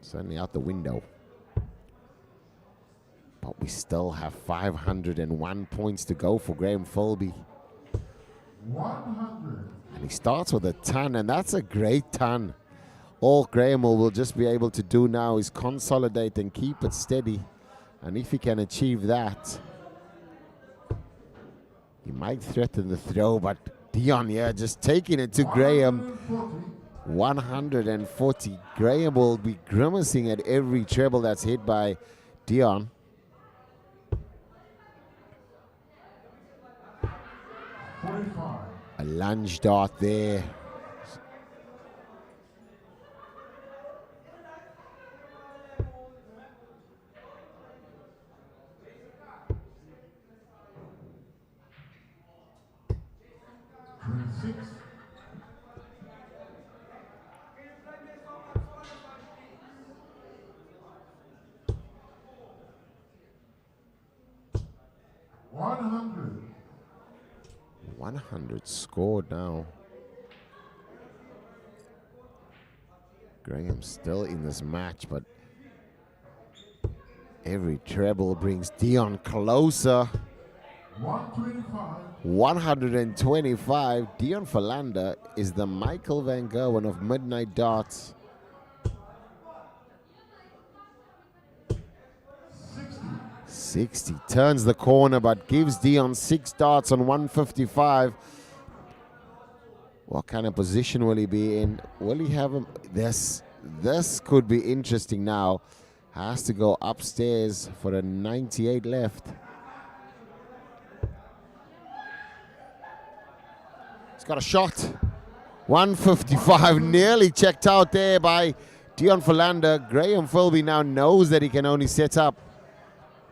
certainly out the window. But we still have 501 points to go for Graham Filby. 100. And he starts with a ton, and that's a great ton. All Graham will just be able to do now is consolidate and keep it steady. And if he can achieve that, he might threaten the throw, but Deon, yeah, just taking it to Graham. 140. Graham will be grimacing at every treble that's hit by Deon. 45. A lunge dart there. $100. 100 scored now. Graham still in this match, but every treble brings Deon closer. 125. 125. Deon Philander is the Michael Van Gerwen of Midnight Darts. 60 turns the corner, but gives Deon 6 darts on 155. What kind of position will he be in? Will he have him? This could be interesting now. Has to go upstairs for a 98 left. He's got a shot. 155, nearly checked out there by Deon Philander. Graham Filby now knows that he can only set up.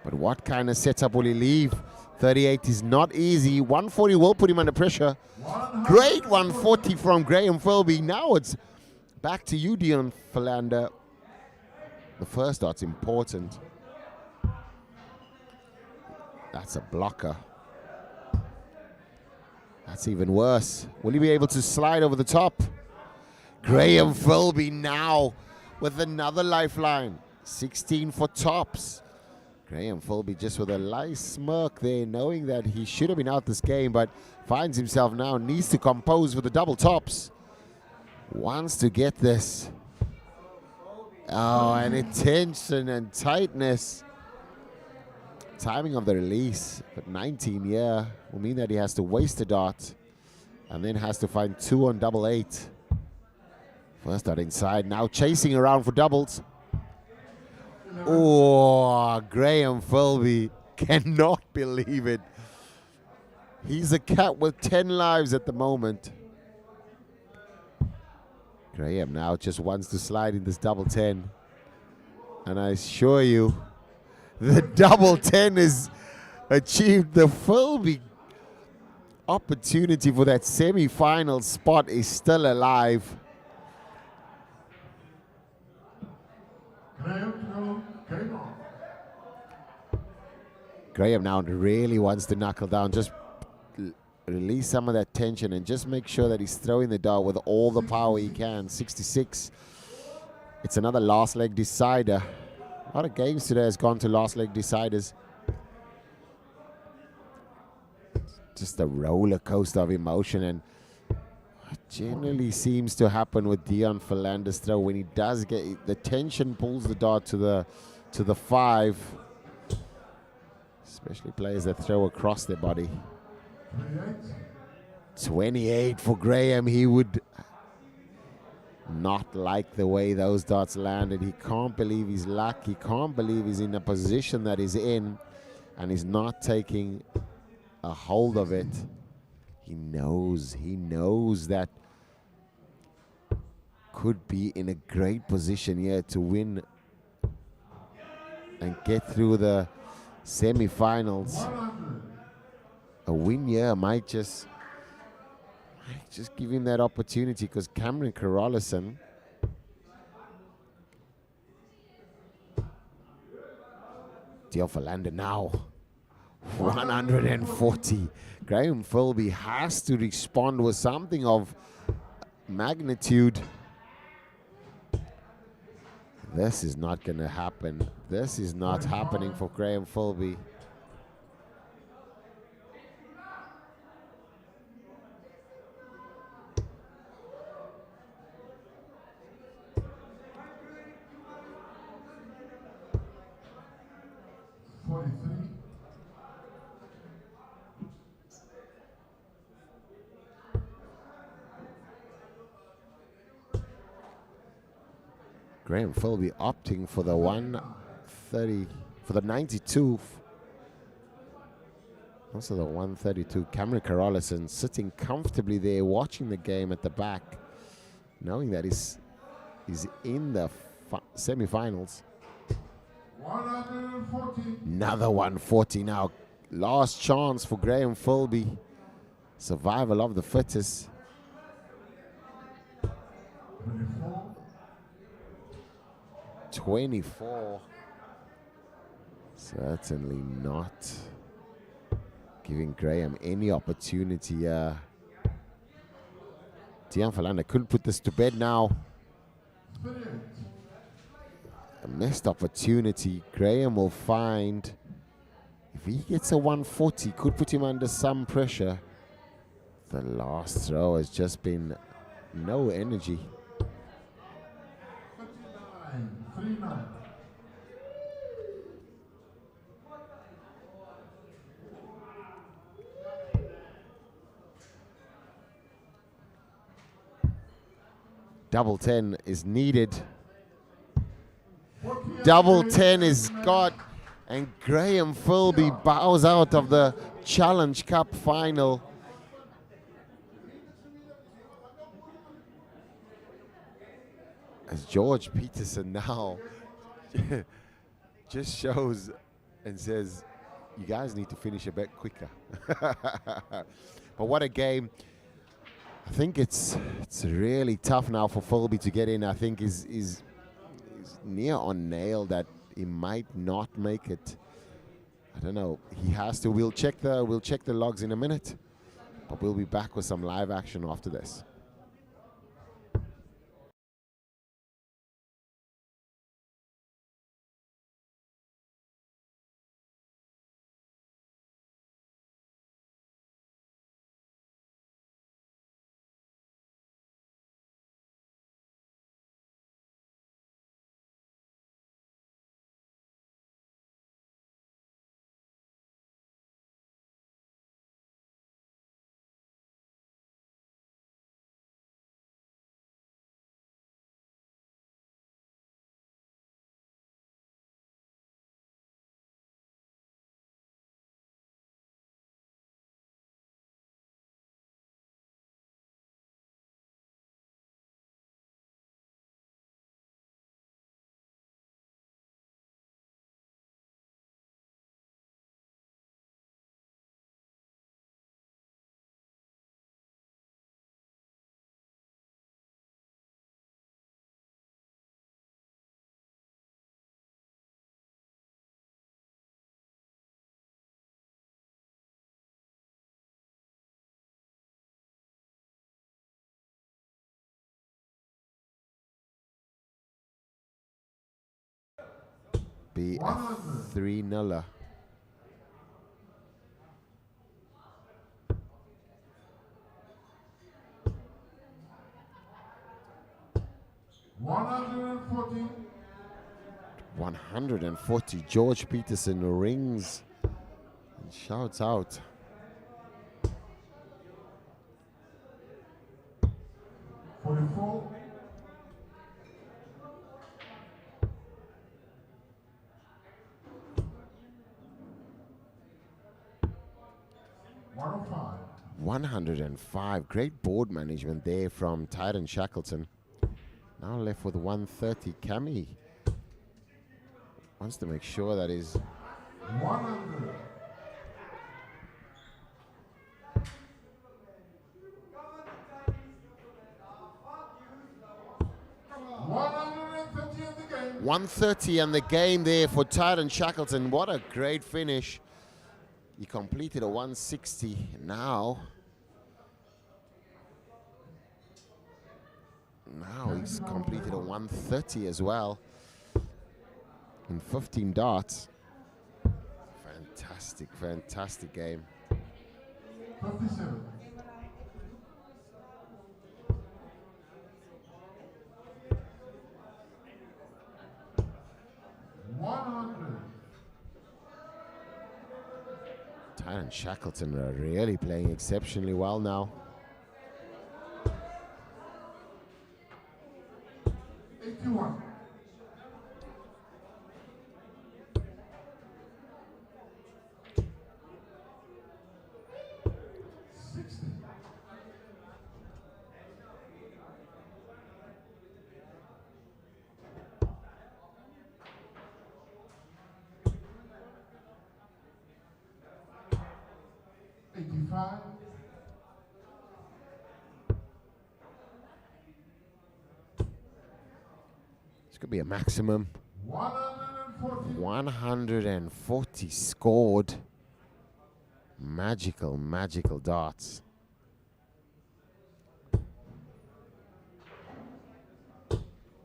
But what kind of setup will he leave? 38 is not easy. 140 will put him under pressure. Great 140 from Graham Filby. Now it's back to you, Deon Philander. The first dot's important. That's a blocker. That's even worse. Will he be able to slide over the top? Graham Filby now with another lifeline. 16 for tops. Graham Filby just with a nice smirk there, knowing that he should have been out this game, but finds himself now, needs to compose with the double tops. Wants to get this. Oh, and attention and tightness. Timing of the release, but 19 will mean that he has to waste a dot and then has to find 2 on double 8. First dot inside, now chasing around for doubles. Oh, Graham Filby cannot believe it. He's a cat with 10 lives at the moment. Graham now just wants to slide in this double 10. And I assure you, the double 10 is achieved. The Filby opportunity for that semi-final spot is still alive. Graham now really wants to knuckle down, just release some of that tension and just make sure that he's throwing the dart with all the power he can. 66. It's another last leg decider. A lot of games today has gone to last leg deciders. Just a roller coaster of emotion, and what generally seems to happen with Deon Philander's throw, when he does get the tension, pulls the dart to the 5. Especially players that throw across their body. 28 for Graham. He would not like the way those darts landed. He can't believe his luck. He can't believe he's in the position that he's in and he's not taking a hold of it. He knows that could be in a great position here to win and get through the semi-finals. A win here might just give him that opportunity, because Cameron Carolison Deon Philander now 140. Graham Filby has to respond with something of magnitude. This is not going to happen. This is not happening for Graham Filby. Graham Filby opting for the 130, for the 92. Also the 132. Cameron Carolison sitting comfortably there, watching the game at the back, knowing that he's in the semi-finals. 140. Another 140 now. Last chance for Graham Filby. Survival of the fittest. 24. Certainly not giving Graham any opportunity. Deon Philander couldn't put this to bed now. A missed opportunity. Graham will find, if he gets a 140, could put him under some pressure. The last throw has just been no energy. 39. double 10 is needed. Double 10 is got, and Graham Filby bows out of the Challenge Cup final. As George Peterson now just shows and says, you guys need to finish a bit quicker. But what a game. I think it's really tough now for Filby to get in. I think is near on nail that he might not make it. I don't know. He has to. We'll check the logs in a minute, but we'll be back with some live action after this. Be a 3-0. $140. 140. George Peterson rings and shouts out. $44. $105. 105. Great board management there from Tyrone Shackleton. Now left with 130. Cammy wants to make sure that is 100. $130 in the game. 130 and the game there for Tyrone Shackleton. What a great finish. He completed a 160. Now he's completed a 130 as well in 15 darts. Fantastic game. 57. Tyrone Shackleton are really playing exceptionally well now. 81. This could be a maximum. 140 scored. Magical darts.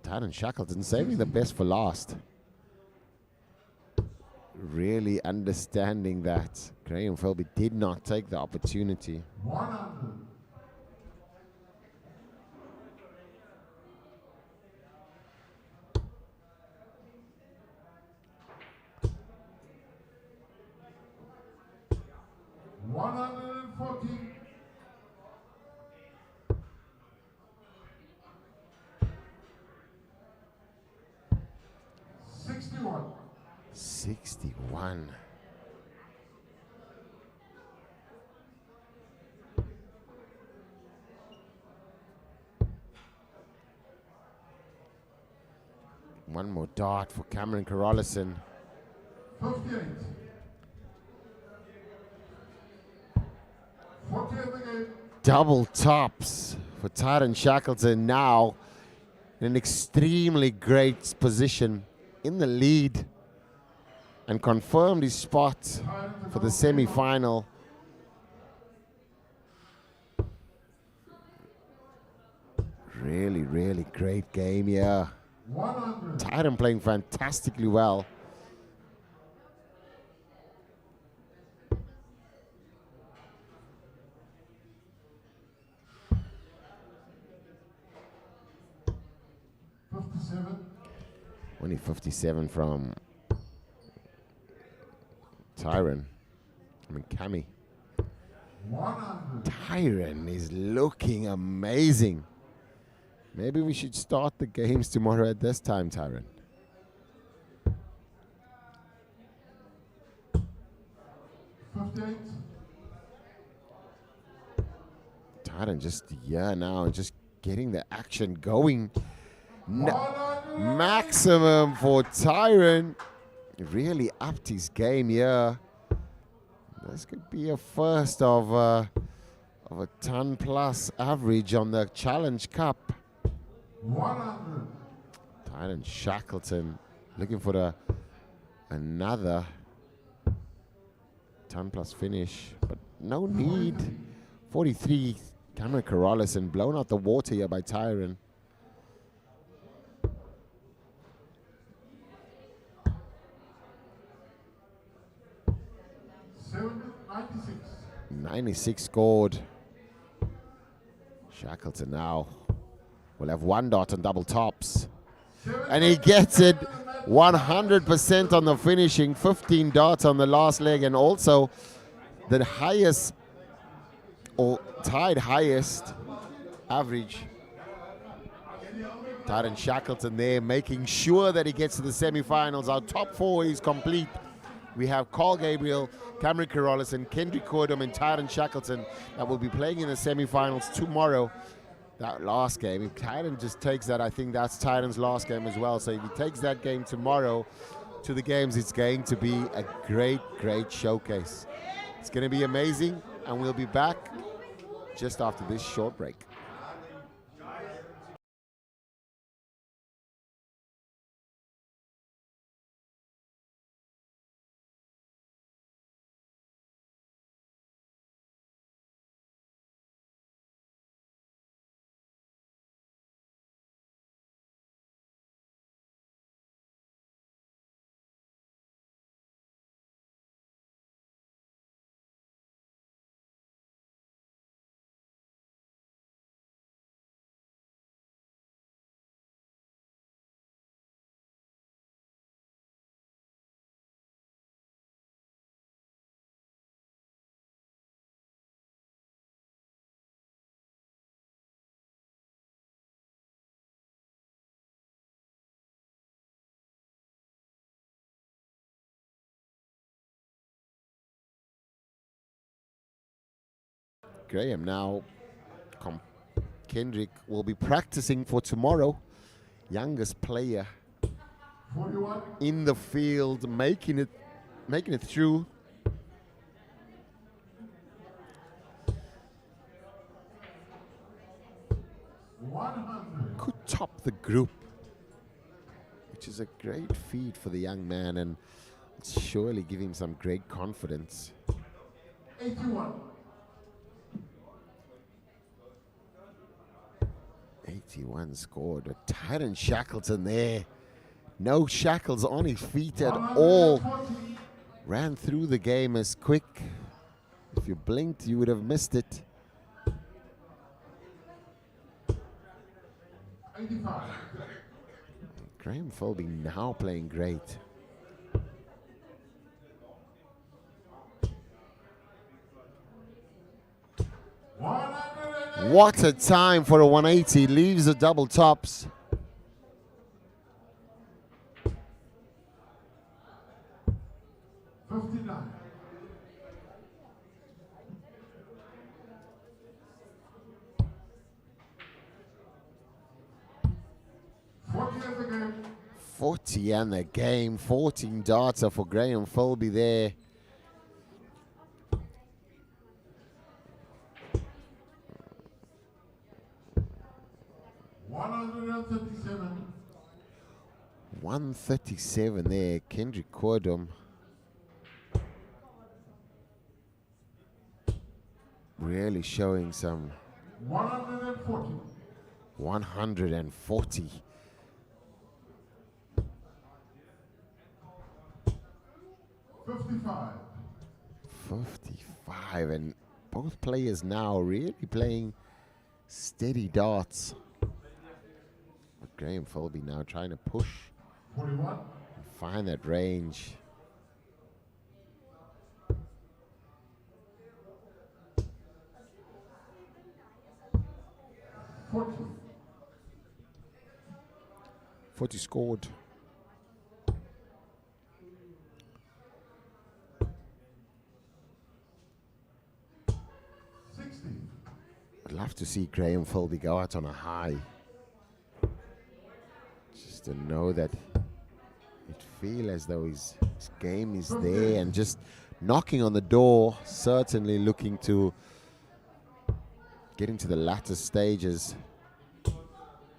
Tyrone Shackleton saving the best for last. Really understanding that Graham Filby did not take the opportunity. 100. $140. 61. One more dart for Cameron Carolison. 58. 40th again. Double tops for Tyrone Shackleton, now in an extremely great position in the lead, and confirmed his spot for the semi-final. Really, really great game here. 100. Tyrone playing fantastically well. Only 57 from Tyrone. I mean, Cammy. 100. Tyrone is looking amazing. Maybe we should start the games tomorrow at this time, Tyrone. Tyrone just now, just getting the action going. Maximum for Tyrone. Really upped his game here. This could be a first of a ton plus average on the Challenge Cup. 100. Tyrone Shackleton looking for another ton plus finish, but no need. 43. Cameron Carolison blown out the water here by Tyrone. 96 scored. Shackleton now will have one dot on double tops. And he gets it 100% on the finishing, 15 dots on the last leg, and also the highest or tied highest average. Tyrone Shackleton there making sure that he gets to the semi-finals. Our top four is complete. We have Carl Gabriel, Cameron Carolison, Kendrick and Tyrone Shackleton that will be playing in the semi-finals tomorrow. That last game, if Tyrone just takes that, I think that's Tyrone's last game as well. So if he takes that game tomorrow to the games, it's going to be a great, great showcase. It's going to be amazing, and we'll be back just after this short break. Graham now, Kendrick will be practicing for tomorrow. Youngest player 41. in the field, making it through. Could top the group, which is a great feat for the young man, and surely give him some great confidence. 81. 81 scored, but Tyrone Shackleton there. No shackles on his feet at all. Ran through the game as quick. If you blinked, you would have missed it. 85. Graham Filby now playing great. What a time for a 180. Leaves the double tops. 59. The game. 40 and the game. 14 darts for Graham Filby there. $137. 137 there. Kendrick Cordum. Really showing some. 140. 140. 55. 55, and both players now really playing steady darts. But Graham Filby now trying to push 41. and find that range. $40. 40 scored. I'd love to see Graham Filby go out on a high. Just to know that it feel as though his game is there and just knocking on the door, certainly looking to get into the latter stages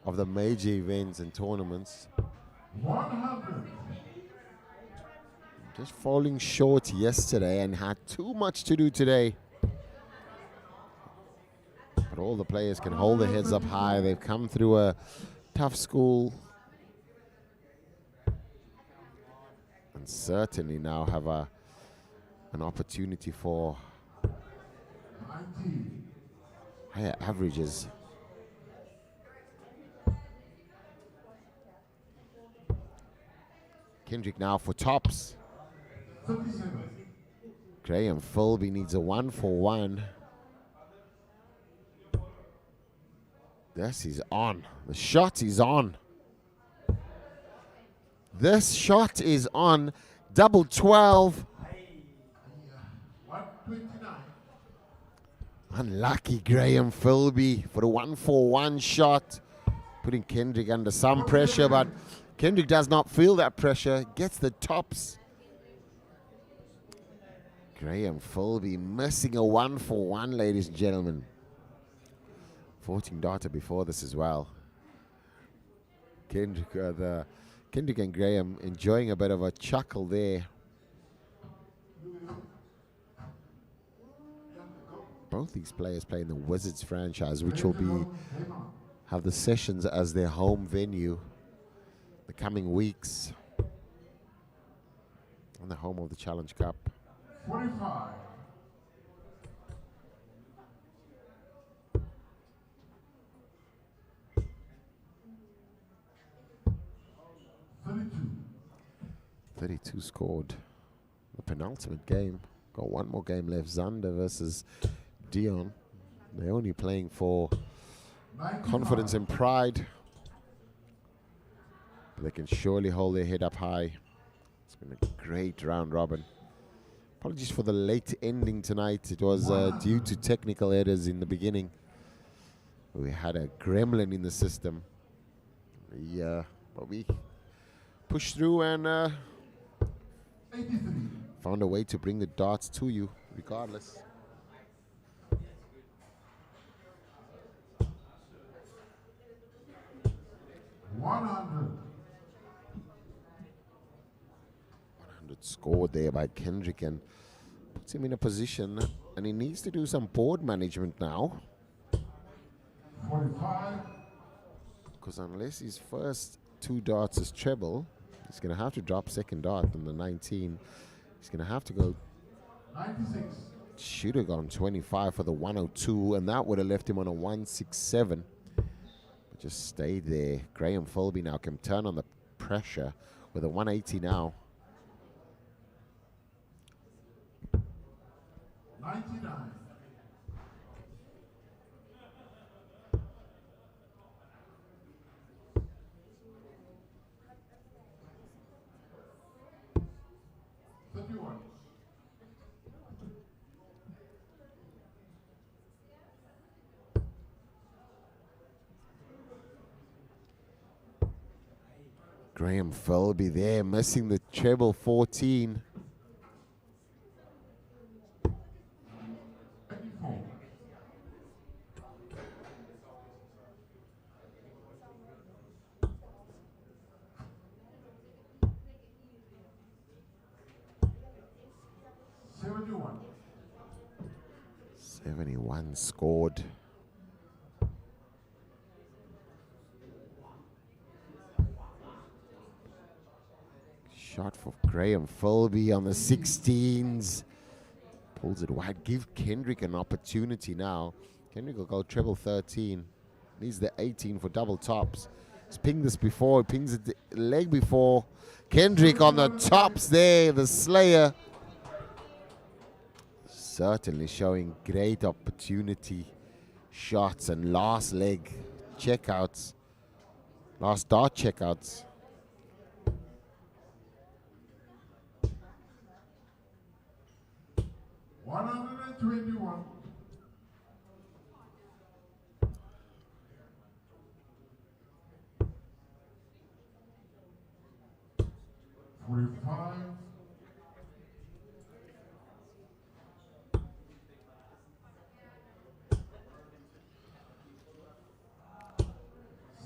of the major events and tournaments. 100. Just falling short yesterday and had too much to do today. But all the players can hold their heads up high. They've come through a tough school. And certainly now have an opportunity for 90. higher averages. Kendrick now for tops. 37. Graham Filby needs a 1-for-1. This is on. The shot is on. This shot is on. Double 12. 129. Unlucky Graham Filby for the 1-for-1 shot. Putting Kendrick under some pressure, but Kendrick does not feel that pressure. Gets the tops. Graham Filby missing a 1-for-1, ladies and gentlemen. 14 darter before this as well. Kendrick and Graham enjoying a bit of a chuckle there. Both these players play in the Wizards franchise, which will have the Sessions as their home venue the coming weeks. And the home of the Challenge Cup. 45. 32 scored. The penultimate game. Got one more game left. Xander versus Deon. They're only playing for confidence and pride. But they can surely hold their head up high. It's been a great round robin. Apologies for the late ending tonight. It was due to technical errors in the beginning. We had a gremlin in the system. But we pushed through and 83. found a way to bring the darts to you regardless. $100. 100 scored there by Kendrick and puts him in a position, and he needs to do some board management now. 45. Because unless his first two darts is treble, he's going to have to drop second dart on the 19. He's going to have to go. 96. Should have gone 25 for the 102, and that would have left him on a 167. But just stayed there. Graham Filby now can turn on the pressure with a 180 now. 99. 31. Graham Filby there, missing the treble 14. $71. 71 scored. Shot for Graham Filby on the 16s. Pulls it wide. Give Kendrick an opportunity now. Kendrick will go treble 13. Needs the 18 for double tops. He's pinged this before. He pings the leg before. Kendrick on the tops there. The Slayer. Certainly showing great opportunity. Shots and last leg checkouts. Last dart checkouts. $121. $45.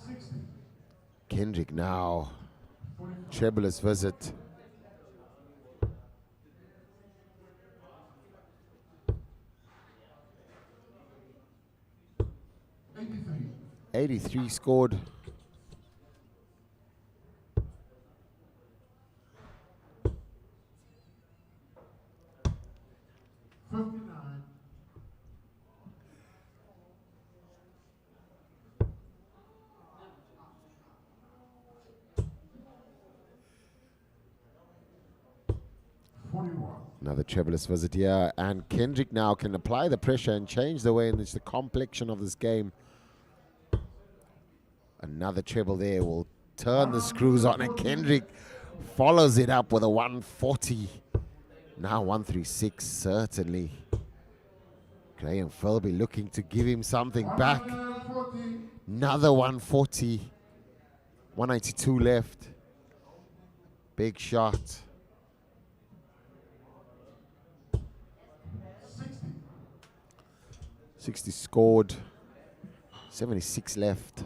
$60. Kendrick now. Trebulous visit. 83 scored. Another trebulous visit here, and Kendrick now can apply the pressure and change the way in which the complexion of this game. Another treble there will turn the screws on, and Kendrick follows it up with a 140. Now 136, certainly. Graham Filby looking to give him something back. Another 140. 192 left. Big shot. 60 scored. 76 left.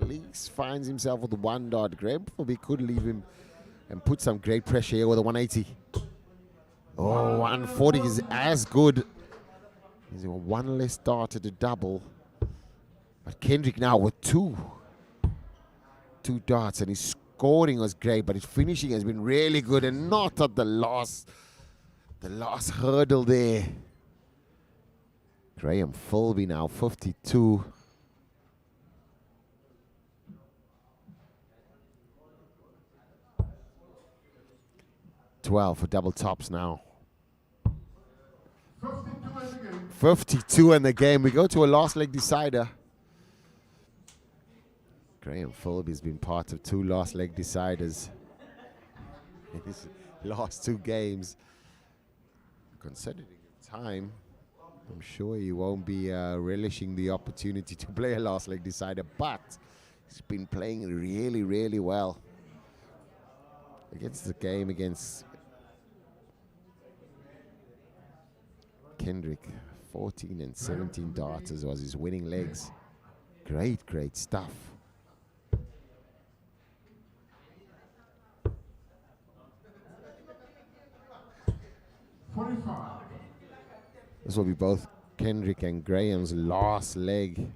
Leaks finds himself with one dart. Graham Filby could leave him and put some great pressure here with a 180. Oh, 140 is as good. He's one less dart at a double. But Kendrick now with two darts, and his scoring was great, but his finishing has been really good, and not at the last hurdle there. Graham Filby now 52. $12 for double tops now. 52 in the game. We go to a last leg decider. Graham Filby has been part of two last leg deciders in his last two games. Considering the time, I'm sure he won't be relishing the opportunity to play a last leg decider, but he's been playing really, really well. Against the game against Kendrick, 14 and 17 darters was his winning legs. Great, great stuff. This will be both Kendrick and Graham's last leg.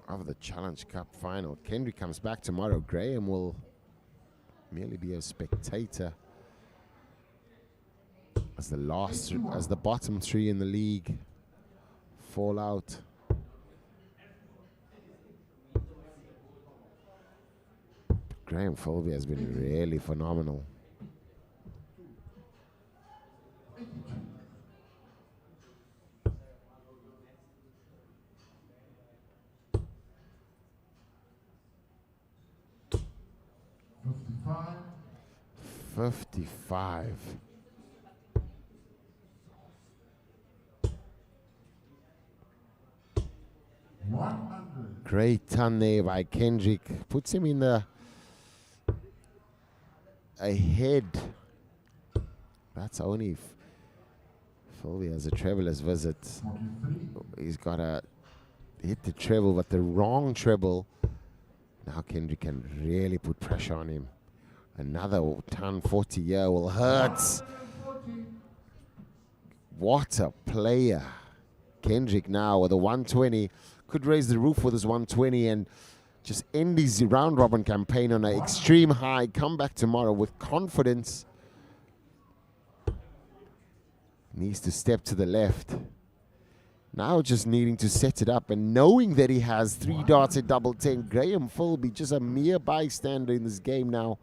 Of the Challenge Cup final. Kendrick comes back tomorrow. Graham will merely be a spectator as the bottom three in the league fall out. Graham Filby has been really phenomenal. $55. Great ton there by Kendrick. Puts him in the ahead. That's only if Filby has a traveler's visit. He's got to hit the treble, but the wrong treble. Now Kendrick can really put pressure on him. Another ton 40 here will hurt. What a player. Kendrick now with a 120. Could raise the roof with his 120 and just end his round robin campaign on an extreme high. Come back tomorrow with confidence. Needs to step to the left. Now just needing to set it up and knowing that he has 3 darts at double 10. Graham Filby just a mere bystander in this game now.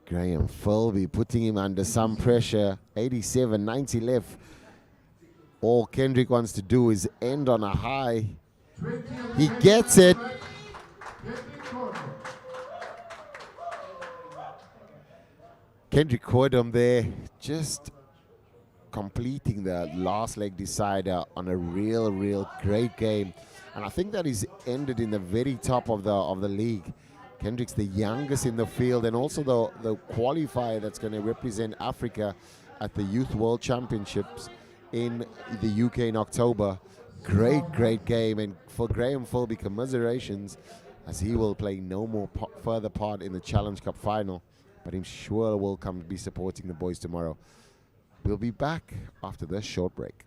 Graham Filby putting him under some pressure. 87, 90 left. All Kendrick wants to do is end on a high. He gets it. Kendrick caught him there, just completing the last leg decider on a real great game. And I think that is ended in the very top of the league. Kendrick's the youngest in the field and also the qualifier that's going to represent Africa at the Youth World Championships in the UK in October. Great game. And for Graham Filby, commiserations, as he will play no more further part in the Challenge Cup final. But I'm sure will come be supporting the boys tomorrow. We'll be back after this short break.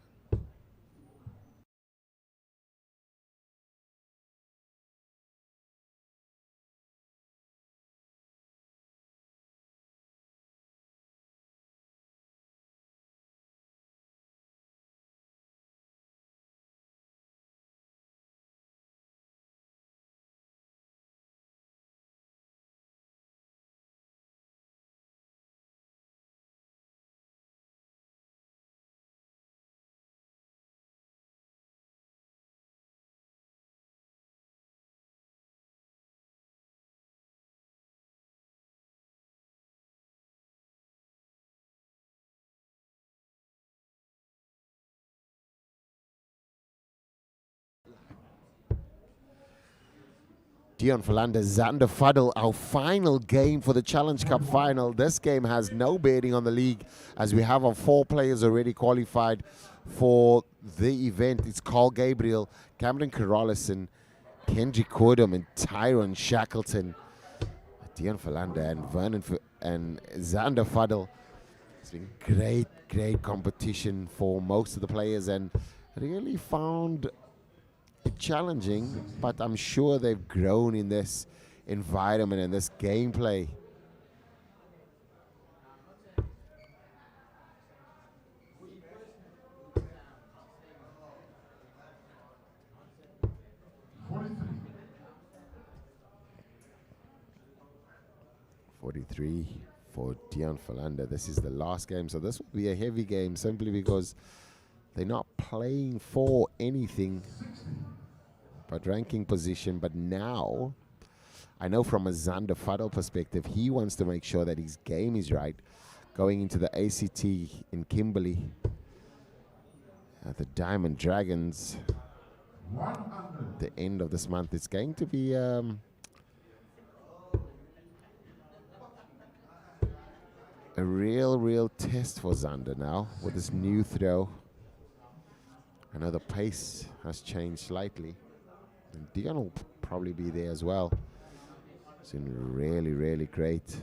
Deon Philander, Xander Faddel, our final game for the Challenge Cup final. This game has no bearing on the league as we have our 4 players already qualified for the event. It's Carl Gabriel, Cameron Carolison, Kendrick Cordum, and Tyrone Shackleton. Deon Philander and Vernon and Xander Faddel. It's been great competition for most of the players and really found challenging, but I'm sure they've grown in this environment and this gameplay. $43 for Deon Philander. This is the last game, so this will be a heavy game simply because they're not playing for anything but ranking position. But now, I know from a Xander Faddel perspective, he wants to make sure that his game is right going into the ACT in Kimberley. The Diamond Dragons, the end of this month. It's going to be a real test for Xander now with this new throw. I know the pace has changed slightly. And Deon will probably be there as well. It's been really great.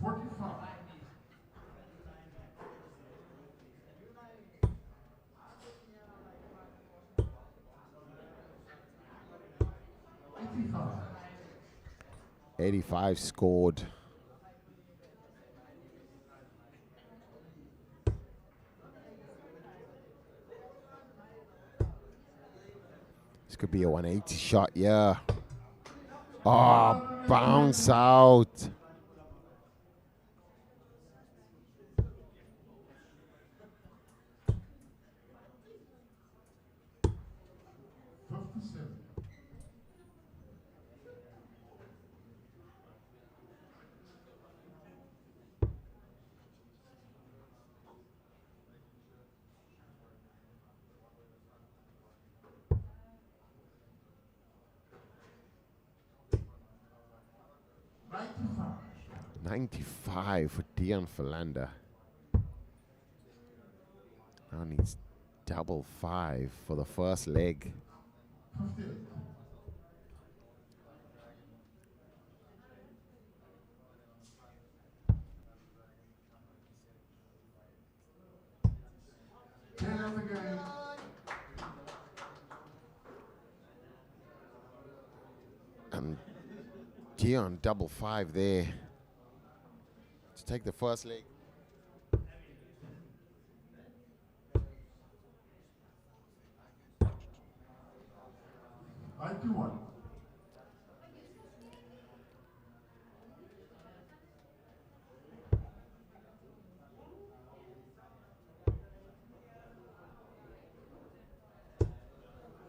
45. 85 scored. This could be a 180 shot, yeah. Oh, bounce out. 95 for Deon Philander. Now needs double 5 for the first leg. 58. Ten of the game. And Deon double 5 there to take the first leg. I do one.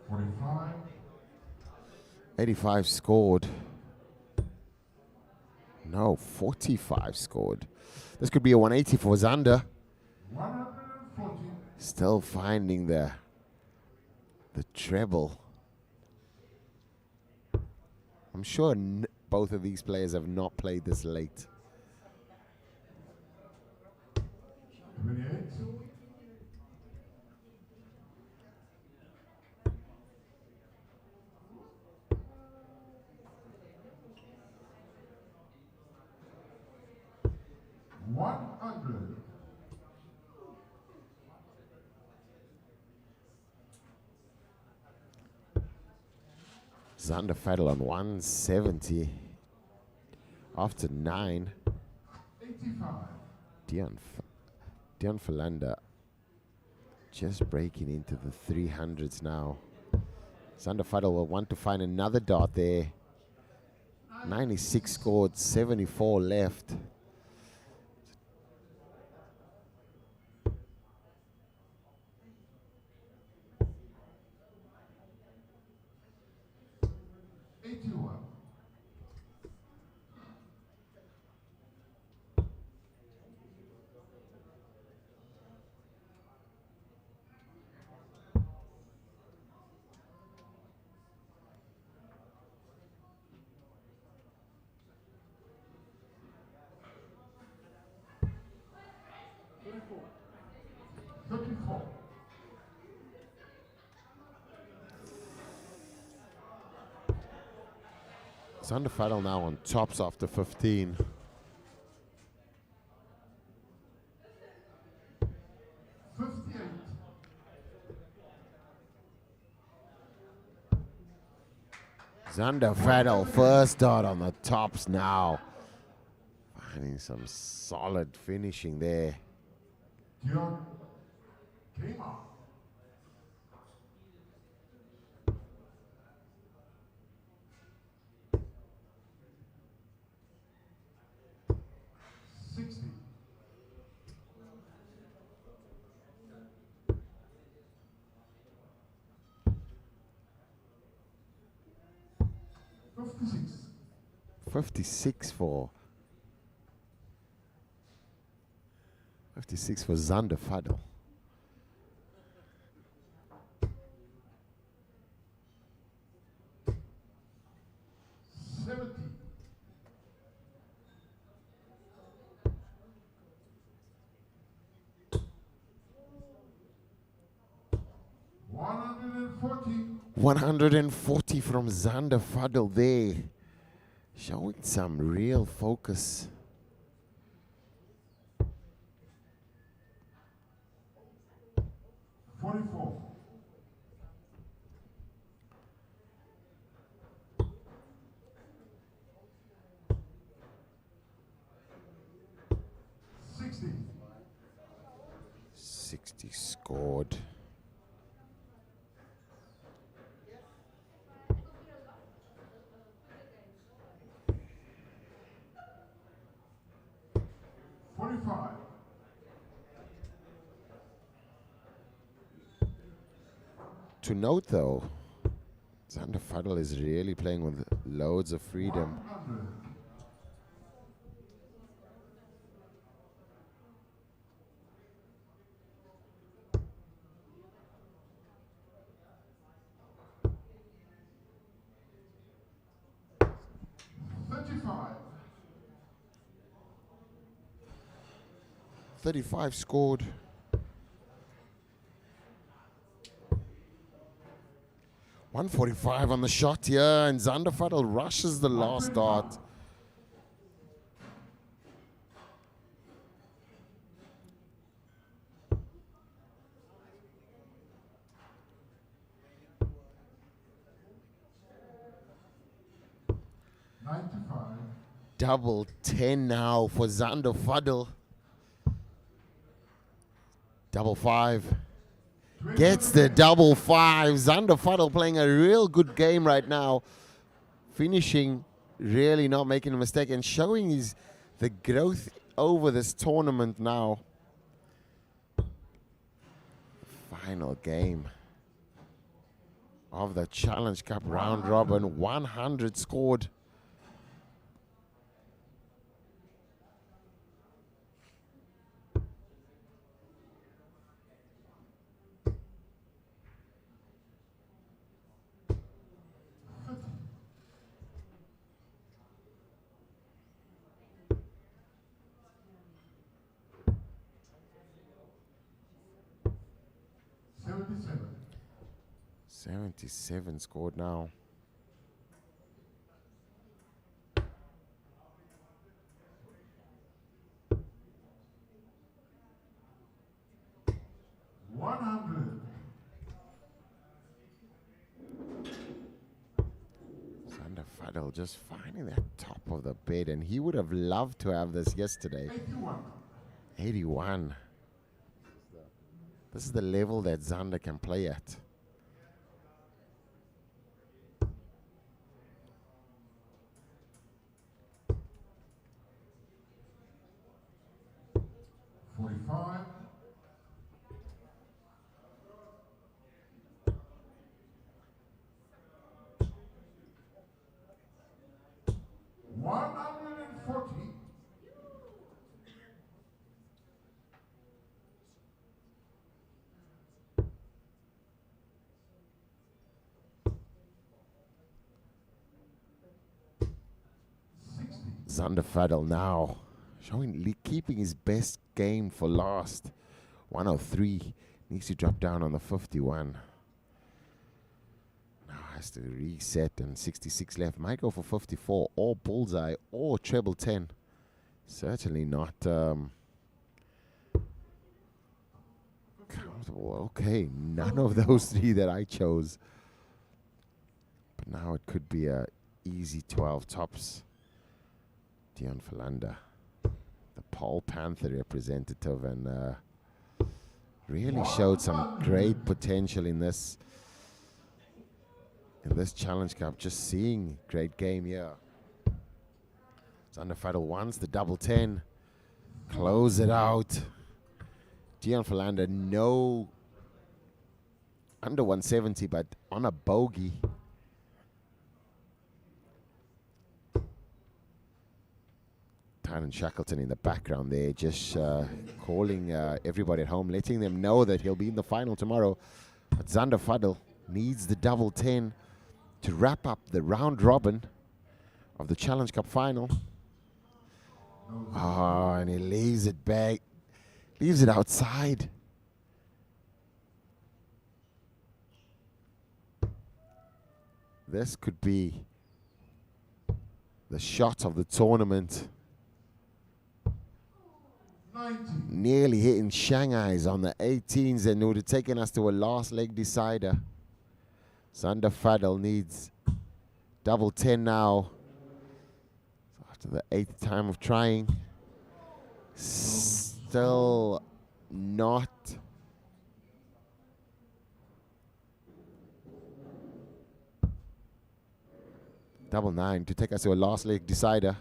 $45. 85 scored. No, 45 scored. This could be a 180 for Xander. 140. Still finding the treble. I'm sure both of these players have not played this late. 28. $100. Xander Faddel on 170 after 9. 85. Deon Philander just breaking into the 300s now. Xander Faddel will want to find another dart there. 96 scored, 74 left. Xander Faddel now on tops after 15. Xander Faddel, first dart on the tops now. Finding some solid finishing there. Deon came on. $56 for 56 for Xander Faddel. $140 from Xander Faddel there. Showing some real focus. $44. $60 scored. To note though, Xander Faddel is really playing with loads of freedom. 135 scored. .145 on the shot here, and Xander Faddel rushes the last dart. Double 10 now for Xander Faddel. Double 5. Gets the double 5. Xander Faddel playing a real good game right now. Finishing, really not making a mistake and showing the growth over this tournament now. Final game of the Challenge Cup round robin. 100 scored. .77 scored now. Xander Faddel just finding that top of the bed, and he would have loved to have this yesterday. 81. This is the level that Xander can play at. Xander Faddel now keeping his best game for last. 103. Needs to drop down on the 51. Now has to reset, and 66 left. Might go for 54 or bullseye or treble 10. Certainly not comfortable. Okay, none of those three that I chose. But now it could be a easy 12 tops. Deon Philander, the Pole Panther representative, and really showed some great potential in this Challenge Cup. Just seeing great game here. Xander Faddel wants the double 10. Close it out. Deon Philander, no under 170, but on a bogey. Tyrone Shackleton in the background there, just calling everybody at home, letting them know that he'll be in the final tomorrow. But Xander Faddel needs the double 10 to wrap up the round robin of the Challenge Cup final. Oh, and he leaves it back, leaves it outside. This could be the shot of the tournament. Nearly hitting Shanghai's on the 18s, and it would have taken us to a last leg decider. Xander Faddel needs double 10 now. After the 8th time of trying. Still not. Double 9 to take us to a last leg decider.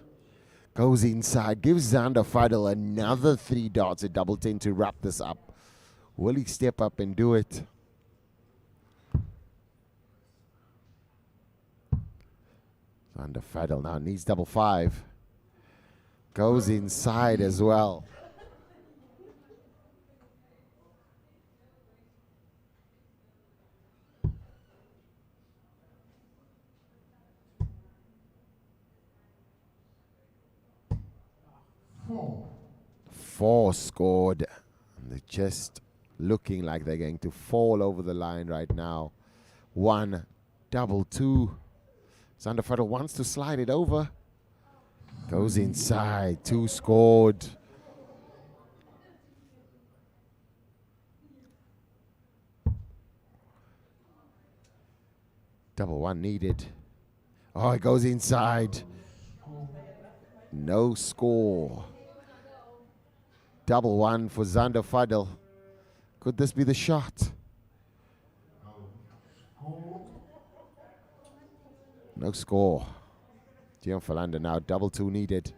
Goes inside, gives Xander Faddel another 3 darts at double 10 to wrap this up. Will he step up and do it? Xander Faddel now needs double 5. Goes inside as well. 4 scored. And they're just looking like they're going to fall over the line right now. 1, 2, 2. Xander Faddel wants to slide it over. Goes inside. 2 scored. Double 1 needed. Oh, it goes inside. No score. Double 1 for Xander Faddel. Could this be the shot? No score. Deon Philander now. Double 2 needed.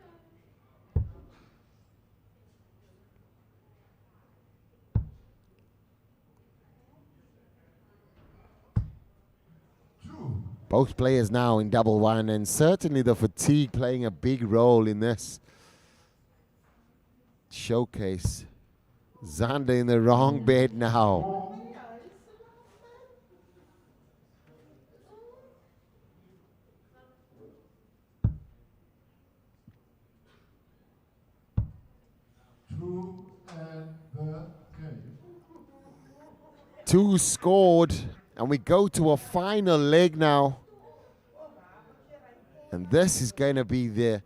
Both players now in double 1, and certainly the fatigue playing a big role in this showcase. Xander in the wrong bed now. Two scored, and we go to a final leg now. And this is going to be the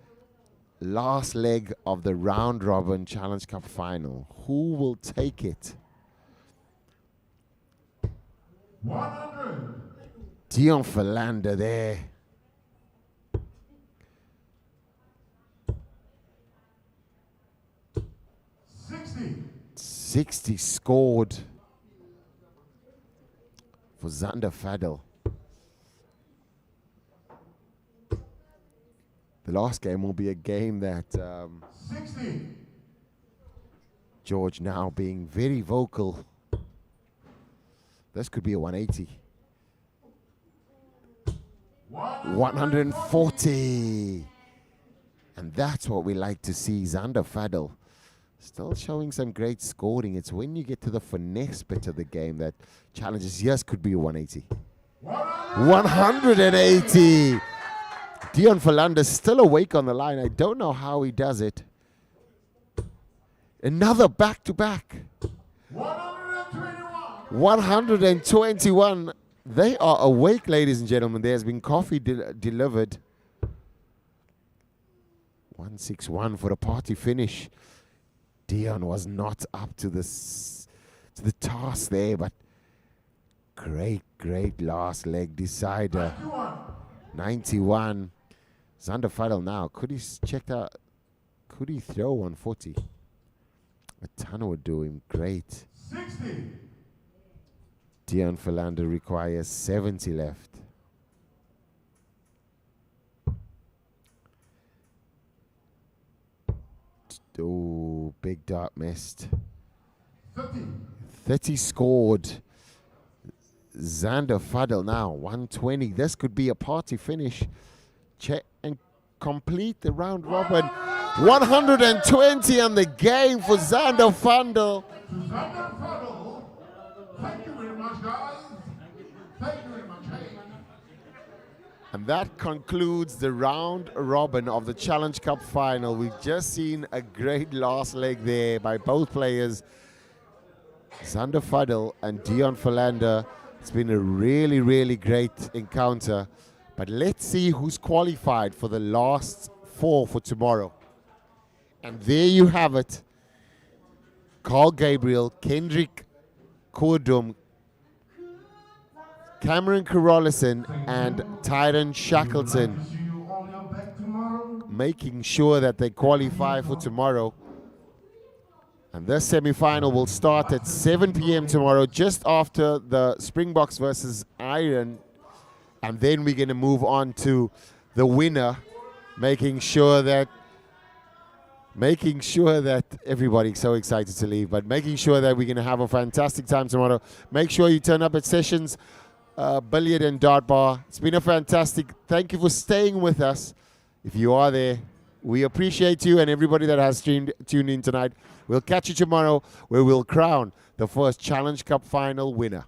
last leg of the round robin Challenge Cup final. Who will take it? 100. Deon Philander there. $60 scored for Xander Faddel. The last game will be a game that 60. George now being very vocal. This could be a 180. 140. And that's what we like to see. Xander Faddel still showing some great scoring. It's when you get to the finesse bit of the game that challenges. Yes, could be a 180. 180. Deon Philander still awake on the line. I don't know how he does it. Another back-to-back. 121. They are awake, ladies and gentlemen. There's been coffee delivered. 161 for a party finish. Deon was not up to the task there, but great last leg decider. 91. Xander Faddel now. Could he check out? Could he throw 140? A ton would do him great. 60. Deon Philander requires 70 left. Oh, big dart missed. 30 scored. Xander Faddel now, 120. This could be a party finish. Check and complete the round robin. 120 on the game for Xander Faddel. Xander Faddel. Thank you very much, guys. Thank you very much. Hey. And that concludes the round robin of the Challenge Cup final. We've just seen a great last leg there by both players, Xander Faddel and Deon Philander. It's been a really great encounter. But let's see who's qualified for the last 4 for tomorrow. And there you have it. Carl Gabriel, Kendrick Kordum, Cameron Carolison, and Tyrone Shackleton, making sure that they qualify for tomorrow. And this semi-final will start at 7 p.m. tomorrow, just after the Springboks versus Iron. And then we're going to move on to the winner, making sure that everybody's so excited to leave, but making sure that we're going to have a fantastic time tomorrow. Make sure you turn up at Sessions Billiard and Dart Bar. It's been a fantastic. Thank you for staying with us. If you are there, we appreciate you and everybody that has tuned in tonight. We'll catch you tomorrow, where we'll crown the first Challenge Cup final winner.